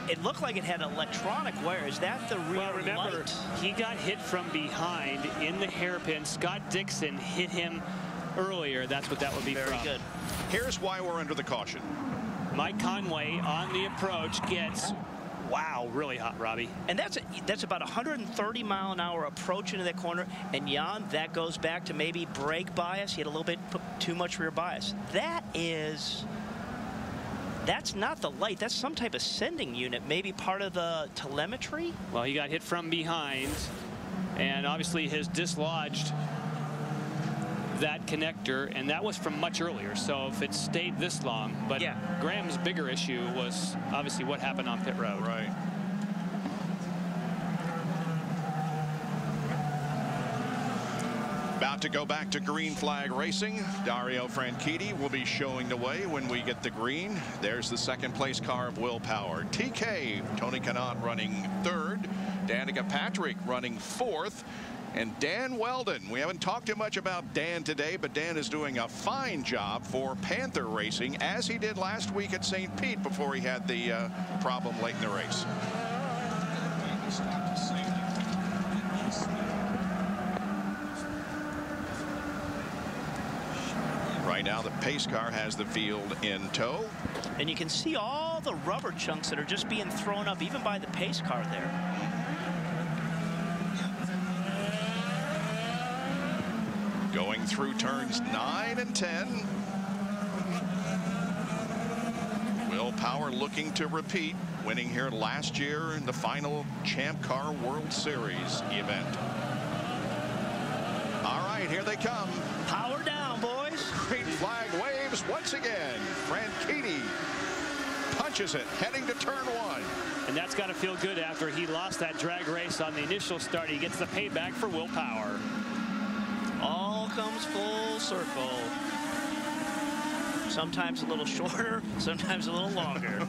It looked like it had electronic wire. Is that the rear remember, light? He got hit from behind in the hairpin. Scott Dixon hit him earlier. That's what that would be from. Very good. Here's why we're under the caution. Mike Conway on the approach gets, wow, really hot, Robbie. And that's about 130 mile an hour approach into that corner. And Jan, that goes back to maybe brake bias. He had a little bit too much rear bias. That's not the light. That's some type of sending unit, maybe part of the telemetry. Well, he got hit from behind, and obviously has dislodged that connector, and that was from much earlier. So if it stayed this long, but yeah, Graham's bigger issue was obviously what happened on pit road. Right. About to go back to green flag racing. Dario Franchitti will be showing the way when we get the green. There's the second place car of Will Power. TK, Tony Kanaan running 3rd. Danica Patrick running 4th. And Dan Weldon. We haven't talked too much about Dan today, but Dan is doing a fine job for Panther Racing, as he did last week at St. Pete before he had the problem late in the race. Right now, the pace car has the field in tow. And you can see all the rubber chunks that are just being thrown up, even by the pace car there. Going through turns 9 and 10. Will Power looking to repeat, winning here last year in the final Champ Car World Series event. All right, here they come. Power down, boys. Green flag waves once again. Franchitti punches it, heading to turn 1. And that's got to feel good after he lost that drag race on the initial start. He gets the payback for Will Power. All comes full circle. Sometimes a little shorter, sometimes a little longer.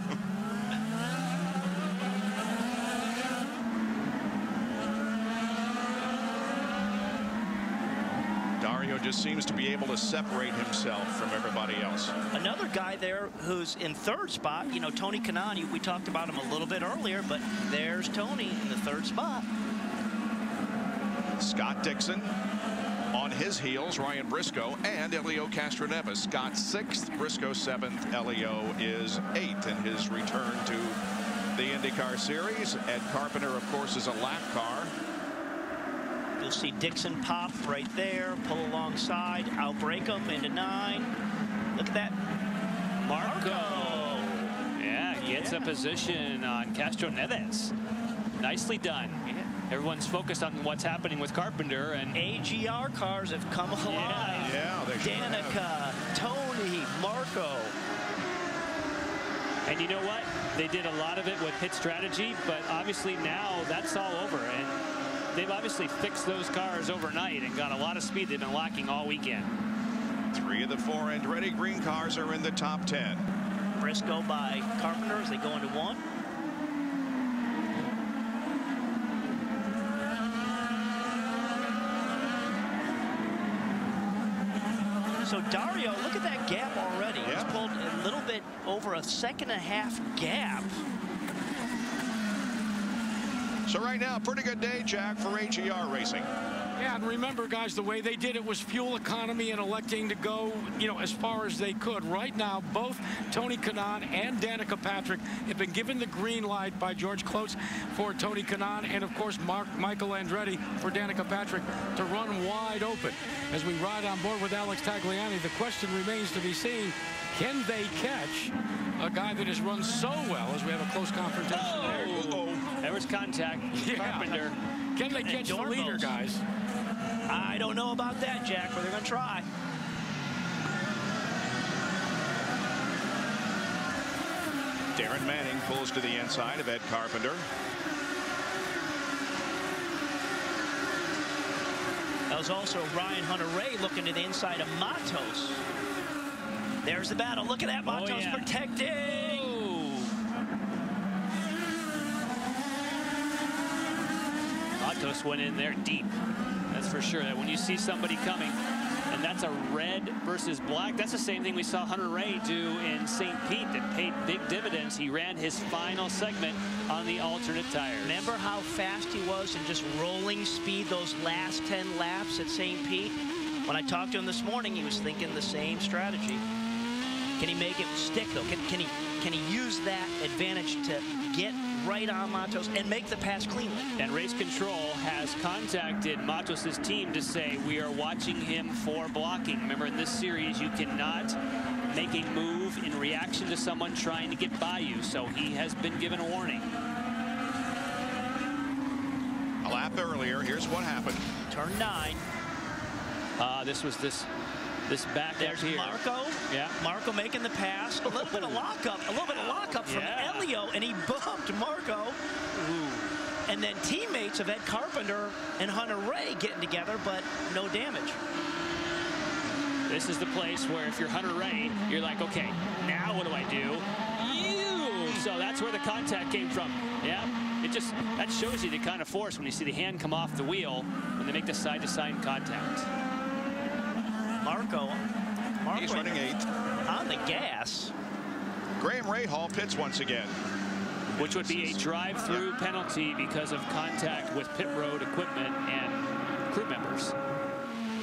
Dario just seems to be able to separate himself from everybody else. Another guy there who's in 3rd spot, you know, Tony Kanaan, we talked about him a little bit earlier, but there's Tony in the 3rd spot. Scott Dixon on his heels, Ryan Briscoe and Elio Castroneves. Scott 6th, Briscoe 7th, Elio is 8th in his return to the IndyCar Series. Ed Carpenter, of course, is a lap car. You'll see Dixon pop right there, pull alongside, outbrake him into 9. Look at that. Marco. Yeah, gets a position on Castroneves. Nicely done. Everyone's focused on what's happening with Carpenter, and AGR cars have come alive. Yeah, they sure Danica, Tony, Marco. And you know what? They did a lot of it with pit strategy, but obviously now that's all over. And they've obviously fixed those cars overnight and got a lot of speed they've been lacking all weekend. 3 of the 4 Andretti green cars are in the top 10. Briscoe by Carpenter as they go into 1. So Dario, look at that gap already. Yeah. He's pulled a little bit over a 1.5 second gap. So right now, pretty good day, Jack, for AGR Racing. Yeah, and remember, guys, the way they did it was fuel economy and electing to go, as far as they could. Right now, both Tony Kanaan and Danica Patrick have been given the green light by George Klotz for Tony Kanaan and, of course, Michael Andretti for Danica Patrick to run wide open. As we ride on board with Alex Tagliani, the question remains to be seen, can they catch a guy that has run so well as we have a close confrontation there? There was contact. Carpenter. Can they catch the leader, guys? I don't know about that, Jack, but they're going to try. Darren Manning pulls to the inside of Ed Carpenter. That was also Ryan Hunter-Reay looking to the inside of Matos. There's the battle. Look at that. Matos protecting. Matos went in there deep. That's for sure. That when you see somebody coming, and that's a red versus black, that's the same thing we saw Hunter-Reay do in St. Pete that paid big dividends. He ran his final segment on the alternate tires. Remember how fast he was in just rolling speed those last 10 laps at St. Pete? When I talked to him this morning, he was thinking the same strategy. Can he make it stick, though? Can he use that advantage to get right on Matos and make the pass cleanly? And Race Control has contacted Matos' team to say we are watching him for blocking. Remember, in this series, you cannot make a move in reaction to someone trying to get by you. So he has been given a warning. A lap earlier, here's what happened. Turn 9. This was this back There's up here. Marco. Yeah. Marco making the pass. A little bit of lockup. A little bit of lockup from Elio, and he bumped Marco. Ooh. And then teammates of Ed Carpenter and Hunter-Reay getting together, but no damage. This is the place where if you're Hunter-Reay, you're like, okay, now what do I do? So that's where the contact came from. Yeah. That shows you the kind of force when you see the hand come off the wheel when they make the side-to-side contact. Marco He's running 8th. On the gas. Graham Rahal pits once again. Which would be a drive-through penalty because of contact with pit road equipment and crew members.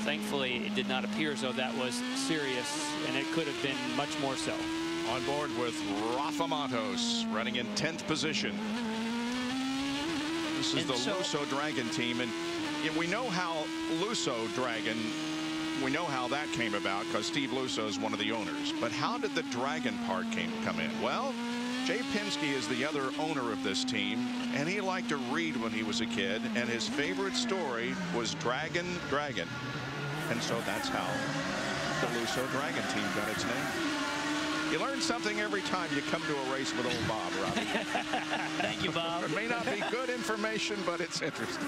Thankfully, it did not appear as though that was serious, and it could have been much more so. On board with Rafa Matos, running in 10th position. This is the Lusso Dragon team, and we know how Lusso Dragon, we know how that came about because Steve Lusso is one of the owners. But how did the Dragon part come in? Well, Jay Penske is the other owner of this team, and he liked to read when he was a kid, and his favorite story was Dragon, Dragon. And so that's how the Lusso Dragon team got its name. You learn something every time you come to a race with old Bob, Robbie. Thank you, Bob. It may not be good information, but it's interesting.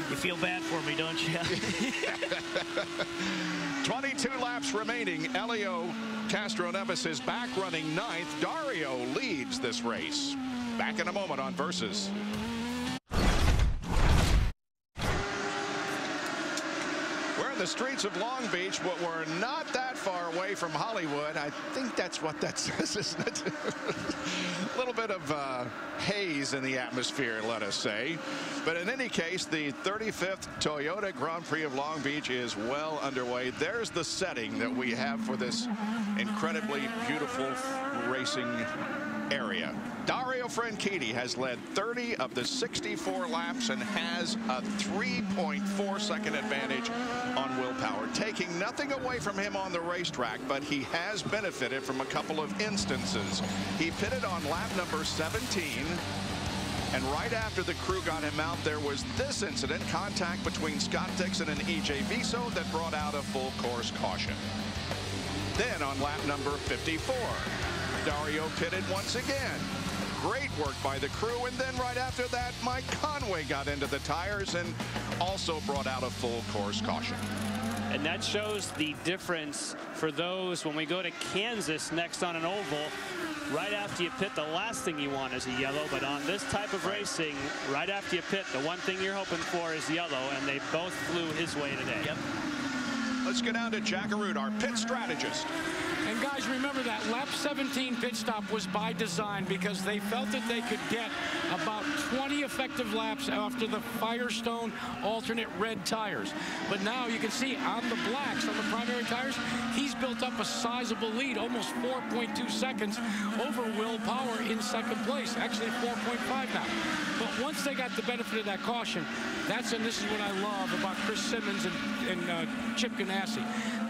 You feel bad for me, don't you? 22 laps remaining. Elio Castroneves is back running 9th. Dario leads this race. Back in a moment on Versus. We're in the streets of Long Beach, but we're not that far away from Hollywood. I think that's what that says, isn't it? A little bit of haze in the atmosphere, let us say. But in any case, the 35th Toyota Grand Prix of Long Beach is well underway. There's the setting that we have for this incredibly beautiful racing area. Dario Franchitti has led 30 of the 64 laps and has a 3.4-second advantage on Will Power, taking nothing away from him on the racetrack, but he has benefited from a couple of instances. He pitted on lap number 17, and right after the crew got him out, there was this incident, contact between Scott Dixon and E.J. Viso, that brought out a full course caution. Then on lap number 54, Dario pitted once again. Great work by the crew, and then right after that, Mike Conway got into the tires and also brought out a full course caution. And that shows the difference for those when we go to Kansas next on an oval. Right after you pit, the last thing you want is a yellow, but on this type of racing, right after you pit, the one thing you're hoping for is yellow, and they both flew his way today. Yep. Let's get down to Jack Arute, our pit strategist. And guys, remember that lap 17 pit stop was by design because they felt that they could get about 20 effective laps after the Firestone alternate red tires. But now you can see on the blacks, on the primary tires, he's built up a sizable lead, almost 4.2 seconds over Will Power in second place, actually 4.5 now. But once they got the benefit of that caution, this is what I love about Chris Simmons and Chip Ganassi.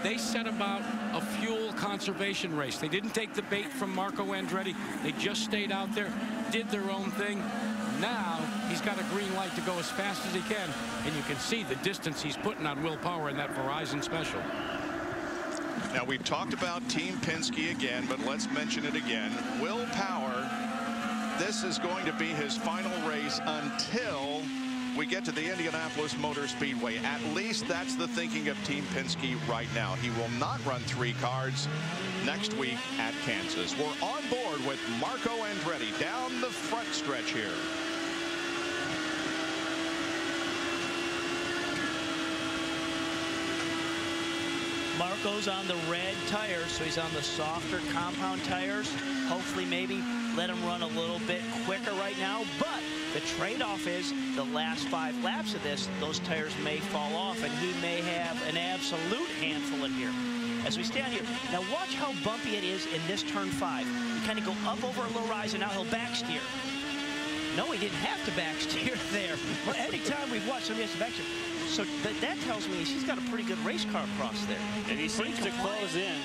They set about a fuel conservation race. They didn't take the bait from Marco Andretti. They just stayed out there, did their own thing. Now he's got a green light to go as fast as he can, and you can see the distance he's putting on Will Power in that Verizon Special. Now, we've talked about Team Penske again, but let's mention it again. Will Power, this is going to be his final race until we get to the Indianapolis Motor Speedway. At least that's the thinking of Team Penske right now. He will not run 3 cars next week at Kansas. We're on board with Marco Andretti down the front stretch here. Marco's on the red tires, so he's on the softer compound tires. Hopefully maybe let him run a little bit quicker right now, but the trade-off is the last 5 laps of this, those tires may fall off, and he may have an absolute handful in here. As we stand here, now watch how bumpy it is in this turn 5. You kind of go up over a low rise, and now he'll back steer. No, he didn't have to back steer there. Well, anytime we've watched him, he has to back steer. So that tells me he's got a pretty good race car across there. And he seems to close in.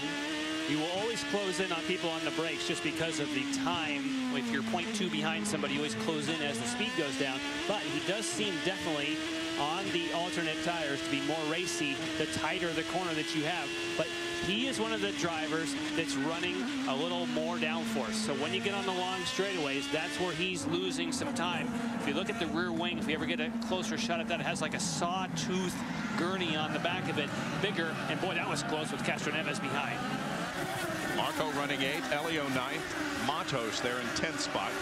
He will always close in on people on the brakes just because of the time. If you're 0.2 behind somebody, you always close in as the speed goes down. But he does seem definitely on the alternate tires to be more racy the tighter the corner that you have. But he is one of the drivers that's running a little more downforce. So when you get on the long straightaways, that's where he's losing some time. If you look at the rear wing, if you ever get a closer shot at that, it has like a sawtooth gurney on the back of it, bigger. And boy, that was close with Castroneves behind. Marco running 8th, Elio 9th, Matos there in 10th spot.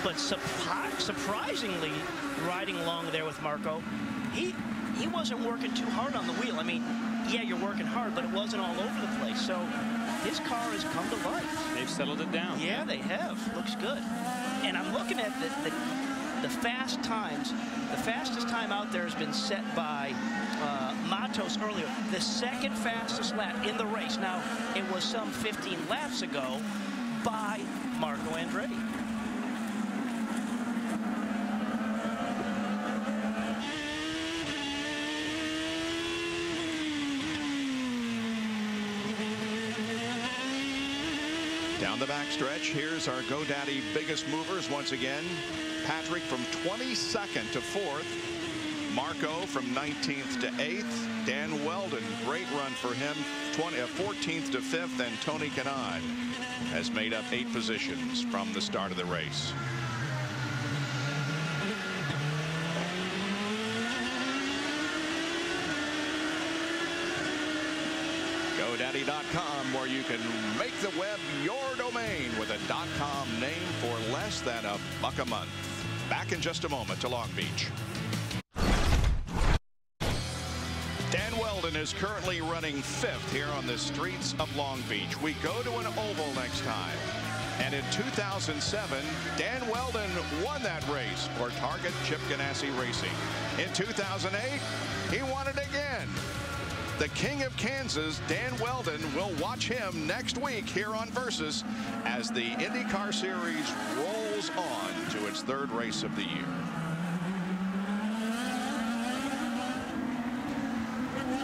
But surprisingly, riding along there with Marco, he wasn't working too hard on the wheel. I mean, yeah, you're working hard, but it wasn't all over the place. So his car has come to life. They've settled it down. Yeah, they have. Looks good. And I'm looking at the fast times. The fastest time out there has been set by Matos earlier. The second fastest lap in the race. Now, it was some 15 laps ago by Marco Andretti. Down the backstretch, here's our GoDaddy biggest movers once again. Patrick from 22nd to 4th. Marco from 19th to 8th. Dan Weldon, great run for him, 14th to 5th. And Tony Kanaan has made up 8 positions from the start of the race. GoDaddy.com, where you can make the web your domain with a .com name for less than $1 a month. Back in just a moment to Long Beach. Dan Weldon is currently running 5th here on the streets of Long Beach. We go to an oval next time. And in 2007, Dan Weldon won that race for Target Chip Ganassi Racing. In 2008, he won it again. The King of Kansas, Dan Weldon, will watch him next week here on Versus as the IndyCar Series rolls on to its 3rd race of the year.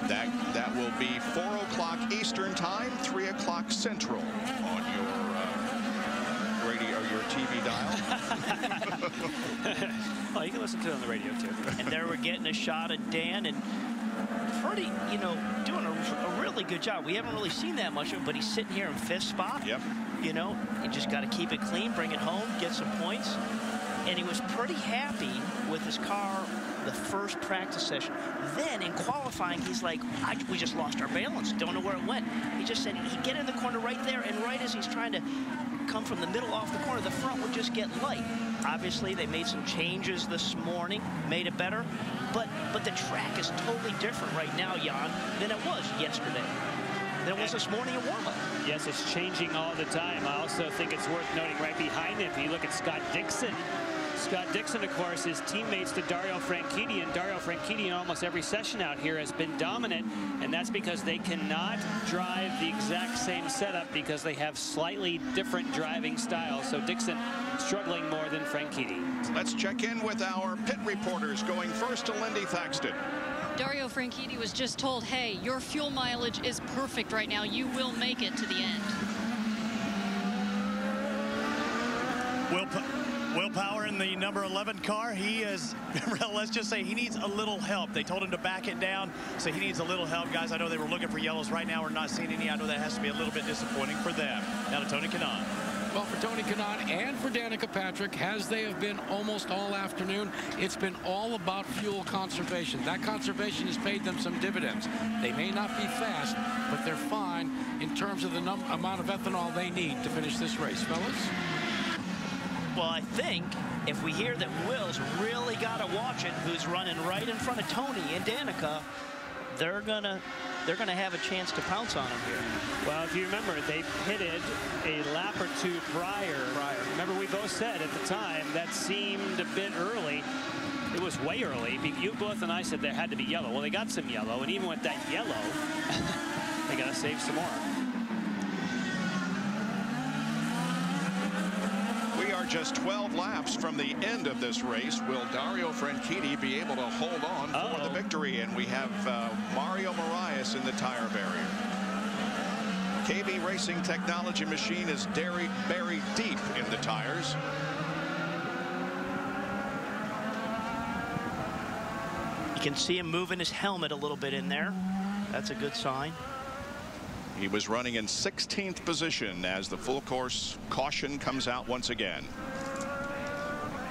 That will be 4 o'clock Eastern Time, 3 o'clock Central on your radio, your TV dial. Well, you can listen to it on the radio too. And there we're getting a shot of Dan, and pretty, doing a really good job. We haven't really seen that much of him, but he's sitting here in 5th spot. Yep. You just got to keep it clean, bring it home, get some points. And he was pretty happy with his car the first practice session. Then in qualifying, he's like, we just lost our balance. Don't know where it went. He just said he'd get in the corner right there, and right as he's trying to come from the middle off the corner, the front would just get light. Obviously, they made some changes this morning, made it better, but the track is totally different right now, Jan, than it was yesterday. than was this morning in warm-up. Yes, it's changing all the time. I also think it's worth noting right behind him, if you look at Scott Dixon. Scott Dixon, of course, is teammates to Dario Franchitti, and Dario Franchitti in almost every session out here has been dominant, and that's because they cannot drive the exact same setup because they have slightly different driving styles. So Dixon struggling more than Franchitti. Let's check in with our pit reporters, going first to Lindy Thaxton. Dario Franchitti was just told, hey, your fuel mileage is perfect right now. You will make it to the end. Will Power in the number 11 car, he is, let's just say he needs a little help. They told him to back it down, so he needs a little help. Guys, I know they were looking for yellows. Right now we're not seeing any. I know that has to be a little bit disappointing for them. Now to Tony Kanaan. Well, for Tony Kanaan and for Danica Patrick, as they have been almost all afternoon, it's been all about fuel conservation. That conservation has paid them some dividends. They may not be fast, but they're fine in terms of the amount of ethanol they need to finish this race. Fellas? Well, I think if we hear that Will's really got to watch it, who's running right in front of Tony and Danica, they're gonna have a chance to pounce on him here. Well, if you remember, they pitted a lap or two prior. Remember, we both said at the time that seemed a bit early. It was way early. You both and I said there had to be yellow. Well, they got some yellow, and even with that yellow, they got to save some more. We are just 12 laps from the end of this race. Will Dario Franchitti be able to hold on for the victory? And we have Mario Moraes in the tire barrier. KB Racing Technology machine is buried deep in the tires. You can see him moving his helmet a little bit in there. That's a good sign. He was running in 16th position as the full course caution comes out once again.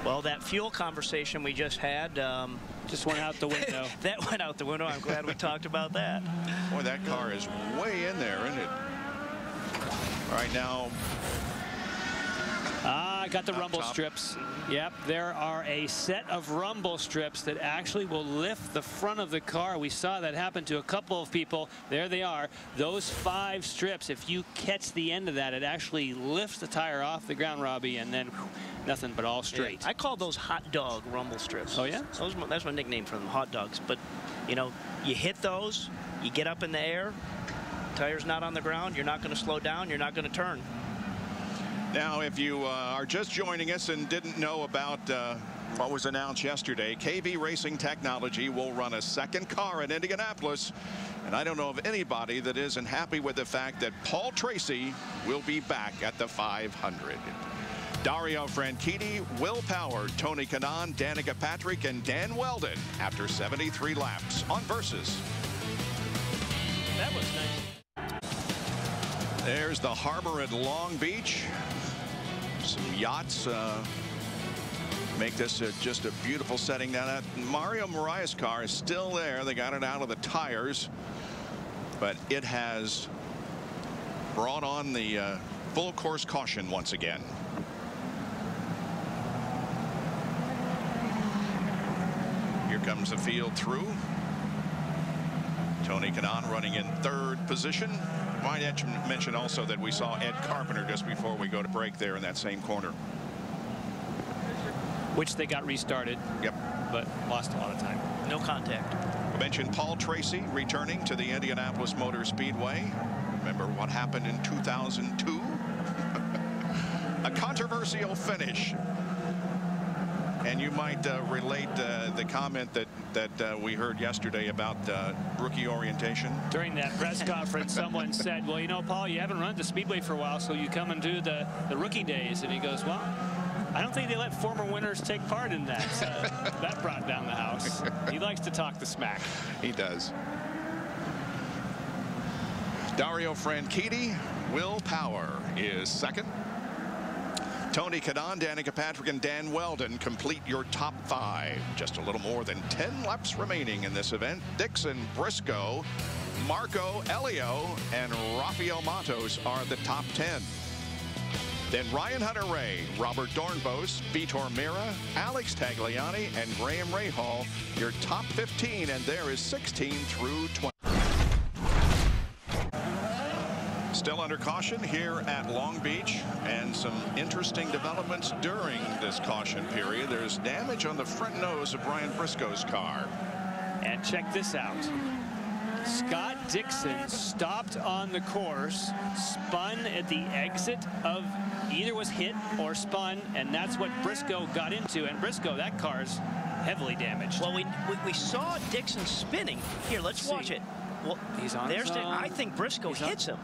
Well, that fuel conversation we just had just went out the window. That went out the window. I'm glad we talked about that. Boy, that car is way in there, isn't it? Right now. I got the rumble strips. Yep, there are a set of rumble strips that actually will lift the front of the car. We saw that happen to a couple of people. There they are. Those 5 strips, if you catch the end of that, it actually lifts the tire off the ground, Robbie, and then nothing but all straight. Yeah, I call those hot dog rumble strips. Oh, yeah? That's my nickname for them, hot dogs. But, you know, you hit those, you get up in the air, tire's not on the ground, you're not going to slow down, you're not going to turn. Now, if you are just joining us and didn't know about what was announced yesterday, KB Racing Technology will run a second car in Indianapolis. And I don't know of anybody that isn't happy with the fact that Paul Tracy will be back at the 500. Dario Franchitti, Will Power, Tony Kanaan, Danica Patrick, and Dan Weldon after 73 laps on Versus. That was nice. There's the harbor at Long Beach. Some yachts make this just a beautiful setting. Now that Mario Moraes car is still there. They got it out of the tires, but it has brought on the full course caution once again. Here comes the field through. Tony Kanaan running in 3rd position. Might mention also that we saw Ed Carpenter just before we go to break there in that same corner. Which they got restarted. Yep. But lost a lot of time. No contact. We mentioned Paul Tracy returning to the Indianapolis Motor Speedway. Remember what happened in 2002? A controversial finish. And you might relate the comment that we heard yesterday about rookie orientation. During that press conference, someone said, well, you know, Paul, you haven't run at the Speedway for a while, so you come and do the rookie days. And he goes, well, I don't think they let former winners take part in that. That brought down the house. He likes to talk the smack. He does. Dario Franchitti, Will Power is second. Tony Kanaan, Danica Patrick, and Dan Weldon complete your top 5. Just a little more than 10 laps remaining in this event. Dixon, Briscoe, Marco Elio, and Rafael Matos are the top 10. Then Ryan Hunter-Reay, Robert Dornbos, Vitor Meira, Alex Tagliani, and Graham Rahal, your top 15, and there is 16 through 20. Still under caution here at Long Beach, and some interesting developments during this caution period. There's damage on the front nose of Brian Briscoe's car. And check this out. Scott Dixon stopped on the course, spun at the exit of, either was hit or spun, and that's what Briscoe got into. And Briscoe, that car's heavily damaged. Well, we saw Dixon spinning. Here, let's watch it. Well, he's on there's his own. I think Briscoe hits him.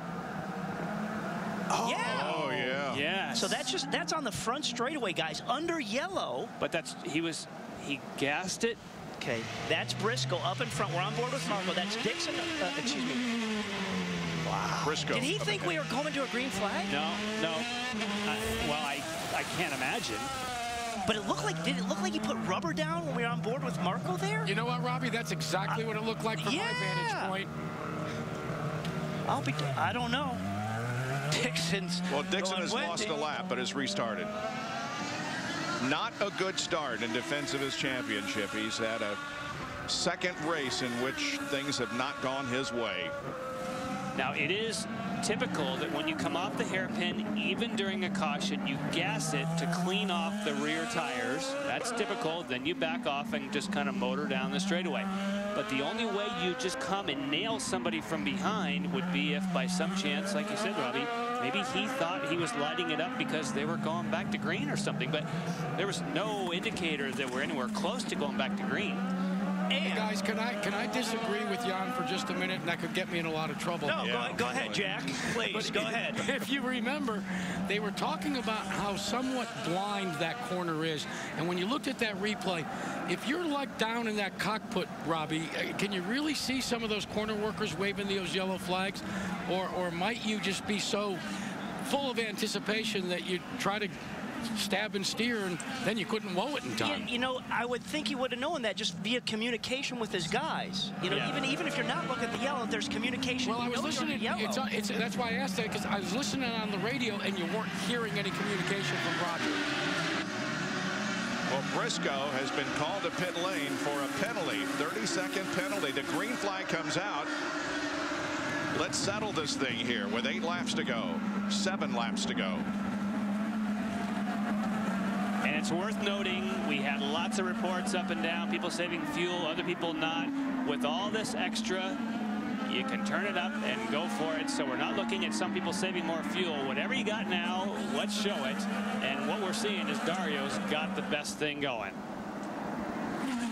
Oh, yeah. Oh, yeah. Yes. So that's on the front straightaway, guys, under yellow. But he gassed it. Okay, that's Briscoe up in front. We're on board with Marco. That's Dixon. Excuse me. Wow. Briscoe. Did he think we were going to a green flag? No. Well, I can't imagine. But did it look like he put rubber down when we were on board with Marco there? You know what, Robbie? That's exactly what it looked like from my vantage point. I don't know. Dixon has lost a lap, but has restarted. Not a good start in defense of his championship. He's had a second race in which things have not gone his way. Now, it is typical that when you come off the hairpin, even during a caution, you gas it to clean off the rear tires. That's typical. Then you back off and just kind of motor down the straightaway. But the only way you just come and nail somebody from behind would be if by some chance, like you said, Robbie, maybe he thought he was lighting it up because they were going back to green or something. But there was no indicator that we're anywhere close to going back to green. Hey guys, can I disagree with Jan for just a minute, and that could get me in a lot of trouble? No, go ahead, Jack. Please, go ahead. If you remember, they were talking about how somewhat blind that corner is, and when you looked at that replay, if you're like down in that cockpit, Robbie, can you really see some of those corner workers waving those yellow flags, or might you just be so full of anticipation that you try to stab and steer, and then you couldn't woe it in time? You know, I would think he would have known that just via communication with his guys. You know, even if you're not looking at the yellow, if there's communication. Well, I was listening. That's why I asked that, because I was listening on the radio, and you weren't hearing any communication from Roger. Well, Briscoe has been called to pit lane for a penalty, 30-second penalty. The green flag comes out. Let's settle this thing here with 8 laps to go, 7 laps to go. And it's worth noting, we had lots of reports up and down, people saving fuel, other people not. With all this extra, you can turn it up and go for it. So we're not looking at some people saving more fuel. Whatever you got now, let's show it. And what we're seeing is Dario's got the best thing going.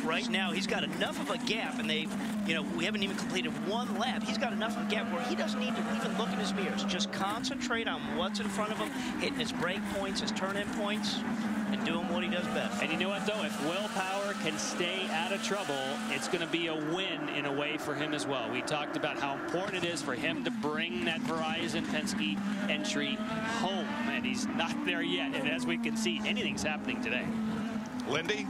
Right now, he's got enough of a gap, and we haven't even completed 1 lap. He's got enough of a gap where he doesn't need to even look in his mirrors. Just concentrate on what's in front of him, hitting his brake points, his turn-in points, and doing what he does best. And you know what, though? If Will Power can stay out of trouble, it's going to be a win in a way for him as well. We talked about how important it is for him to bring that Verizon Penske entry home, and he's not there yet. And as we can see, anything's happening today. Lindy?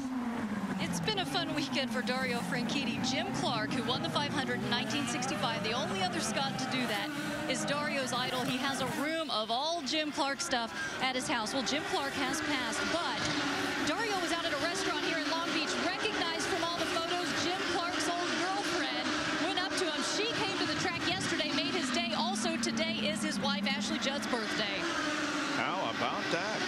It's been a fun weekend for Dario Franchitti. Jim Clark, who won the 500 in 1965, the only other Scot to do that, is Dario's idol. He has a room of all Jim Clark stuff at his house. Well, Jim Clark has passed, but Dario was out at a restaurant here in Long Beach, recognized from all the photos Jim Clark's old girlfriend went up to him. She came to the track yesterday, made his day. Also, today is his wife, Ashley Judd's birthday. How about that?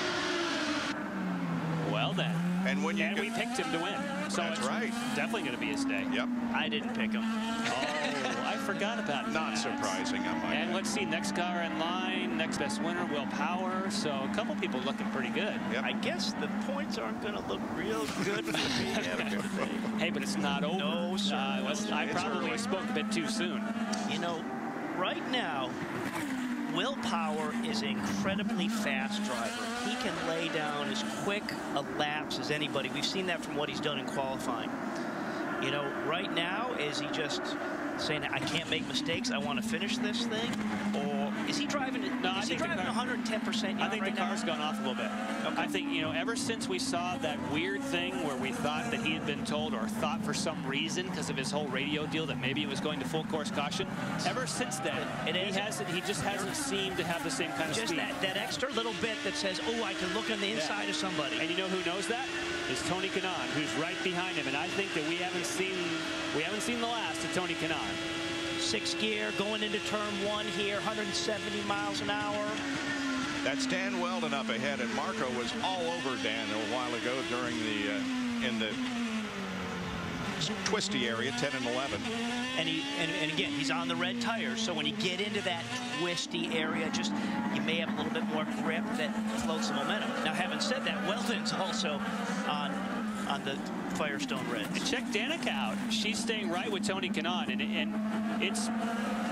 Well, then. And we picked him to win. So that's right. Definitely going to be his day. Yep. I didn't pick him. Oh, I forgot about that. Not surprising, I might And let's see, next car in line, next best winner, Will Power. So a couple people looking pretty good. Yep. I guess the points aren't going to look real good for me after today. Hey, but it's not over. No, sir. I probably spoke a bit too soon. You know, right now, Will Power is an incredibly fast driver. He can lay down as quick a laps as anybody. We've seen that from what he's done in qualifying. You know, right now, is he just saying, I can't make mistakes, I want to finish this thing? Or is he driving it? No, is he driving 110%? I think the car's gone off a little bit. Okay. I think, ever since we saw that weird thing where we thought that he had been told, or thought for some reason because of his whole radio deal, that maybe it was going to full course caution, ever since then, he just hasn't seemed to have the same kind of just speed. That extra little bit that says, oh, I can look on the inside of somebody. And you know who knows that? Is Tony Kanaan, who's right behind him. And I think that we haven't seen the last of Tony Kanaan. sixth gear, going into turn 1 here, 170 miles an hour. That's Dan Weldon up ahead, and Marco was all over Dan a while ago during the in the twisty area, 10 and 11. And again, he's on the red tires, so when you get into that twisty area, just you may have a little bit more grip that floats the momentum. Now, having said that, Weldon's also on the Firestone Reds. And check Danica out. She's staying right with Tony Kanaan, and it's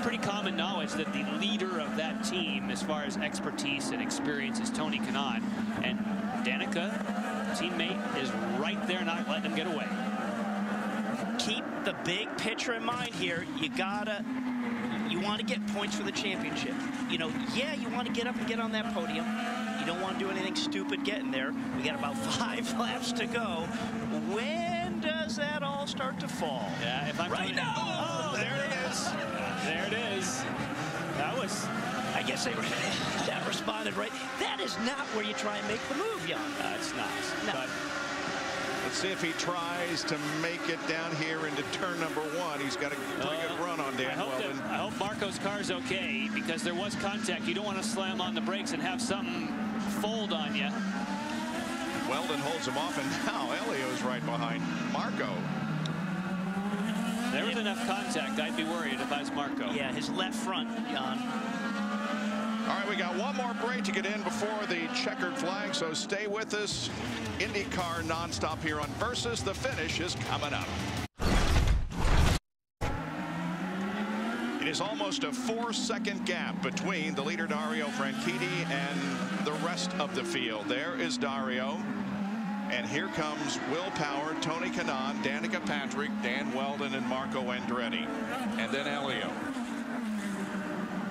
pretty common knowledge that the leader of that team, as far as expertise and experience, is Tony Kanaan. And Danica, teammate, is right there, not letting him get away. Keep the big picture in mind here. You want to get points for the championship. You know, yeah, you want to get up and get on that podium. You don't want to do anything stupid getting there. We got about 5 laps to go. When does that all start to fall? Yeah, if I'm right now. Oh, there it is. There it is. That was. I guess that responded right. That is not where you try and make the move, Jan. It's not. No. But let's see if he tries to make it down here into turn number 1. He's got a pretty good run on Dan Weldon. I hope Marco's car's okay, because there was contact. You don't want to slam on the brakes and have something fold on you. Weldon holds him off, and now Elio's right behind Marco. There was enough contact. I'd be worried if I was Marco. Yeah, his left front, Jan. All right, we got one more break to get in before the checkered flag, so stay with us. IndyCar nonstop here on Versus. The finish is coming up. It is almost a 4-second gap between the leader Dario Franchitti and the rest of the field. There is Dario, and here comes Will Power, Tony Kanaan, Danica Patrick, Dan Weldon, and Marco Andretti, and then Elio.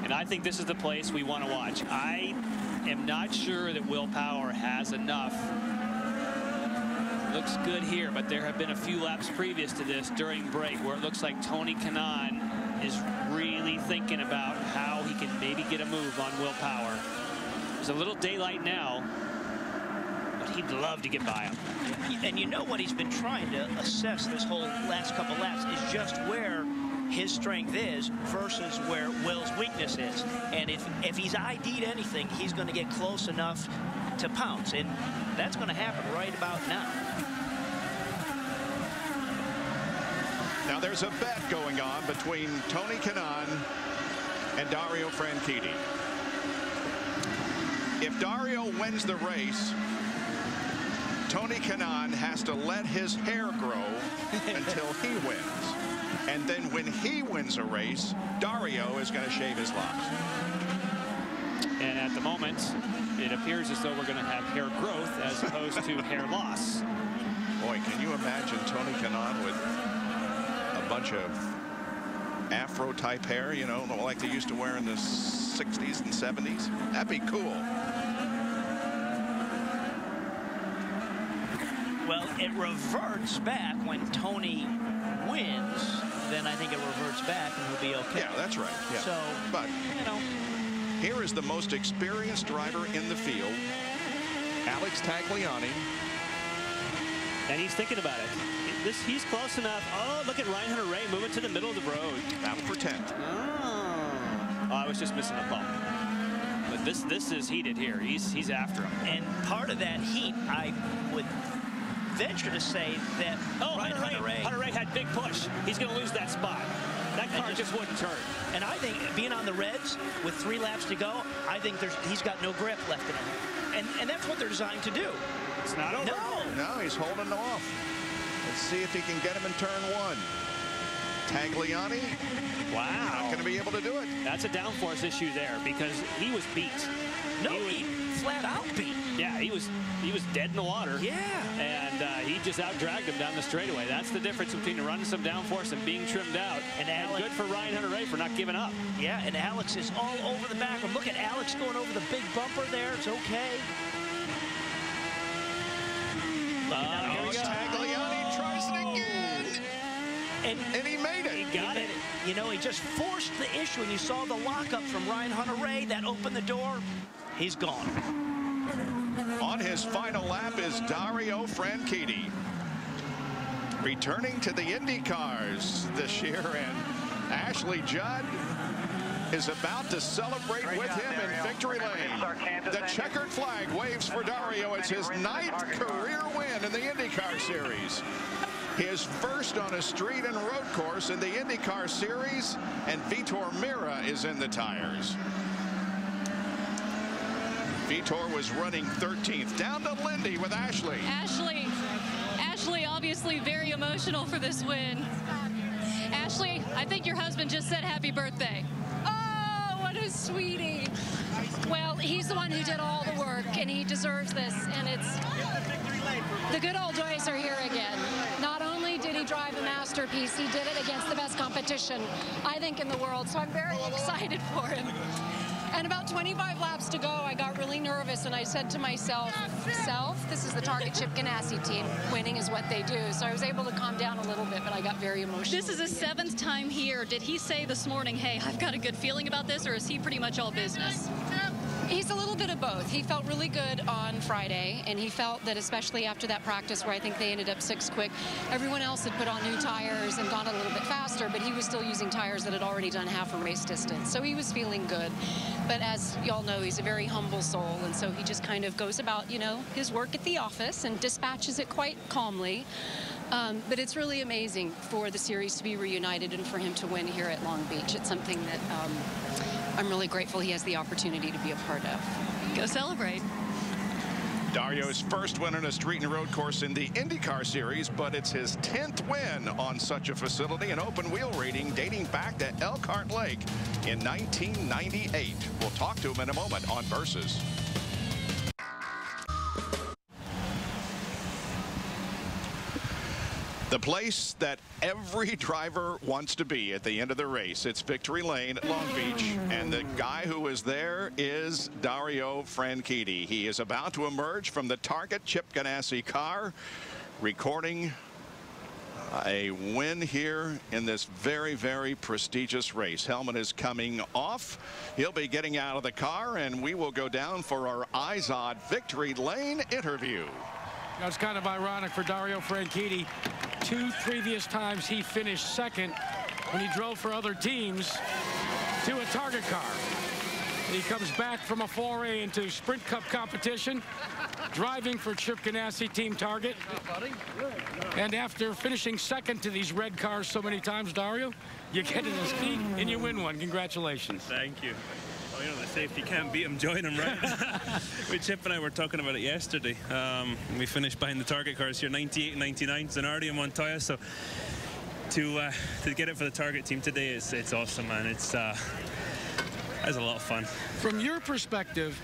And I think this is the place we want to watch. I am not sure that Will Power has enough. Looks good here, but there have been a few laps previous to this during break where it looks like Tony Kanaan is really thinking about how he can maybe get a move on Will Power. There's a little daylight now, but he'd love to get by him. And you know what he's been trying to assess this whole last couple laps is just where his strength is versus where Will's weakness is. And if he's ID'd anything, he's going to get close enough to pounce. And that's going to happen right about now. Now there's a bet going on between Tony Kanaan and Dario Franchitti. If Dario wins the race, Tony Kanaan has to let his hair grow until he wins. And then when he wins a race, Dario is going to shave his locks. And at the moment, it appears as though we're going to have hair growth as opposed to hair loss. Boy, can you imagine Tony Kanaan with a bunch of afro-type hair, you know, like they used to wear in the 60s and 70s? That'd be cool. Well, it reverts back when Tony wins. Then I think it reverts back and he'll be okay. Yeah, that's right. Yeah. So, but you know, here is the most experienced driver in the field, Alex Tagliani. And he's thinking about it. He's close enough. Oh, look at Ryan Hunter-Ray moving to the middle of the road. Out for 10th. Oh, I was just missing a bump. But this is heated here. He's after him. And part of that heat, I would venture to say that Hunter-Ray had big push. He's going to lose that spot. That car just wouldn't turn. And I think being on the Reds with 3 laps to go, I think he's got no grip left in him. And that's what they're designed to do. It's not over. No, he's holding them off. Let's see if he can get him in turn 1. Tagliani. Wow. Not going to be able to do it. That's a downforce issue there because he was beat. No, he flat out beat. Yeah, he was dead in the water. Yeah. And he just out-dragged him down the straightaway. That's the difference between running some downforce and being trimmed out. And good for Ryan Hunter-Ray for not giving up. Yeah, and Alex is all over the back. Look at Alex going over the big bumper there. It's okay. Tagliani tries it again. And he made it. He got it. You know, he just forced the issue, and you saw the lockup from Ryan Hunter-Ray that opened the door. He's gone. On his final lap is Dario Franchitti, returning to the Indy cars this year, and Ashley Judd is about to celebrate with him in victory lane. The checkered flag waves for Dario. It's his 9th career win in the IndyCar Series. His first on a street and road course in the IndyCar Series, and Vitor Mira is in the tires. Vitor was running 13th. Down to Lindy with Ashley. Ashley obviously very emotional for this win. Ashley, I think your husband just said happy birthday. Oh, what a sweetie. Well, he's the one who did all the work, and he deserves this. And it's the good old days are here again. Not only did he drive a masterpiece, he did it against the best competition, I think, in the world. So I'm very excited for him. And about 25 laps to go, I got really nervous, and I said to myself, this is the Target Chip Ganassi team. Winning is what they do. So I was able to calm down a little bit, but I got very emotional. This is his 7th time here. Did he say this morning, hey, I've got a good feeling about this, or is he pretty much all business? He's a little bit of both. He felt really good on Friday, and he felt that especially after that practice where I think they ended up 6th quick, everyone else had put on new tires and gone a little bit faster, but he was still using tires that had already done half a race distance. So he was feeling good. But as y'all know, he's a very humble soul, and so he just kind of goes about, you know, his work at the office and dispatches it quite calmly. But it's really amazing for the series to be reunited and for him to win here at Long Beach. It's something that I'm really grateful he has the opportunity to be a part of. Go celebrate. Dario's first win on a street and road course in the IndyCar Series, but it's his 10th win on such a facility, an open wheel rating dating back to Elkhart Lake in 1998. We'll talk to him in a moment on Versus. The place that every driver wants to be at the end of the race. It's Victory Lane at Long Beach, and the guy who is there is Dario Franchitti. He is about to emerge from the Target Chip Ganassi car, recording a win here in this very, very prestigious race. Helmet is coming off. He'll be getting out of the car, and we will go down for our Eyes on Victory Lane interview. Now, it's kind of ironic for Dario Franchitti. 2 previous times he finished 2nd when he drove for other teams to a Target car. And he comes back from a foray into Sprint Cup competition, driving for Chip Ganassi Team Target. And after finishing 2nd to these red cars so many times, Dario, you get in the seat and you win one. Congratulations. Thank you. Oh, you know, the safety can't beat him, join him, right? Chip and I were talking about it yesterday. We finished behind the Target cars here, 98 and 99, Zanardi and Montoya. So to get it for the Target team today, it's awesome, man. It's a lot of fun. From your perspective,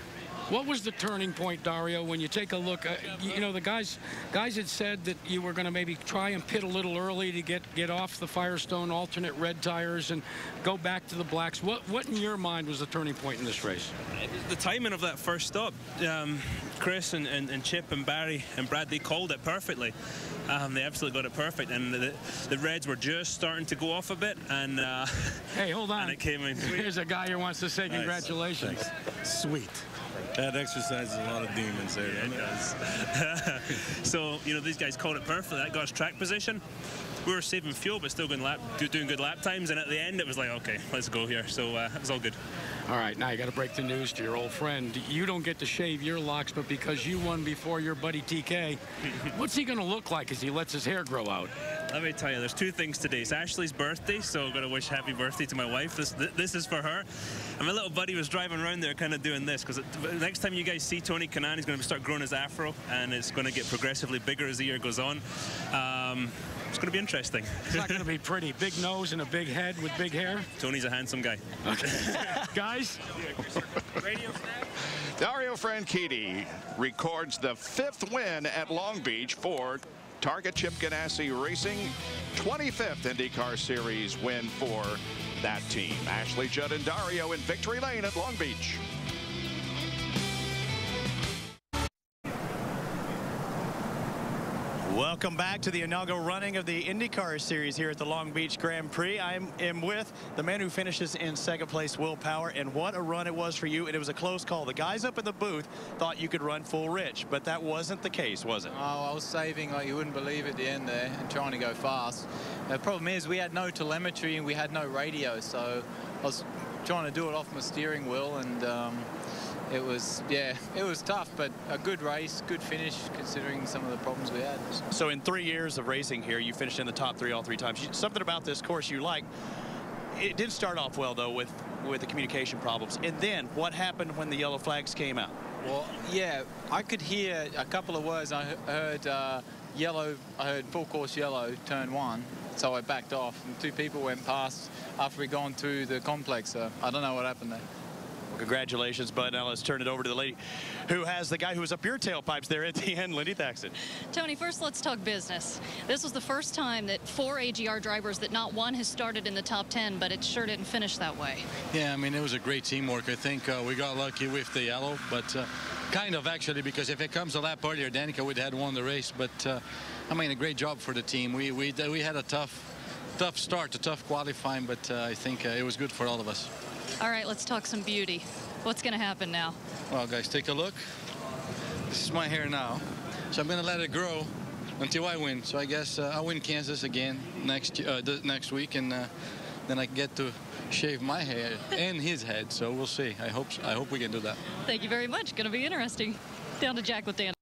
what was the turning point, Dario, when you take a look? You know, the guys had said that you were going to maybe try and pit a little early to get off the Firestone alternate red tires and go back to the blacks. What in your mind was the turning point in this race? The timing of that first stop. Chris and Chip and Barry and Brad, they called it perfectly. They absolutely got it perfect, and the reds were just starting to go off a bit, and hey, hold on, and it came in. Here's a guy who wants to say congratulations. Nice. Sweet. That exercises a lot of demons there. Yeah, it does. So, you know, these guys called it perfectly. That got us track position. We were saving fuel, but still doing good lap times. And at the end, it was like, okay, let's go here. So it was all good. All right, now you got to break the news to your old friend. You don't get to shave your locks, but because you won before your buddy TK, what's he going to look like as he lets his hair grow out? Let me tell you, there's 2 things today. It's Ashley's birthday, so I'm going to wish happy birthday to my wife. This is for her. And my little buddy was driving around there kind of doing this, because next time you guys see Tony Kanaan, he's going to start growing his afro, and it's going to get progressively bigger as the year goes on. It's going to be interesting. It's not going to be pretty. Big nose and a big head with big hair. Tony's a handsome guy. Okay. Guys. Dario Franchitti records the 5th win at Long Beach for Target Chip Ganassi Racing. 25th IndyCar Series win for that team. Ashley Judd and Dario in Victory Lane at Long Beach. Welcome back to the inaugural running of the IndyCar Series here at the Long Beach Grand Prix. I am with the man who finishes in second place, Will Power, and what a run it was for you. And it was a close call. The guys up in the booth thought you could run full rich, but that wasn't the case, was it? Oh, I was saving like you wouldn't believe at the end there and trying to go fast. The problem is we had no telemetry and we had no radio, so I was trying to do it off my steering wheel, and it was tough, but a good race, good finish considering some of the problems we had. So in 3 years of racing here, you finished in the top 3 all 3 times. Something about this course you like. It did start off well, though, with the communication problems. And then what happened when the yellow flags came out? Well, yeah, I could hear a couple of words. I heard yellow, I heard full course yellow, turn 1. So I backed off, and 2 people went past after we'd gone through the complex. So I don't know what happened there. Well, congratulations, bud. Now let's turn it over to the lady who has the guy who was up your tailpipes there at the end, Lindy Thaxton. Tony, first let's talk business. This was the first time that 4 AGR drivers that not one has started in the top 10, but it sure didn't finish that way. Yeah, I mean, it was a great teamwork. I think we got lucky with the yellow, but kind of actually, because if it comes a lap earlier, Danica would have won the race. But I mean, a great job for the team. We had a tough start, a tough qualifying, but I think it was good for all of us. All right, let's talk some beauty. What's going to happen now? Well, guys, take a look. This is my hair now, so I'm going to let it grow until I win. So I guess I'll win Kansas again next week, and then I get to shave my hair and his head. So we'll see. I hope we can do that. Thank you very much. Going to be interesting. Down to Jack with Dan.